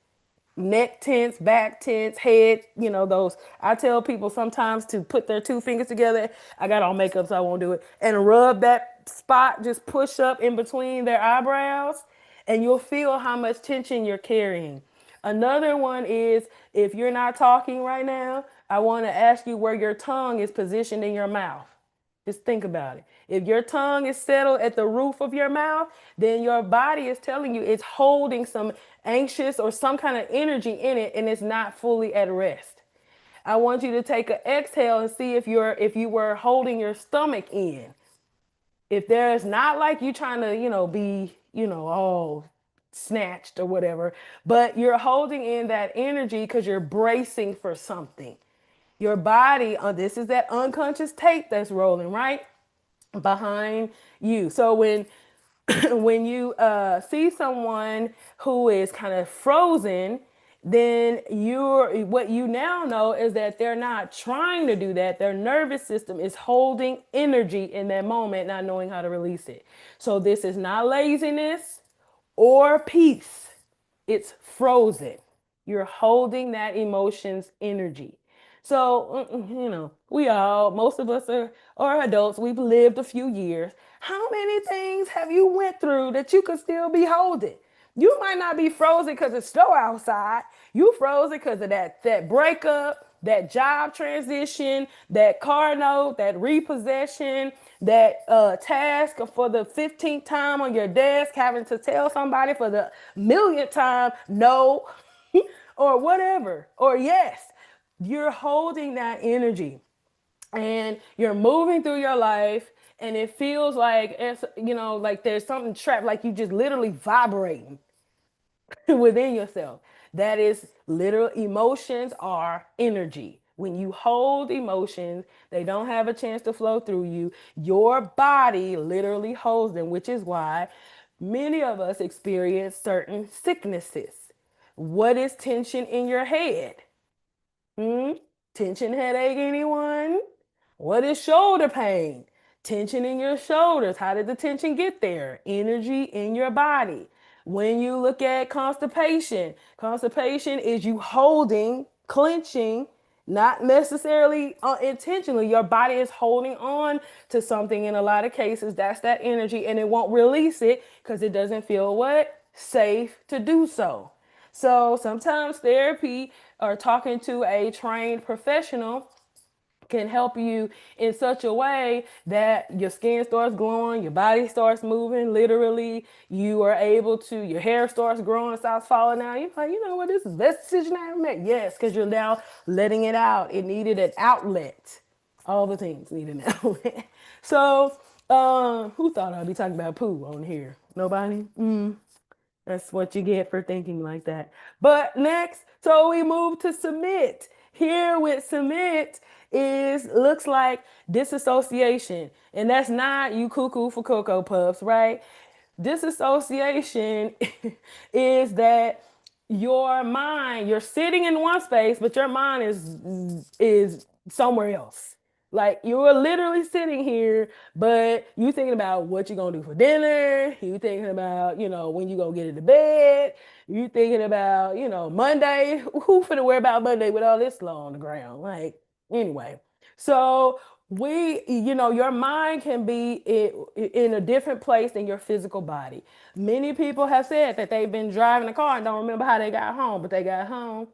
Neck tense, back tense, head, those. I tell people sometimes to put their two fingers together. I got all makeup, so I won't do it. And rub that spot, just push up in between their eyebrows, and you'll feel how much tension you're carrying. Another one is if you're not talking right now, I want to ask you where your tongue is positioned in your mouth. Just think about it. If your tongue is settled at the roof of your mouth, then your body is telling you it's holding some anxious or some kind of energy in it and it's not fully at rest. I want you to take an exhale and see if you were holding your stomach in. If there's not like you trying to, be, all snatched or whatever, but you're holding in that energy because you're bracing for something. Your body, this is that unconscious tape that's rolling right behind you. So when when you see someone who is kind of frozen, then what you now know is that they're not trying to do that. Their nervous system is holding energy in that moment, not knowing how to release it. So this is not laziness or peace. It's frozen. You're holding that emotion's energy. So, most of us are adults. We've lived a few years. How many things have you went through that you could still be holding? You might not be frozen because it's snow outside. You frozen because of that breakup, that job transition, that car note, that repossession, that task for the 15th time on your desk, having to tell somebody for the millionth time no, or whatever, or yes. You're holding that energy and you're moving through your life and it feels like it's like there's something trapped, like you just literally vibrating within yourself. That is literal. Emotions are energy. When you hold emotions, they don't have a chance to flow through you. Your body literally holds them, which is why many of us experience certain sicknesses. What is tension in your head? Hmm? Tension headache, anyone? What is shoulder pain? Tension in your shoulders. How did the tension get there? Energy in your body. When you look at constipation, constipation is you holding, clenching, not necessarily intentionally. Your body is holding on to something in a lot of cases. That's that energy, and it won't release it because it doesn't feel what? Safe to do so. So sometimes therapy or talking to a trained professional can help you in such a way that your skin starts glowing, your body starts moving, literally, you are able to, your hair starts growing, starts falling out. You're like, you know what, this is the best decision I ever made. Yes, because you're now letting it out. It needed an outlet. All the things need an outlet. So, who thought I'd be talking about poo on here? Nobody? That's what you get for thinking like that. But next, so we move to submit. Here with submit is looks like disassociation. And that's not you cuckoo for Cocoa Puffs, right? Disassociation is that your mind, you're sitting in one space, but your mind is somewhere else. Like you're literally sitting here, but you thinking about what you're gonna do for dinner. You thinking about, when you gonna get into bed. You thinking about, Monday. Who finna worry about Monday with all this slow on the ground? Like, anyway. So your mind can be in a different place than your physical body. Many people have said that they've been driving a car and don't remember how they got home, but they got home.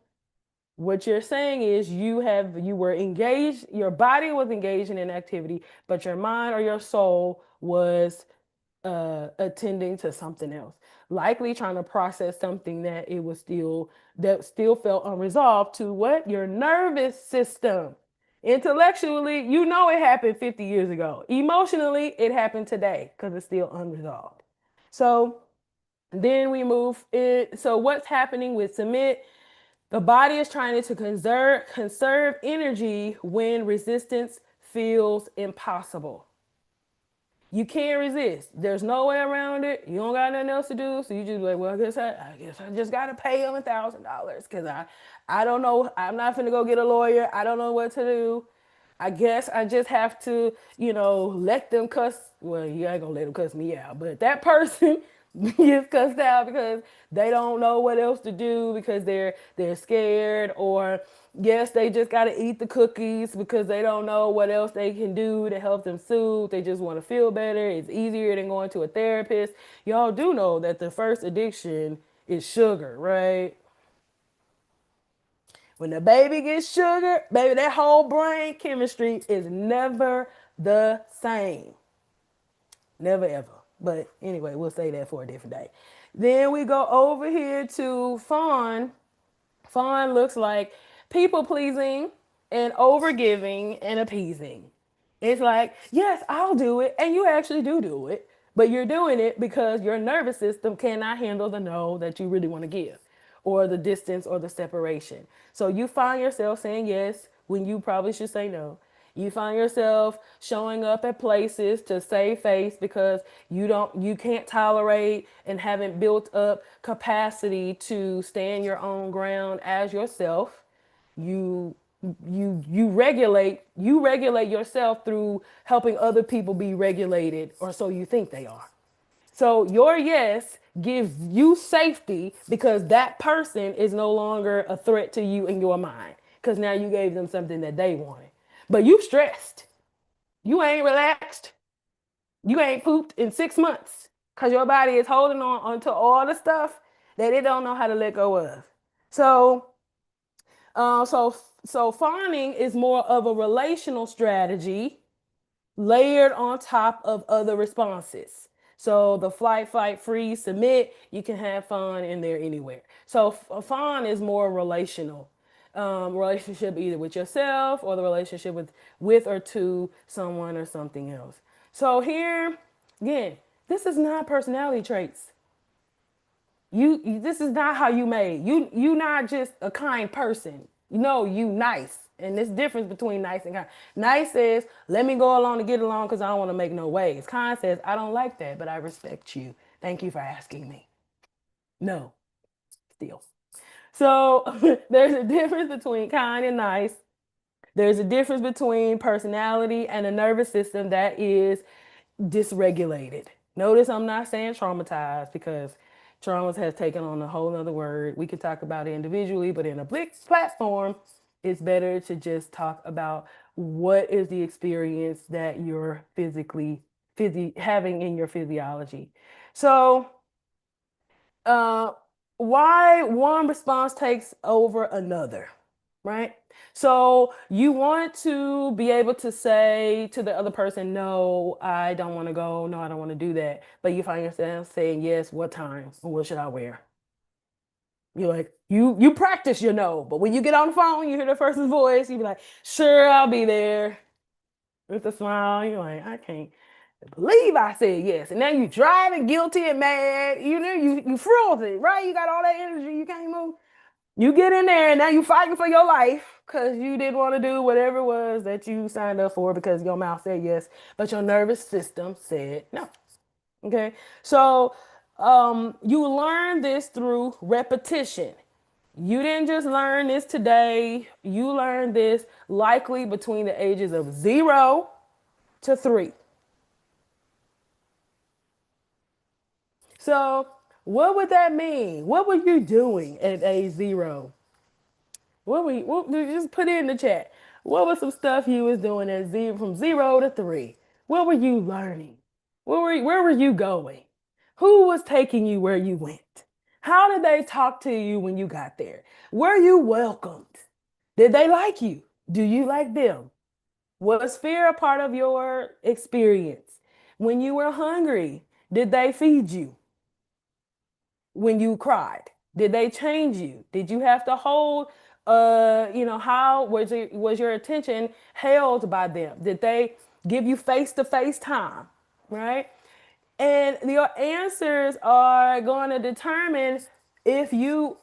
What you're saying is you were engaged, your body was engaged in an activity, but your mind or your soul was attending to something else, likely trying to process something that still felt unresolved to what? Your nervous system. Intellectually, you know it happened 50 years ago. Emotionally, it happened today because it's still unresolved. So then we move it. So what's happening with submit? The body is trying to conserve energy when resistance feels impossible. You can't resist. There's no way around it. You don't got nothing else to do, so you just like, well, I guess I just gotta pay him $1,000 because I don't know. I'm not gonna go get a lawyer. I don't know what to do. I guess I just have to, let them cuss. Well, you ain't gonna let them cuss me out, but that person gets cussed out because they don't know what else to do because they're scared, or yes, they just gotta eat the cookies because they don't know what else they can do to help them soothe. They just want to feel better. It's easier than going to a therapist. Y'all do know that the first addiction is sugar, right? When the baby gets sugar, baby, that whole brain chemistry is never the same. Never ever. But anyway, we'll say that for a different day. Then we go over here to fawn. Fawn looks like people pleasing and overgiving and appeasing. It's like, yes, I'll do it. And you actually do it. But you're doing it because your nervous system cannot handle the no that you really want to give, or the distance or the separation. So you find yourself saying yes when you probably should say no. You find yourself showing up at places to save face because you can't tolerate and haven't built up capacity to stand your own ground as yourself. You you regulate yourself through helping other people be regulated, or so you think they are. So your yes gives you safety because that person is no longer a threat to you in your mind because now you gave them something that they wanted. But you stressed. You ain't relaxed. You ain't pooped in 6 months because your body is holding on onto all the stuff that it don't know how to let go of. So, uh, so, so fawning is more of a relational strategy layered on top of other responses. So the flight, fight, freeze, submit, you can have fun in there anywhere. So fun is more relational. Relationship either with yourself or the relationship with or to someone or something else. So here, again, this is not personality traits. This is not how you made. You not just a kind person. No, you nice. And this difference between nice and kind. Nice says, let me go along to get along because I don't want to make no waves. Kind says, I don't like that, but I respect you. Thank you for asking me. No, still. So there's a difference between kind and nice. There's a difference between personality and a nervous system that is dysregulated. Notice I'm not saying traumatized because traumas has taken on a whole other word. We can talk about it individually, but in a big platform, it's better to just talk about what is the experience that you're having in your physiology. So, uh, why one response takes over another, right? So you want to be able to say to the other person, no, I don't want to go. No, I don't want to do that. But you find yourself saying, yes, what time? Or what should I wear? You're like, you practice your no. But when you get on the phone, you hear the person's voice, you be like, sure, I'll be there. With a smile, you're like, I can't believe I said yes. And now you driving guilty and mad. You froze it, right? You got all that energy, you can't move. You get in there and now you fighting for your life because you didn't want to do whatever it was that you signed up for because your mouth said yes, but your nervous system said no. Okay. So you learn this through repetition. You didn't just learn this today. You learned this likely between the ages of 0 to 3. So what would that mean? What were you doing at age 0? What just put it in the chat? What was some stuff you was doing at zero, from 0 to 3? What were you learning? Where were you going? Who was taking you where you went? How did they talk to you when you got there? Were you welcomed? Did they like you? Do you like them? Was fear a part of your experience? When you were hungry, did they feed you? When you cried, did they change you? Did you have to hold how was your attention held by them? Did they give you face to face time? Right? And your answers are going to determine if you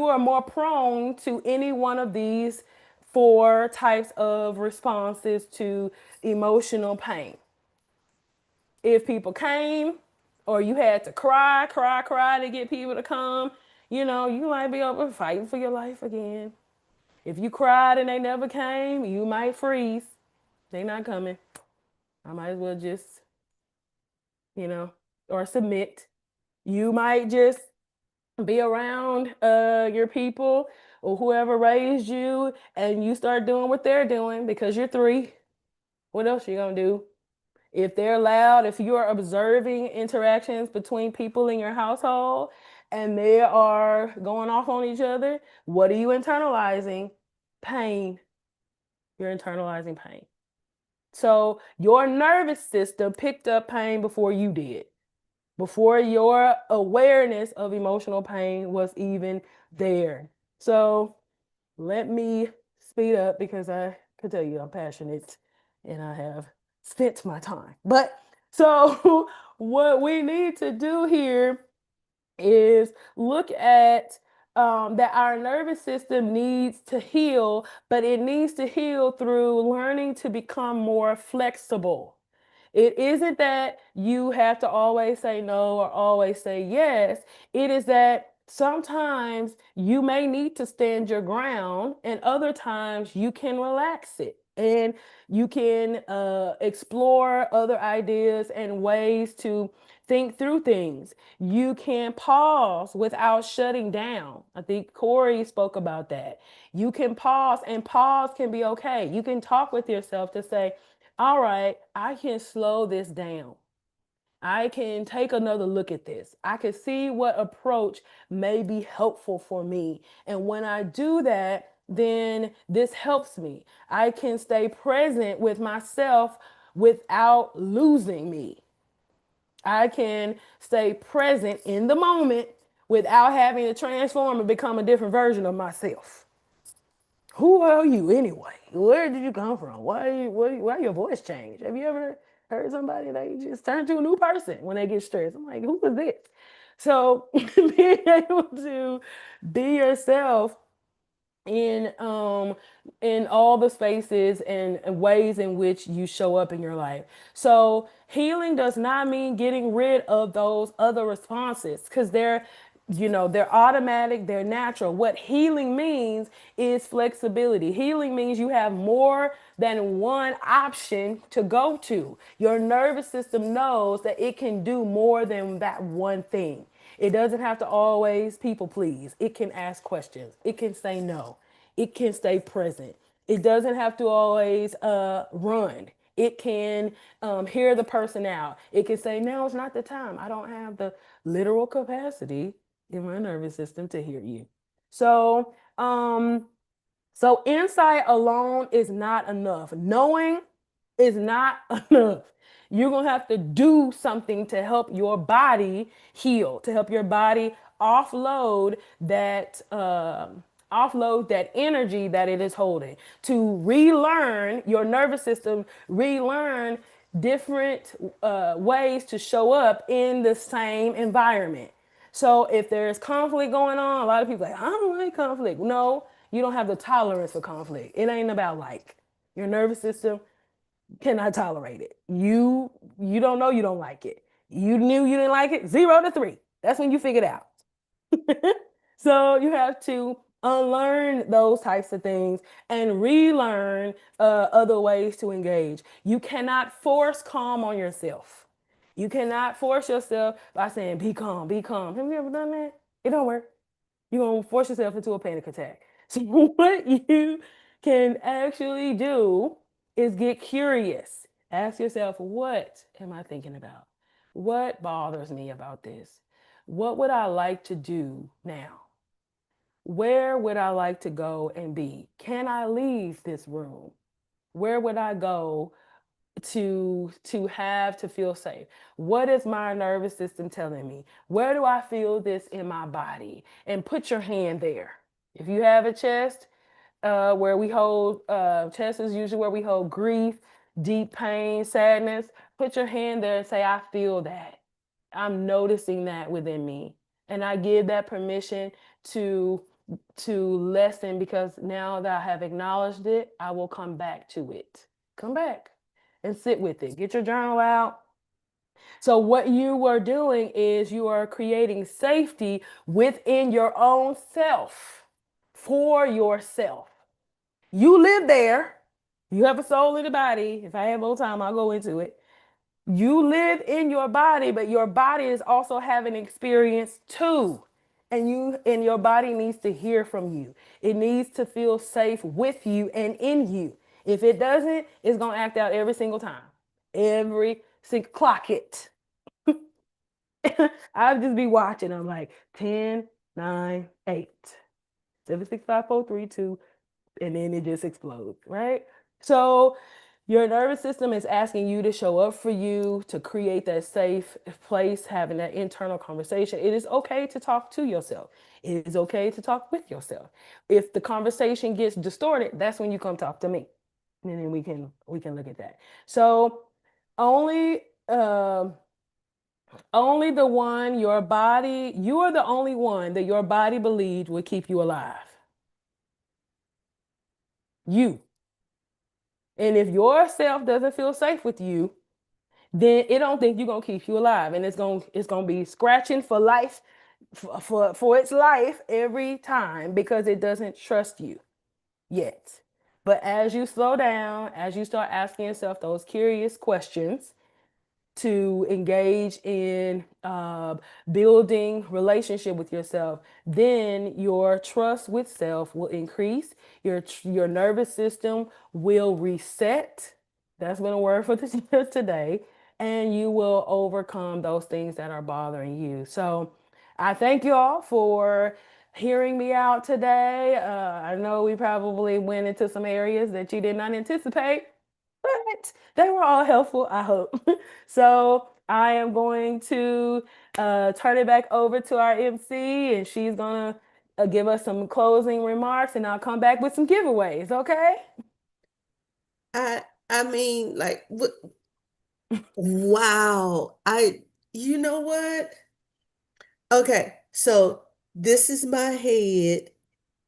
are more prone to any one of these four types of responses to emotional pain. If people came, or you had to cry, cry, cry to get people to come, you might be over fighting for your life again. If you cried and they never came, you might freeze. They not coming. I might as well just, you know, or submit. You might just be around your people or whoever raised you, and you start doing what they're doing because you're three. What else you gonna do? If they're loud, if you are observing interactions between people in your household and they are going off on each other, what are you internalizing? Pain. You're internalizing pain. So your nervous system picked up pain before you did, before your awareness of emotional pain was even there. So let me speed up because I can tell you I'm passionate and I have spent my time. But so what we need to do here is look at that our nervous system needs to heal, but it needs to heal through learning to become more flexible. It isn't that you have to always say no or always say yes. It is that sometimes you may need to stand your ground, and other times you can relax it. And you can explore other ideas and ways to think through things. You can pause without shutting down. I think Corey spoke about that. You can pause, and pause can be okay. You can talk with yourself to say, all right, I can slow this down. I can take another look at this. I can see what approach may be helpful for me. And when I do that, then this helps me. I can stay present with myself without losing me. I can stay present in the moment without having to transform and become a different version of myself. Who are you anyway? Where did you come from? Why your voice changed? Have you ever heard somebody that just turn to a new person when they get stressed? I'm like, who is this? So being able to be yourself in all the spaces and ways in which you show up in your life. So healing does not mean getting rid of those other responses because they're automatic, they're natural. What healing means is flexibility. Healing means you have more than one option to go to. Your nervous system knows that it can do more than that one thing. It doesn't have to always people please. It can ask questions. It can say no. It can stay present. It doesn't have to always run. It can hear the person out. It can say, now is not the time. I don't have the literal capacity in my nervous system to hear you. So, so insight alone is not enough. Knowing is not enough. You're going to have to do something to help your body heal, to help your body offload that energy that it is holding, to relearn your nervous system, relearn different ways to show up in the same environment. So if there's conflict going on, a lot of people are like, I don't like conflict. No, you don't have the tolerance for conflict. It ain't about like. Your nervous system cannot tolerate it. You don't know you don't like it. You knew you didn't like it. 0 to 3. That's when you figured out. So you have to unlearn those types of things and relearn other ways to engage. You cannot force calm on yourself. You cannot force yourself by saying, be calm, be calm. Have you ever done that? It don't work. You're going to force yourself into a panic attack. So what you can actually do is get curious. Ask yourself, what am I thinking about? What bothers me about this? What would I like to do now? Where would I like to go and be? Can I leave this room? Where would I go to have to feel safe? What is my nervous system telling me? Where do I feel this in my body? And put your hand there. If you have a chest, where we hold, chest is usually where we hold grief, deep pain, sadness. Put your hand there and say, I feel that. I'm noticing that within me. And I give that permission to lessen, because now that I have acknowledged it, I will come back to it. Come back and sit with it. Get your journal out. So what you are doing is you are creating safety within your own self, for yourself. You live there. You have a soul in the body. If I have more time, I'll go into it. You live in your body, but your body is also having experience too. And your body needs to hear from you. It needs to feel safe with you and in you. If it doesn't, it's gonna act out every single time. Every single clock it. I'll just be watching. I'm like 10, 9, 8, 7, 6, 5, 4, 3, 2, and then it just explodes, right? So your nervous system is asking you to show up for you, to create that safe place, having that internal conversation. It is okay to talk to yourself. It is okay to talk with yourself. If the conversation gets distorted, that's when you come talk to me. And then we can look at that. So only only the one your body, you are the only one that your body believed would keep you alive. You. And if yourself doesn't feel safe with you, then it don't think you're gonna keep you alive, and it's gonna be scratching for life, for its life every time, because it doesn't trust you yet. But as you slow down, as you start asking yourself those curious questions, to engage in building relationship with yourself, then your trust with self will increase. Your nervous system will reset. That's been a word for this today, and you will overcome those things that are bothering you. So, I thank you all for hearing me out today. I know we probably went into some areas that you did not anticipate, but they were all helpful, I hope. So I am going to turn it back over to our MC, and she's gonna give us some closing remarks, and I'll come back with some giveaways. Okay?
I mean, like, wow. You know what? Okay, so this is my head.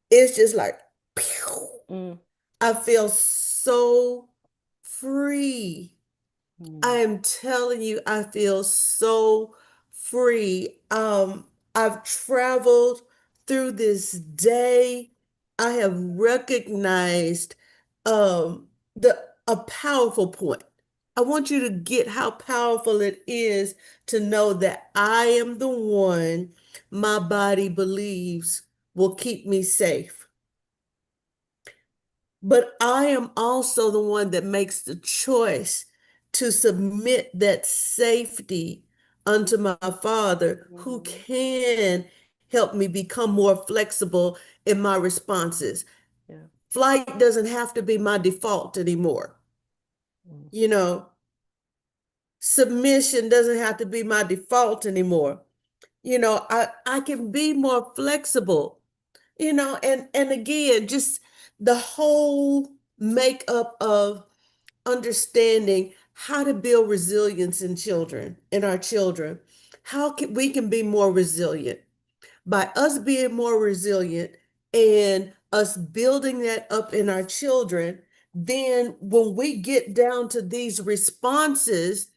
It's just like, pew.
Mm,
I feel so free. I
mm,
am telling you, I feel so free. I've traveled through this day. I have recognized the a powerful point. I want you to get how powerful it is to know that I am the one my body believes will keep me safe. But I am also the one that makes the choice to submit that safety unto my Father, who
mhm,
can help me become more flexible in my responses.
yeah.
Flight doesn't have to be my default anymore.
Mm,
You know, submission doesn't have to be my default anymore. I can be more flexible, and again, just the whole makeup of understanding how to build resilience in our children. How can we can be more resilient by us being more resilient and us building that up in our children. Then when we get down to these responses,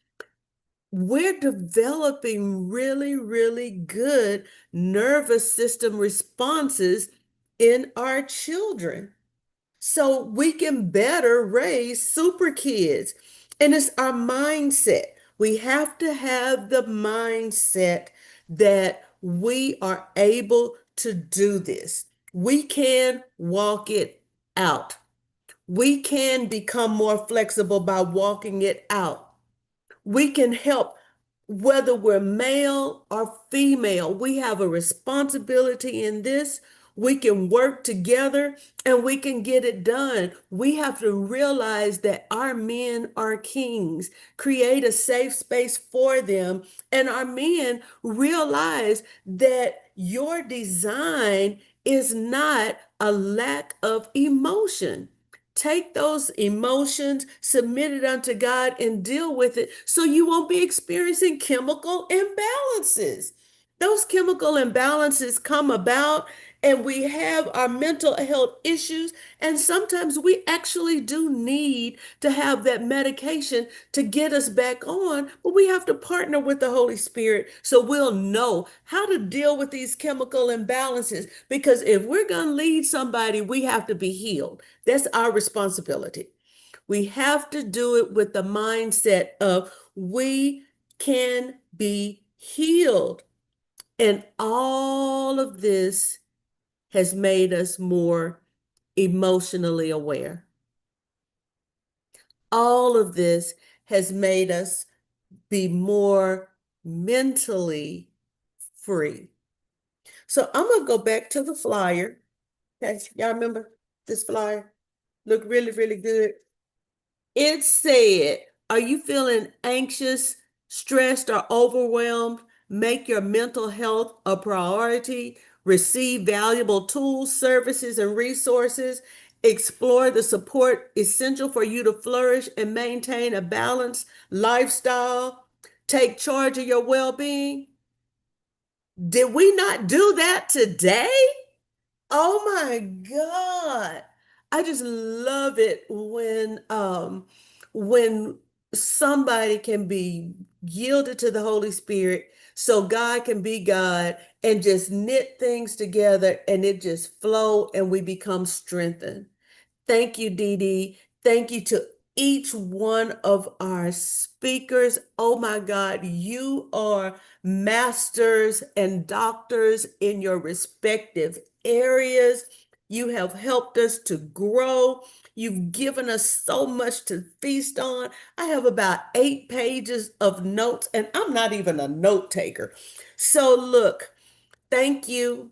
we're developing really, really good nervous system responses in our children. So we can better raise super kids. And it's our mindset. We have to have the mindset that we are able to do this. We can walk it out. We can become more flexible by walking it out. We can help whether we're male or female. We have a responsibility in this. We can work together and we can get it done. We have to realize that our men are kings. Create a safe space for them. And our men realize that your design is not a lack of emotion. Take those emotions, submit it unto God, and deal with it so you won't be experiencing chemical imbalances. Those chemical imbalances come about, and we have our mental health issues. And sometimes we actually do need to have that medication to get us back on, but we have to partner with the Holy Spirit so we'll know how to deal with these chemical imbalances. Because if we're going to lead somebody, we have to be healed. That's our responsibility. We have to do it with the mindset of we can be healed. And all of this has made us more emotionally aware. All of this has made us be more mentally free. So I'm going to go back to the flyer. Okay, y'all remember this flyer? Look really, really good. It said, are you feeling anxious, stressed, or overwhelmed? Make your mental health a priority. Receive valuable tools, services, and resources. Explore the support essential for you to flourish and maintain a balanced lifestyle. Take charge of your well being. Did we not do that today? Oh my God. I just love it when somebody can be yielded to the Holy Spirit so God can be God and just knit things together and it just flow and we become strengthened. Thank you, Dee Dee. Thank you to each one of our speakers. Oh my God, you are masters and doctors in your respective areas. You have helped us to grow. You've given us so much to feast on. I have about 8 pages of notes, and I'm not even a note taker. So, look, thank you,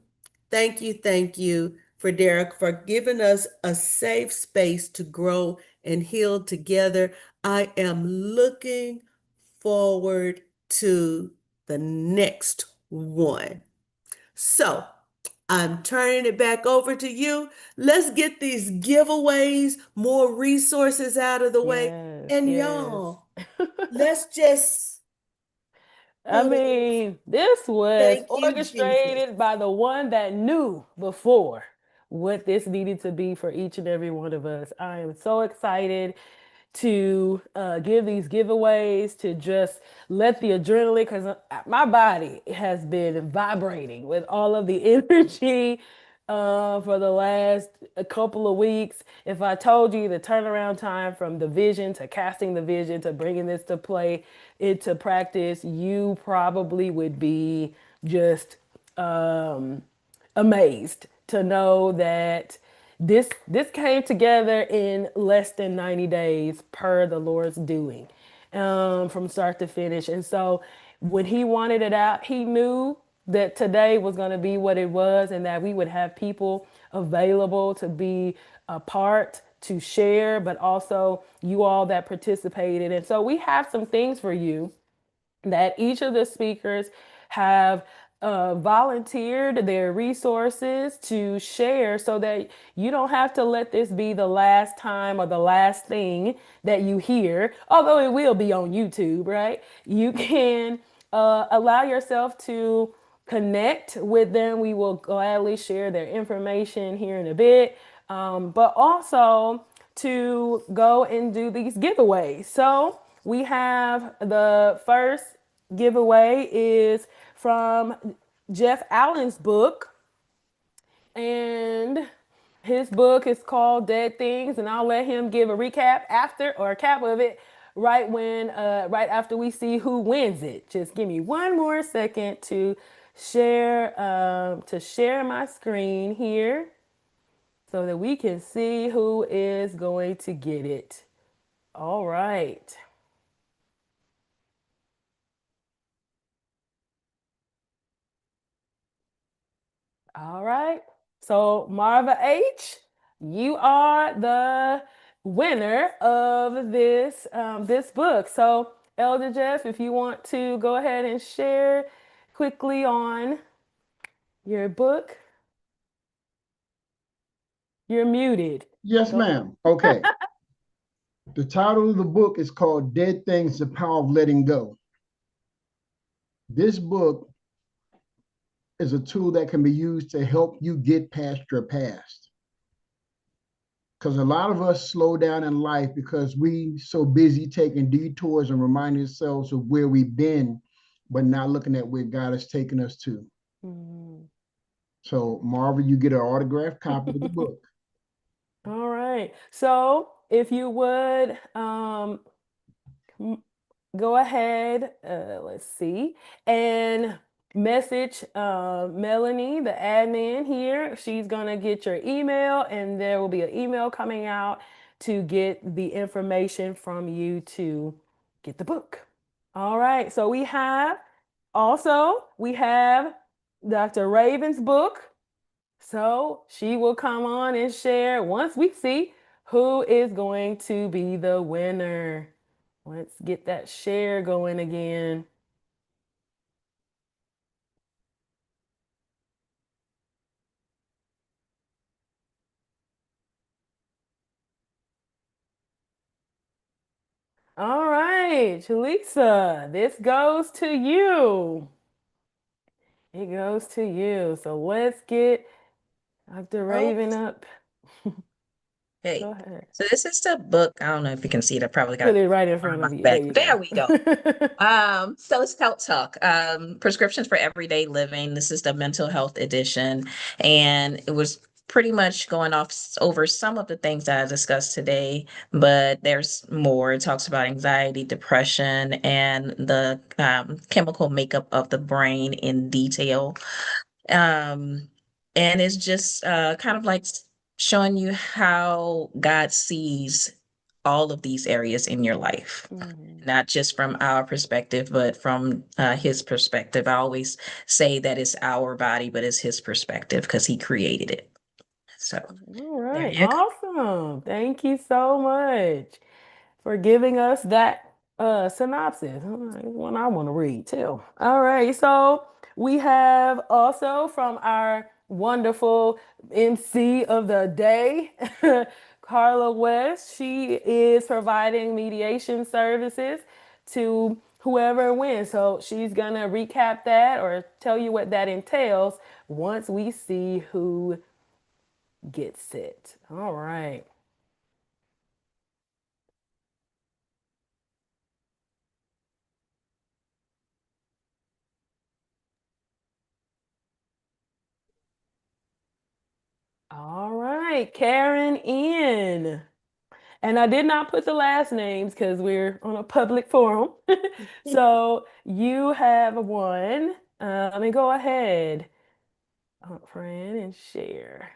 thank you for Derek for giving us a safe space to grow and heal together. I am looking forward to the next one. So I'm turning it back over to you. Let's get these giveaways, more resources out of the way.
Yes,
And
yes.
y'all, let's just,
I
oh,
mean, this was
thank you, Jesus.
orchestrated by the one that knew before what this needed to be for each and every one of us. I am so excited to give these giveaways, to just let the adrenaline, because my body has been vibrating with all of the energy for the last a couple of weeks. If I told you the turnaround time from the vision to casting the vision to bringing this to play into practice, you probably would be just amazed to know that this came together in less than 90 days per the Lord's doing, from start to finish. And so when he wanted it out, he knew that today was going to be what it was and that we would have people available to be a part, to share, but also you all that participated. And so we have some things for you that each of the speakers have volunteered their resources to share so that you don't have to let this be the last time or the last thing that you hear, although it will be on YouTube, right? You can allow yourself to connect with them. We will gladly share their information here in a bit, but also to go and do these giveaways. So we have the first giveaway is from Jeff Allen's book, and his book is called Dead Things, and I'll let him give a recap after, or a cap of it, right after we see who wins it. Just give me one more second to share my screen here. so that we can see who is going to get it. All right. All right. So, Marva H., you are the winner of this book. So, Elder Jeff, if you want to go ahead and share quickly on your book, you're muted.
Yes,
Go.
ma'am. Okay. The title of the book is called Dead Things, The Power of Letting Go. This book is a tool that can be used to help you get past your past. Because a lot of us slow down in life because we so busy taking detours and reminding ourselves of where we've been, but not looking at where God has taken us to.
Mm.
So, Marva, you get an autographed copy of the book.
All right. So, if you would go ahead, let's see, and message Melanie, the admin here. She's going to get your email, and there will be an email coming out to get the information from you to get the book. All right. So we have Dr. Raven's book. So she will come on and share once we see who is going to be the winner. Let's get that share going again. All right, Jaleesa, this goes to you. It goes to you. So let's get Dr.
Oh,
Raven up.
hey.
Go ahead.
So this is the book. I don't know if you can see it. I probably got
Put
it
it right in
on
front
my
of you. There
back.
you
There
go.
we go. So it's Health Talk, prescriptions for everyday living. This is the mental health edition, and it was pretty much going off over some of the things that I discussed today, but there's more. It talks about anxiety, depression, and the chemical makeup of the brain in detail. Um, and it's just kind of like showing you how God sees all of these areas in your life,
Mhm.
not just from our perspective, but from his perspective. I always say that it's our body, but it's his perspective because he created it. So
All
there
right,
you go.
awesome. Thank you so much for giving us that synopsis. All right, one I want to read too. All right, so we have also from our wonderful MC of the day, Carla West. She is providing mediation services to whoever wins. So she's gonna recap that or tell you what that entails once we see who gets it. All right. All right, Karen in. And I did not put the last names because we're on a public forum. So you have one. Let me go ahead, Aunt Fran, and share.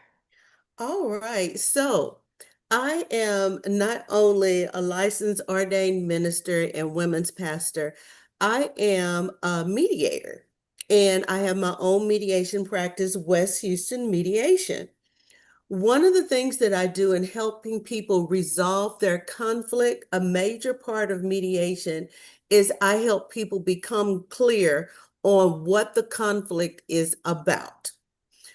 All right. So I am not only a licensed ordained minister and women's pastor, I am a mediator. And I have my own mediation practice, West Houston Mediation. One of the things that I do in helping people resolve their conflict, a major part of mediation is I help people become clear on what the conflict is about.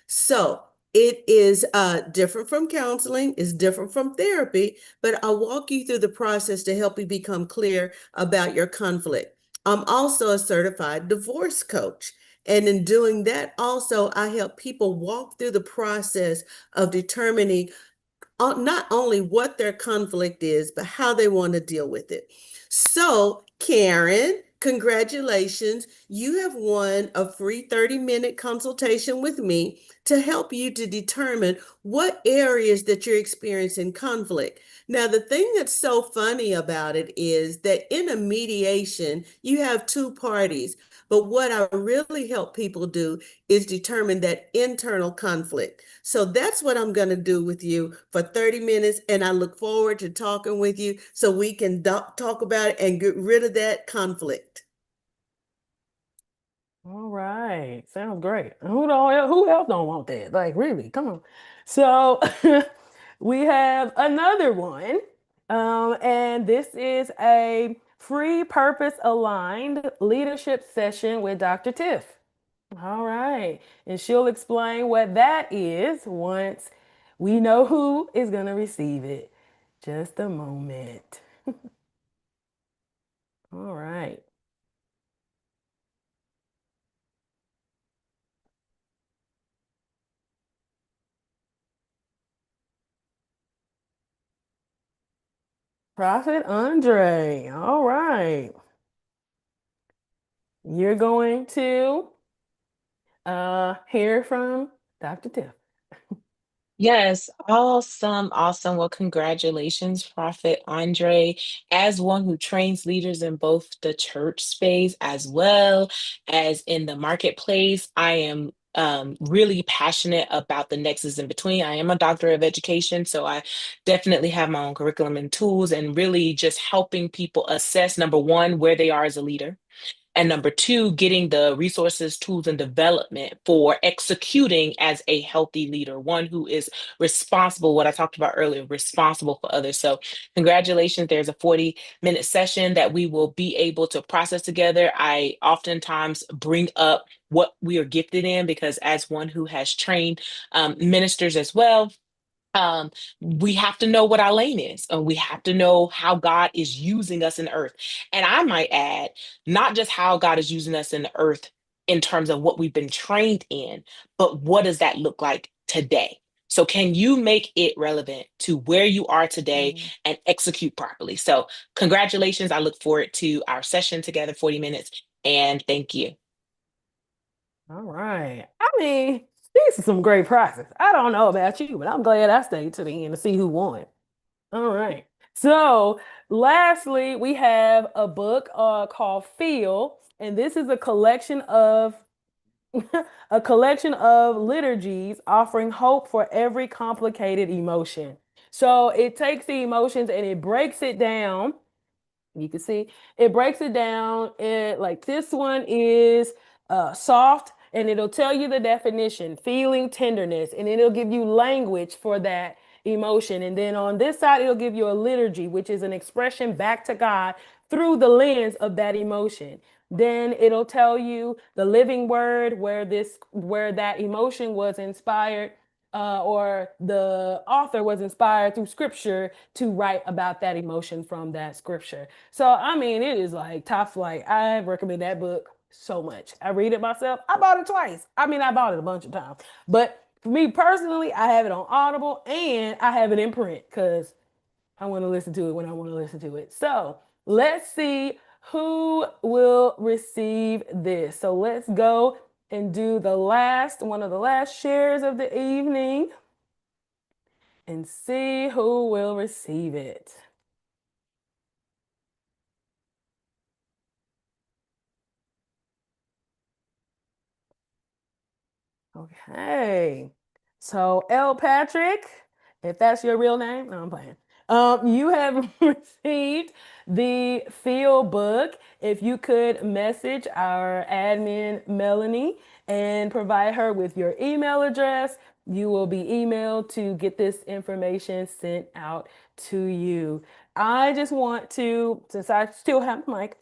So it is different from counseling, it's different from therapy, but I'll walk you through the process to help you become clear about your conflict. I'm also a certified divorce coach. And in doing that, also, I help people walk through the process of determining not only what their conflict is, but how they want to deal with it. So, Karen, congratulations. You have won a free 30-minute consultation with me to help you to determine what areas that you're experiencing conflict. Now, the thing that's so funny about it is that in a mediation, you have two parties. But what I really help people do is determine that internal conflict. So that's what I'm going to do with you for 30 minutes. And I look forward to talking with you so we can talk about it and get rid of that conflict.
All right. Sounds great. Who else don't want that? Like, really? Come on. So we have another one. And this is a free purpose aligned leadership session with Dr. Tiff. All right. And she'll explain what that is once we know who is going to receive it. Just a moment. All right. Prophet Andre. All right. You're going to hear from Dr. Tiff.
Yes, awesome, awesome. Well, congratulations, Prophet Andre. As one who trains leaders in both the church space as well as in the marketplace, I am really passionate about the nexus in between. I am a doctor of education, so I definitely have my own curriculum and tools, and really just helping people assess, number one, where they are as a leader. And number two, getting the resources, tools, and development for executing as a healthy leader, one who is responsible, what I talked about earlier, responsible for others. So, congratulations. There's a 40-minute session that we will be able to process together. I oftentimes bring up what we are gifted in because, as one who has trained ministers as well, um, we have to know what our lane is, and we have to know how God is using us in the earth. And I might add, not just how God is using us in the earth in terms of what we've been trained in, but what does that look like today? So, can you make it relevant to where you are today
Mm.
and execute properly? So, congratulations. I look forward to our session together, 40 minutes, and thank you.
All right. I mean, these are some great prizes. I don't know about you, but I'm glad I stayed to the end to see who won. All right. So, lastly, we have a book called Feel, and this is a collection of a collection of liturgies offering hope for every complicated emotion. So, it takes the emotions and it breaks it down. You can see it breaks it down. It like this one is soft, and it'll tell you the definition, feeling tenderness, and it'll give you language for that emotion. And then on this side, it'll give you a liturgy, which is an expression back to God through the lens of that emotion. Then it'll tell you the living word where that emotion was inspired, or the author was inspired through scripture to write about that emotion from that scripture. So, I mean, it is like top flight. I recommend that book so much. I read it myself. I bought it twice. I mean, I bought it a bunch of times. But for me personally, I have it on Audible and I have it in print because I want to listen to it when I want to listen to it. So, let's see who will receive this. So, let's go and do one of the last shares of the evening and see who will receive it. Okay. So, L. Patrick, if that's your real name, no, I'm playing. You have received the field book. If you could message our admin, Melanie, and provide her with your email address, you will be emailed to get this information sent out to you. I just want to, since I still have the mic,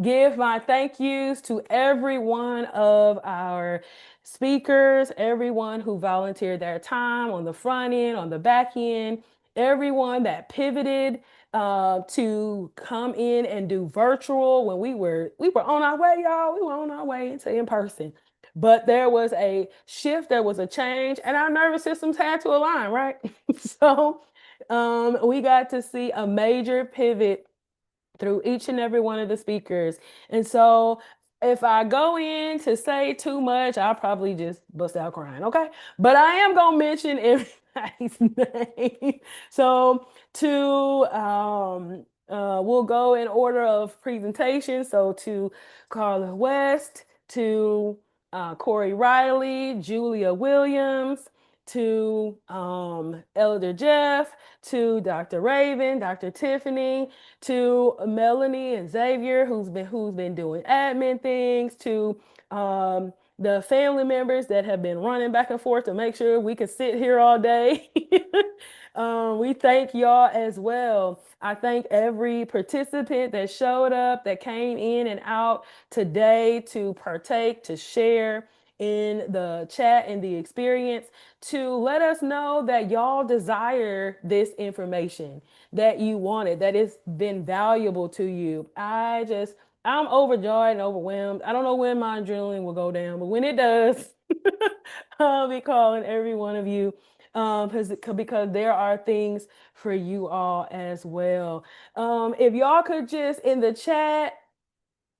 give my thank yous to every one of our speakers, everyone who volunteered their time on the front end, on the back end, everyone that pivoted to come in and do virtual when we were on our way, y'all. We were on our way into in person. But there was a shift, there was a change, and our nervous systems had to align, right? So we got to see a major pivot through each and every one of the speakers. And so if I go in to say too much, I'll probably just bust out crying, okay? But I am gonna mention everybody's name. So we'll go in order of presentation. So to Carla West, to Corey Riley, Julia Williams, to Elder Jeff, to Dr. Raven, Dr. Tiffany, to Melanie and Xavier, who's been doing admin things, to the family members that have been running back and forth to make sure we can sit here all day. We thank y'all as well. I thank every participant that showed up, that came in and out today to partake, to share in the chat and the experience, to let us know that y'all desire this information, that you want it, that it's been valuable to you. I'm overjoyed and overwhelmed. I don't know when my adrenaline will go down, but when it does, I'll be calling every one of you, because there are things for you all as well. If y'all could just in the chat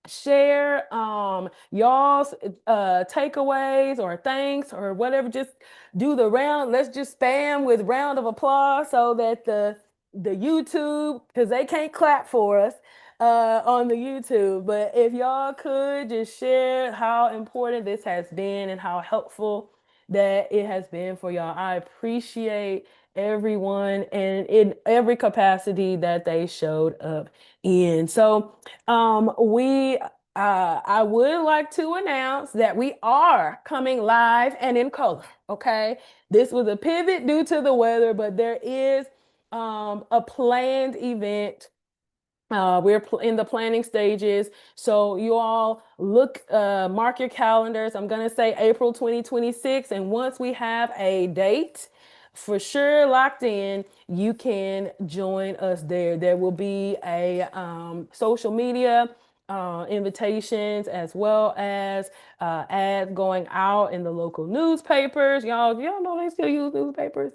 share y'all's takeaways or thanks or whatever, just do the round. Let's just spam with round of applause so that the YouTube, because they can't clap for us on the YouTube, but if y'all could just share how important this has been and how helpful that it has been for y'all. I appreciate everyone and in every capacity that they showed up in. So we I would like to announce that we are coming live and in color. Okay, this was a pivot due to the weather, but there is a planned event. We're in the planning stages, so you all mark your calendars. I'm gonna say April 2026, and once we have a date for sure locked in, you can join us there. There will be a social media invitations, as well as ads going out in the local newspapers. Y'all know they still use newspapers.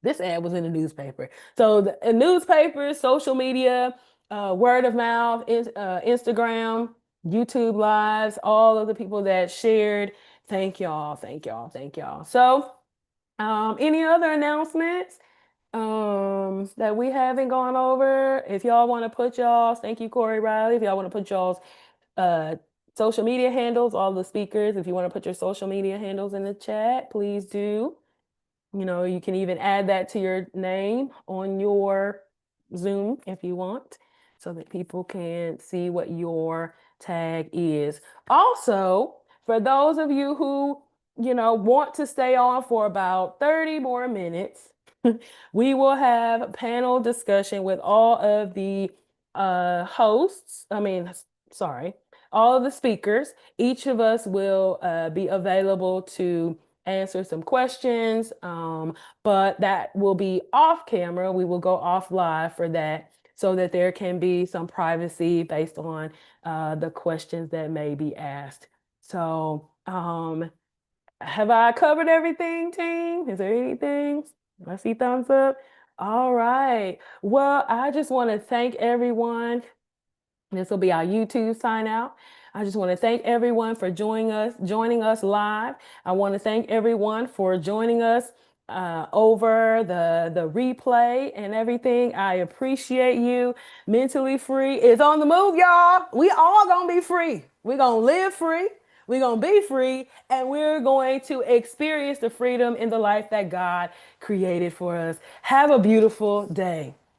This ad was in the newspaper. So the newspapers, social media, word of mouth, Instagram, YouTube lives, all of the people that shared. Thank y'all, thank y'all, thank y'all. So any other announcements that we haven't gone over? If y'all want to put y'all's, thank you, Corey Riley. If y'all want to put y'all's uh, social media handles, all the speakers, if you want to put your social media handles in the chat, please do. You can even add that to your name on your Zoom if you want, so that people can see what your tag is. Also, for those of you who, want to stay on for about 30 more minutes, we will have panel discussion with all of the hosts. Sorry, all of the speakers. Each of us will be available to answer some questions, but that will be off camera. We will go off live for that so that there can be some privacy based on the questions that may be asked. So, have I covered everything, team? Is there anything? I see thumbs up. All right. Well, I just want to thank everyone. This will be our YouTube sign out. I just want to thank everyone for joining us live. I want to thank everyone for joining us over the replay and everything. I appreciate you. Mentally Free is on the move, y'all. We all gonna be free. We're gonna live free. We're gonna be free, and we're going to experience the freedom in the life that God created for us. Have a beautiful day.